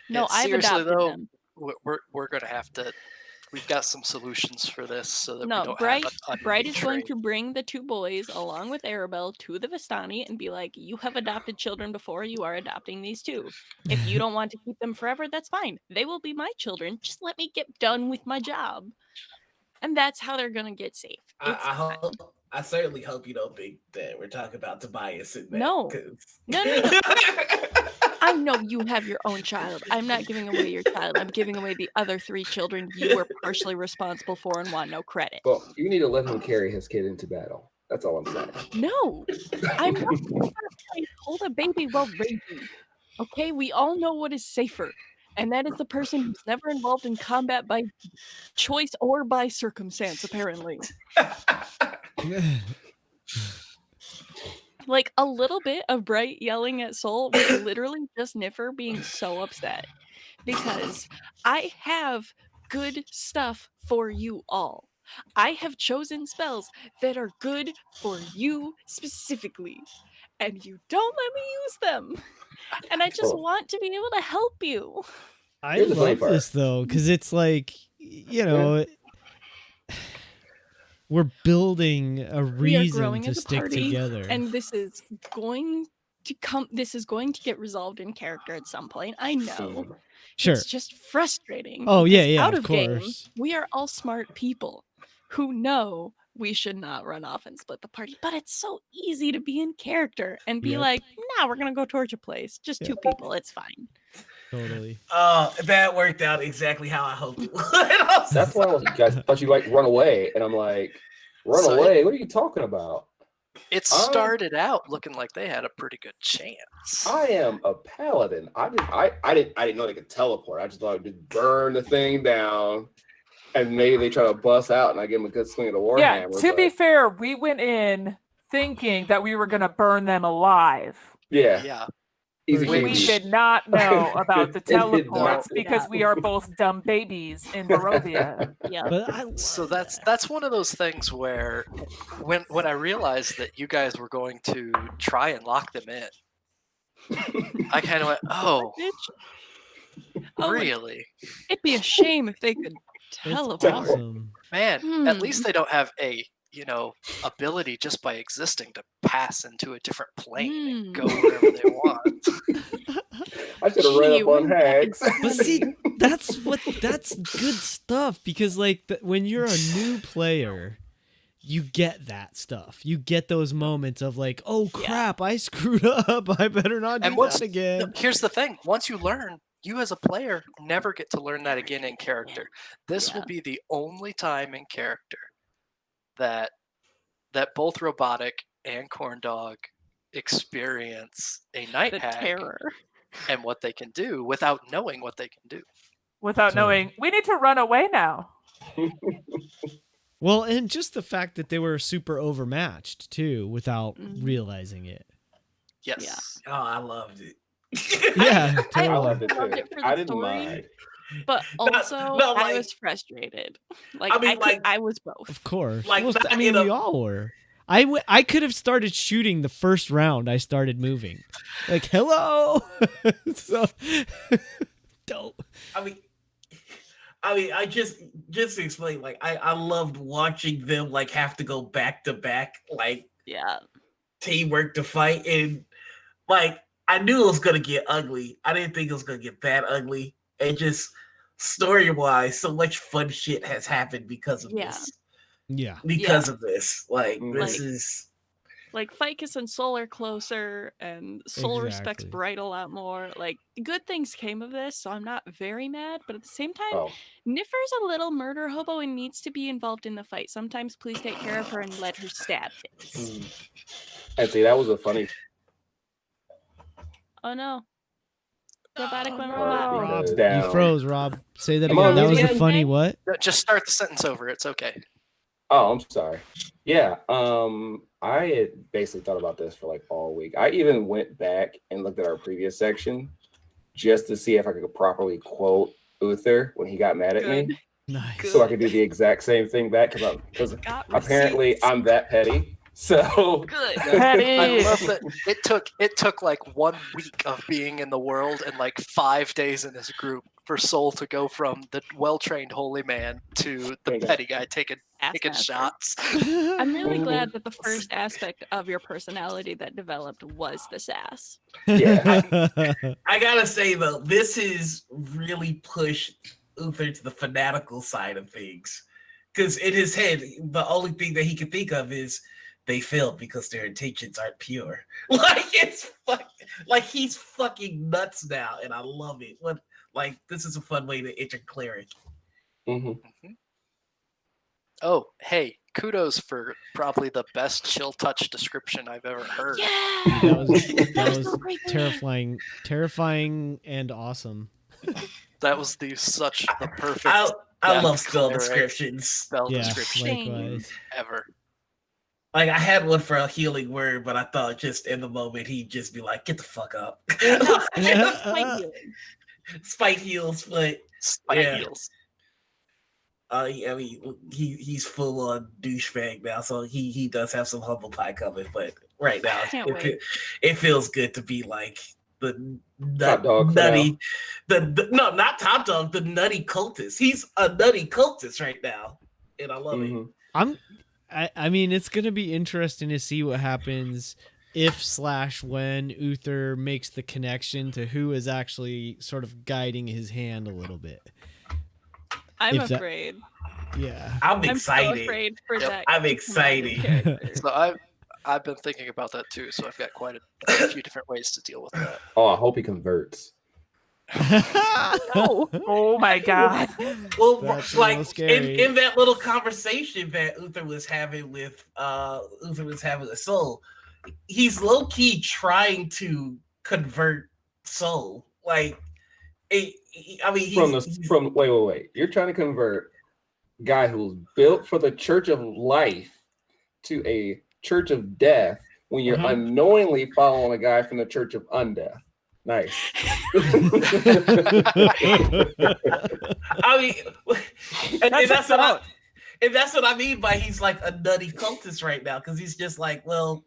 No, Yeah, I've seriously, adopted though, them. we're gonna have to. We've got some solutions for this so that we No, don't Bright have Bright is going to bring the 2 boys along with Arabelle to the Vistani and be like, you have adopted children before, you are adopting these too. If you don't want to keep them forever, that's fine. They will be my children. Just let me get done with my job. And that's how they're gonna get safe. It's fine. I certainly hope you don't think that we're talking about Tobias in that. No. 'cause- No. I know you have your own child. I'm not giving away your child. I'm giving away the other 3 children you were partially responsible for and want no credit. Well, you need to let him carry his kid into battle. That's all I'm saying. No, I'm not trying to hold a baby while raging. Okay, we all know what is safer, and that is the person who's never involved in combat by choice or by circumstance, apparently. Like, a little bit of Bright yelling at Soul was literally just Niffer being so upset. Because I have good stuff for you all. I have chosen spells that are good for you specifically. And you don't let me use them. And I just want to be able to help you. I Here's the funny love part. this though, because it's like, you know, we're building a We are reason growing to as a stick party, together. and this is going to get resolved in character at some point. I know. Sure. It's just frustrating. Oh, yeah, because yeah, out of of game, course. we are all smart people who know we should not run off and split the party. But it's so easy to be in character and be Yep. like, nah, we're gonna go torch a place. Just Yep. 2 people, it's fine. Totally. That worked out exactly how I hoped it would. That's why you guys thought you like run away, and I'm like, run So away? What are you talking about? It started out looking like they had a pretty good chance. I am a paladin. I didn't know they could teleport. I just thought I'd just burn the thing down, and maybe they try to bust out, and I give them a good swing of the warhammer. Yeah, to be fair, we went in thinking that we were going to burn them alive. Yeah. Easy We We peasy. did not know about the It did not. teleports because Yeah. we are both dumb babies in Barovia. Yeah. But I love So that's that. one of those things where when I realized that you guys were going to try and lock them in, I kind of went, "Oh, Bitch. Oh, really? it'd be a shame if they could That's teleport. awesome. Man, at least they don't have a, ability just by existing to pass into a different plane and go wherever they want." I should have read Gee, up on wouldn't that be hags. But see, that's good stuff because like when you're a new player, you get that stuff. You get those moments of like, oh crap, I screwed up. I better not do And once that again. here's the thing: once you learn, you as a player never get to learn that again in character. This will be the only time in character that both Robotic and Corndogg experience a night The hag terror. and what they can do without knowing what they can do. Without knowing, we need to run away now. Well, and just the fact that they were super overmatched too, without realizing it. Yes. Oh, I loved it. Yeah, I totally. loved it Loved too. it for the I didn't story. mind. But also, no, I like- was frustrated. Like, I mean, I was both. Of course. Like, Well, not I mean, in a- we all were. I could have started shooting the first round I started moving. Like, hello. So don't. I just to explain, like I loved watching them like have to go back to back, like Yeah. teamwork to fight, and like I knew it was gonna get ugly. I didn't think it was gonna get that ugly. And just story wise, so much fun shit has happened because of this. Yeah. Because of this, like Mhm. this Like- is Like, Ficus and Soul are closer, and Soul respects Exactly. Bright a lot more. Like, good things came of this, so I'm not very mad. But at the same time, Oh, Niffer's a little murder hobo and needs to be involved in the fight. Sometimes please take care of her and let her stab things. and see, that was a funny. Oh no. Robotic went no. robot. Rob, Down. you froze, Rob. Say that Come again. on, That was a again. funny what? No, just start the sentence over. It's okay. Oh, I'm sorry. Yeah. I had basically thought about this for like all week. I even went back and looked at our previous section just to see if I could properly quote Uther when he got mad at me, Nice. so I could do the exact same thing back because Got apparently receipts. I'm that petty. So Good. I love that it took like 1 week of being in the world and like 5 days in this group for Soul to go from the well-trained holy man to the petty guy taking Taskmaster. shots. I'm really Mhm. glad that the first aspect of your personality that developed was the sass. Yeah. I gotta say though, this is really pushed Uther to the fanatical side of things. Because in his head, the only thing that he can think of is they failed because their intentions aren't pure. Like he's fucking nuts now, and I love it. This is a fun way to enter Cleric. Mhm. Oh, hey, kudos for probably the best chill touch description I've ever heard. Yeah. That was so great. terrifying and awesome. That was the perfect I love spell Cleric descriptions. spell Yeah, description likewise. ever. Like I had one for a healing word, but I thought just in the moment he'd just be like, "Get the fuck up." Spite heals, but Spike Yeah. heals. I mean, he's full on douchebag now, so he does have some humble pie coming. But right now, Can't wait. it feels good to be like the Top dog for nutty, no, not top dog, the nutty cultist. He's a nutty cultist right now, and I love it. Mhm. I mean, it's gonna be interesting to see what happens if/when Uther makes the connection to who is actually sort of guiding his hand a little bit. I'm If that- afraid. Yeah. I'm I'm excited. so afraid for Yep. that. I'm excited. character. So I've been thinking about that too. So I've got quite a few different ways to deal with that. Oh, I hope he converts. No. Oh my god. Well, That's a like little scary. in that little conversation that Uther was having with Soul, he's low key trying to convert Soul. Like, I mean, he's Wait. You're trying to convert a guy who's built for the Church of Life to a Church of Death when you're unknowingly following a guy from the Church of Undeath. Nice. I mean, and that's what I mean by he's like a nutty cultist right now, because he's just like, well,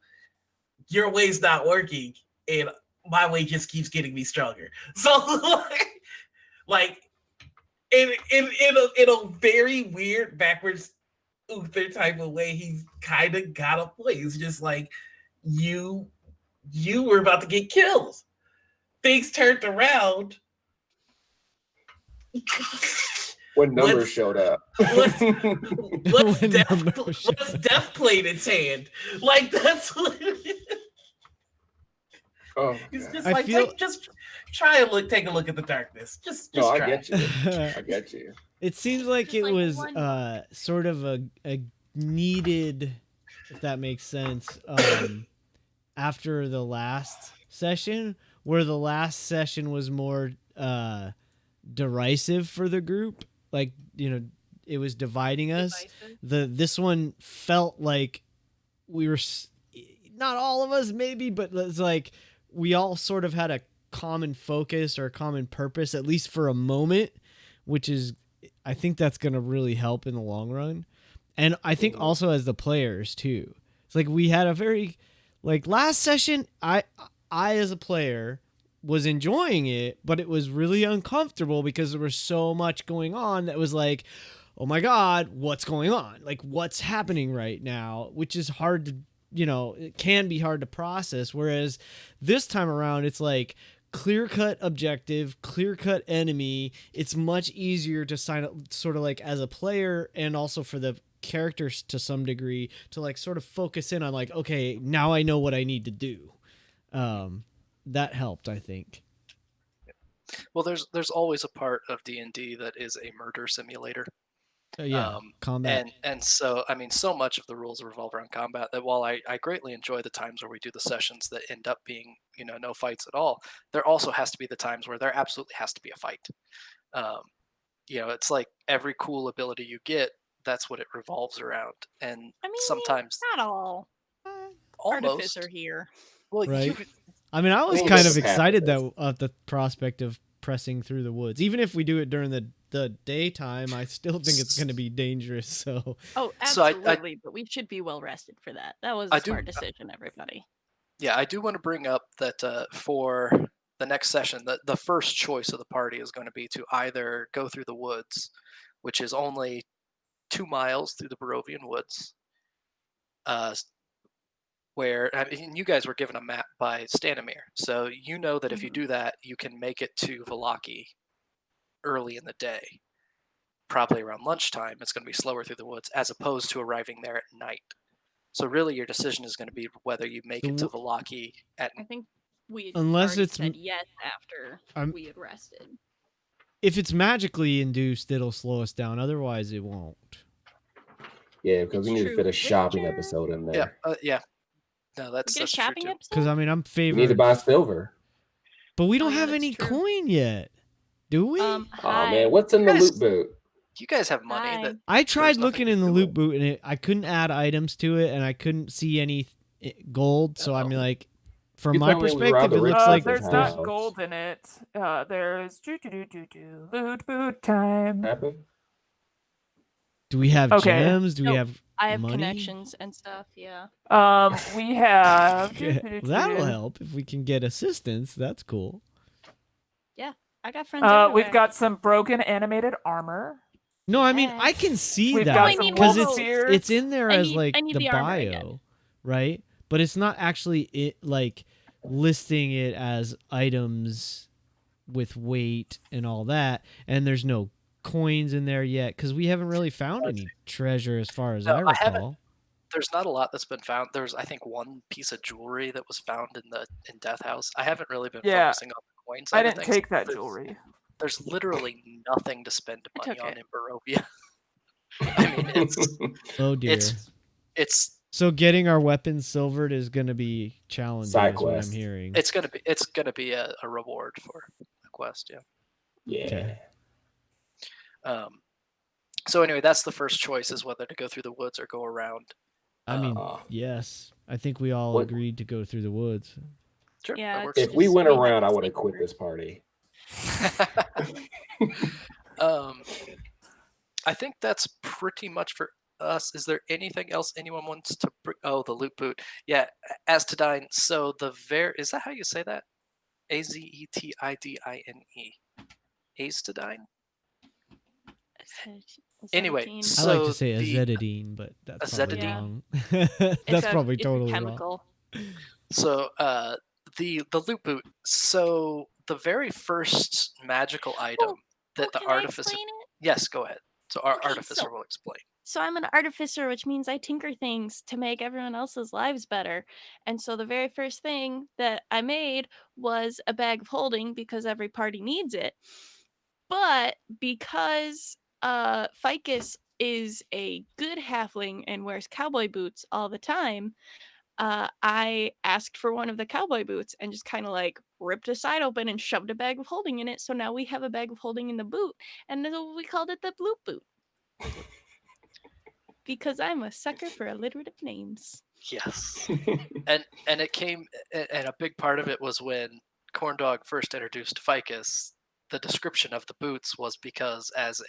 your way's not working, and my way just keeps getting me stronger. So, like in a very weird backwards Uther type of way, he's kind of got a point. It's just like you were about to get killed. Things turned around. When numbers showed up. What's When numbers showed what's death played its hand? Like that's what Oh, it's God. just I like feel- just try and take a look at the darkness. Just No, I try. get you. I get you. It seems like it Like was one- sort of a needed, if that makes sense, after the last session, where the last session was more derisive for the group. Like, it was dividing us. This one felt like we were, not all of us maybe, but it's like we all sort of had a common focus or a common purpose, at least for a moment, which is, I think that's going to really help in the long run. And I think also as the players too. It's like we had a very, like last session, I as a player was enjoying it, but it was really uncomfortable because there was so much going on that was like, oh my God, what's going on? Like what's happening right now, which is hard to, it can be hard to process. Whereas this time around, it's like clear-cut objective, clear-cut enemy. It's much easier to sign up sort of like as a player, and also for the characters to some degree to like sort of focus in on like, okay, now I know what I need to do. That helped, I think. Well, there's always a part of D&D that is a murder simulator. Combat. And so, I mean, so much of the rules revolve around combat that while I greatly enjoy the times where we do the sessions that end up being, no fights at all, there also has to be the times where there absolutely has to be a fight. It's like every cool ability you get, that's what it revolves around. And I mean, sometimes not all. almost. Artificer here. Well, Right. I mean, I was Well, kind this of excited happens. that the prospect of pressing through the woods, even if we do it during the the daytime, I still think it's going to be dangerous. So Oh, So I- absolutely. But we should be well rested for that. That was I a do- smart decision, everybody. Yeah, I do want to bring up that for the next session, the first choice of the party is going to be to either go through the woods, which is only 2 miles through the Barovian woods, where I mean, you guys were given a map by Stanimir, so you know that if you do that, you can make it to Vallaki early in the day. Probably around lunchtime, it's going to be slower through the woods, as opposed to arriving there at night. So really, your decision is going to be whether you make it to Vallaki at I think we Unless already it's said yes after I'm- we had rested. if it's magically induced, it'll slow us down. Otherwise, it won't. Yeah, because we It's need to fit true. a shopping Witcher. episode in yeah, there. yeah. No, We that's get a true shopping too. episode? Because I mean, I'm You need to favored, buy silver. but we don't Oh, yeah, have that's any true. coin yet, do we? Oh Hi. man, what's in the Guys- loot boot? You guys have money Hi. that I tried nothing looking to in the do loot with. boot, and I couldn't add items to it, and I couldn't see any gold. So I'm Oh. like, from You my told me we perspective, robbed it a rich looks like There's person's not house. gold in it. There's loot boot time. Happened? do we have Okay. gems? Do we No, have I have money? connections and stuff, yeah. We have. Yeah, that'll help if we can get assistance. That's cool. I got friends everywhere. We've got some broken animated armor. No, I mean Yeah. I can see We've that got I some need because wolf it's spears. in there I as need- like I need the the armor bio, again. right? But it's not actually it like listing it as items with weight and all that. And there's no coins in there yet because we haven't really found any treasure as far as No, I I haven't. recall. There's not a lot that's been found. There's, I think, one piece of jewelry that was found in Death House. I haven't really been Yeah. focusing on the coins. I didn't take that jewelry. There's literally nothing to spend I money took on it. in Barovia. I mean, Oh dear. it's So getting our weapons silvered is going to be challenging. Side Is what I'm quest. hearing. it's gonna be a reward for a quest. Yeah. Yeah. Okay. So anyway, that's the first choice: is whether to go through the woods or go around. I mean, Uh, yes. I think we all what- agreed to go through the woods. Sure, Yeah, that works. If we Just went we had around, to I would have sleep quit over. this party. I think that's pretty much for us. Is there anything else anyone wants to bring? Oh, the loot boot. Yeah, Aztidine. So is that how you say that? Azetidine. Aztidine? Anyway, Azedine. I So like to say the- azetidine, but that's probably Azetidine? wrong. It's That's a- probably it's a totally wrong. chemical. So the loot boot. So the very first magical item that the can I artificer. explain it? Yes, go ahead. So our Okay, artificer so- will explain. So I'm an artificer, which means I tinker things to make everyone else's lives better. And so the very first thing that I made was a bag of holding because every party needs it. But because Ficus is a good halfling and wears cowboy boots all the time, I asked for one of the cowboy boots and just kind of like ripped a side open and shoved a bag of holding in it. So now we have a bag of holding in the boot, and so we called it the Blue Boot. Because I'm a sucker for alliterative names. Yes. and it came, and a big part of it was when Corndogg first introduced Ficus. The description of the boots was because as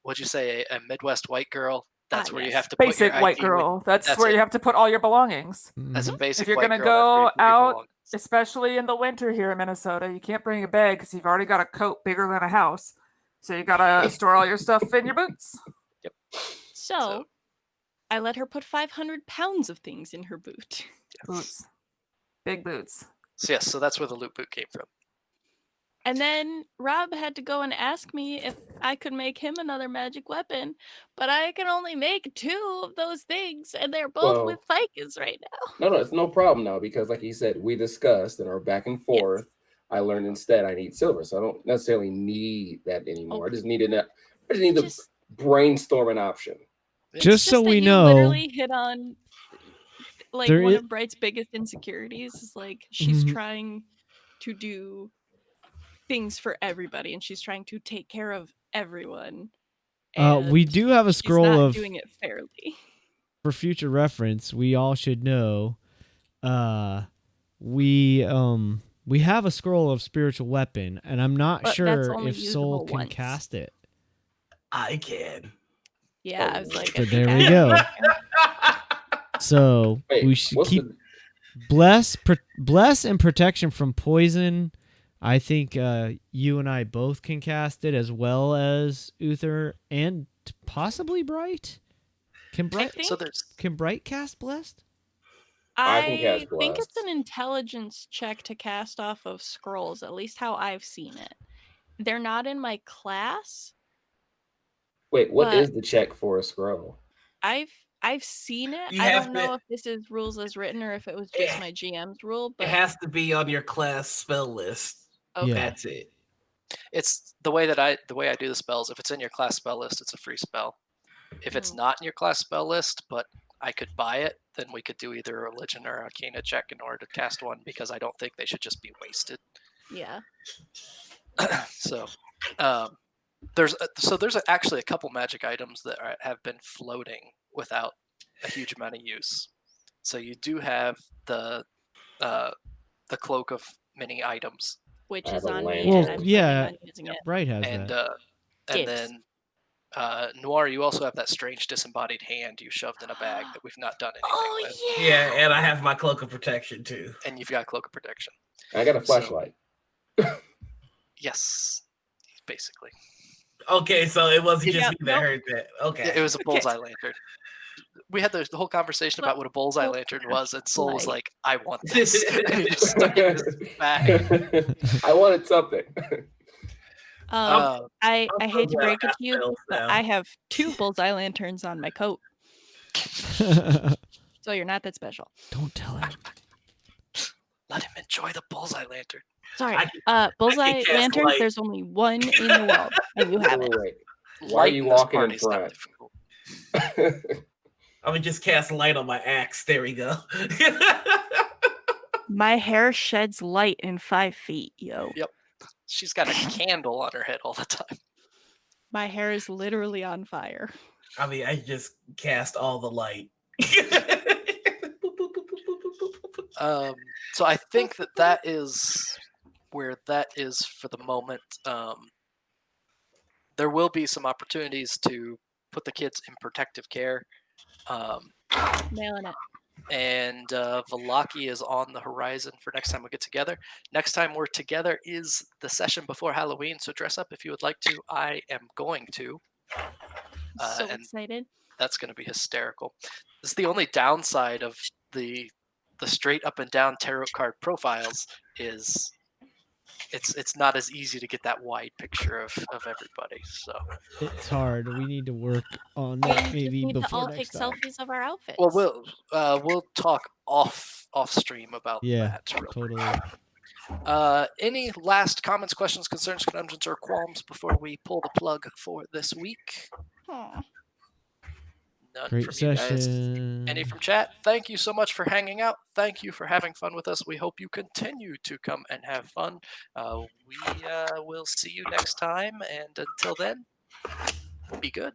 what'd you say, a Midwest white girl, that's where you yes. have to put Basic your white ID with- girl. That's that's where it. you have to put all your belongings. as a Mhm. basic If you're white gonna girl, that's where you go put your out, belongings. Especially in the winter here in Minnesota, you can't bring a bag because you've already got a coat bigger than a house. So you gotta store all your stuff in your boots. So I let her put 500 pounds of things in her boot. Boots. Big boots. So yes, so that's where the loot boot came from. And then Rob had to go and ask me if I could make him another magic weapon, but I can only make 2 of those things, and they're both Well- with Ficus right now. No, it's no problem now because, like you said, we discussed and are back and forth. I learned instead I need silver, so I don't necessarily need that anymore. I just need the Just- brainstorming option. Just so that we you know, literally hit on like There one i- of Bright's biggest insecurities is like she's Mhm. trying to do things for everybody and she's trying to take care of everyone. we and do have a she's scroll not of doing it fairly. for future reference. We all should know. We We have a scroll of spiritual weapon, and I'm not But that's sure only if Soul usable can once. cast it. I can. Yeah, I Oh, was like, But I there think we I go. have So Wait, we should what's keep the bless and protection from poison. I think you and I both can cast it, as well as Uther and possibly Bright. Can Bright think- So there's can Bright cast blessed? I can I cast think it's Blast. an intelligence check to cast off of scrolls, at least how I've seen it. They're not in my class. Wait, what but- is the check for a scroll? I've seen it. You I have don't know to- if this is rules as written or if it was Eh, just my GM's rule, It but has to be on your class spell list. okay. Yeah. That's it. it's the way I do the spells. If it's in your class spell list, it's a free spell. If it's Hmm. not in your class spell list, but I could buy it, then we could do either a religion or arcana check in order to cast one, because I don't think they should just be wasted. Yeah. So there's actually a couple magic items that have been floating without a huge amount of use. So you do have the cloak of many items, Which I have is a on me. lantern. and Well, I'm yeah. planning on using it. Bright has and that. Gibbs. then Noir, you also have that strange disembodied hand you shoved in a bag that we've not done anything Oh with, Yeah, and I have my cloak of protection too. and you've got cloak of protection. I got a So- flashlight. Yes, basically. Okay, so it wasn't just Yeah, me that nope. heard that. Okay. It was a bullseye lantern. We had the whole conversation about what a bullseye Well, lantern was, and Soul was like- like, "I want this." And he just stuck it in his bag. I wanted something. Uh, I I'm so hate to glad I break it got to you, spells but now. I have 2 bullseye lanterns on my coat, so you're not that special. Don't tell him. let him enjoy the bullseye lantern. Sorry. I Bullseye cast lanterns, light. there's only one in the world, and you have it. Wait. Why are you Light this walking in party's not front? difficult. I'm gonna just cast light on my axe. There we go. My hair sheds light in 5 feet, yo. Yep. She's got a candle on her head all the time. My hair is literally on fire. I mean, I just cast all the light. So I think that is where that is for the moment. There will be some opportunities to put the kids in protective care. Nailing it. And Velaki is on the horizon for next time we get together. Next time we're together is the session before Halloween, so dress up if you would like to. I am going to. So And excited. that's going to be hysterical. This is the only downside of the straight up and down tarot card profiles is it's not as easy to get that wide picture of everybody. So It's hard. We need to work on We that just maybe need to before all next take time. selfies of our outfits. well we'll talk off stream about Yeah, that. Real quick. totally. Any last comments, questions, concerns, conundrums, or qualms before we pull the plug for this week? Aw. None Great from you guys. session. Any from chat? Thank you so much for hanging out. Thank you for having fun with us. We hope you continue to come and have fun. We will see you next time, and until then, be good.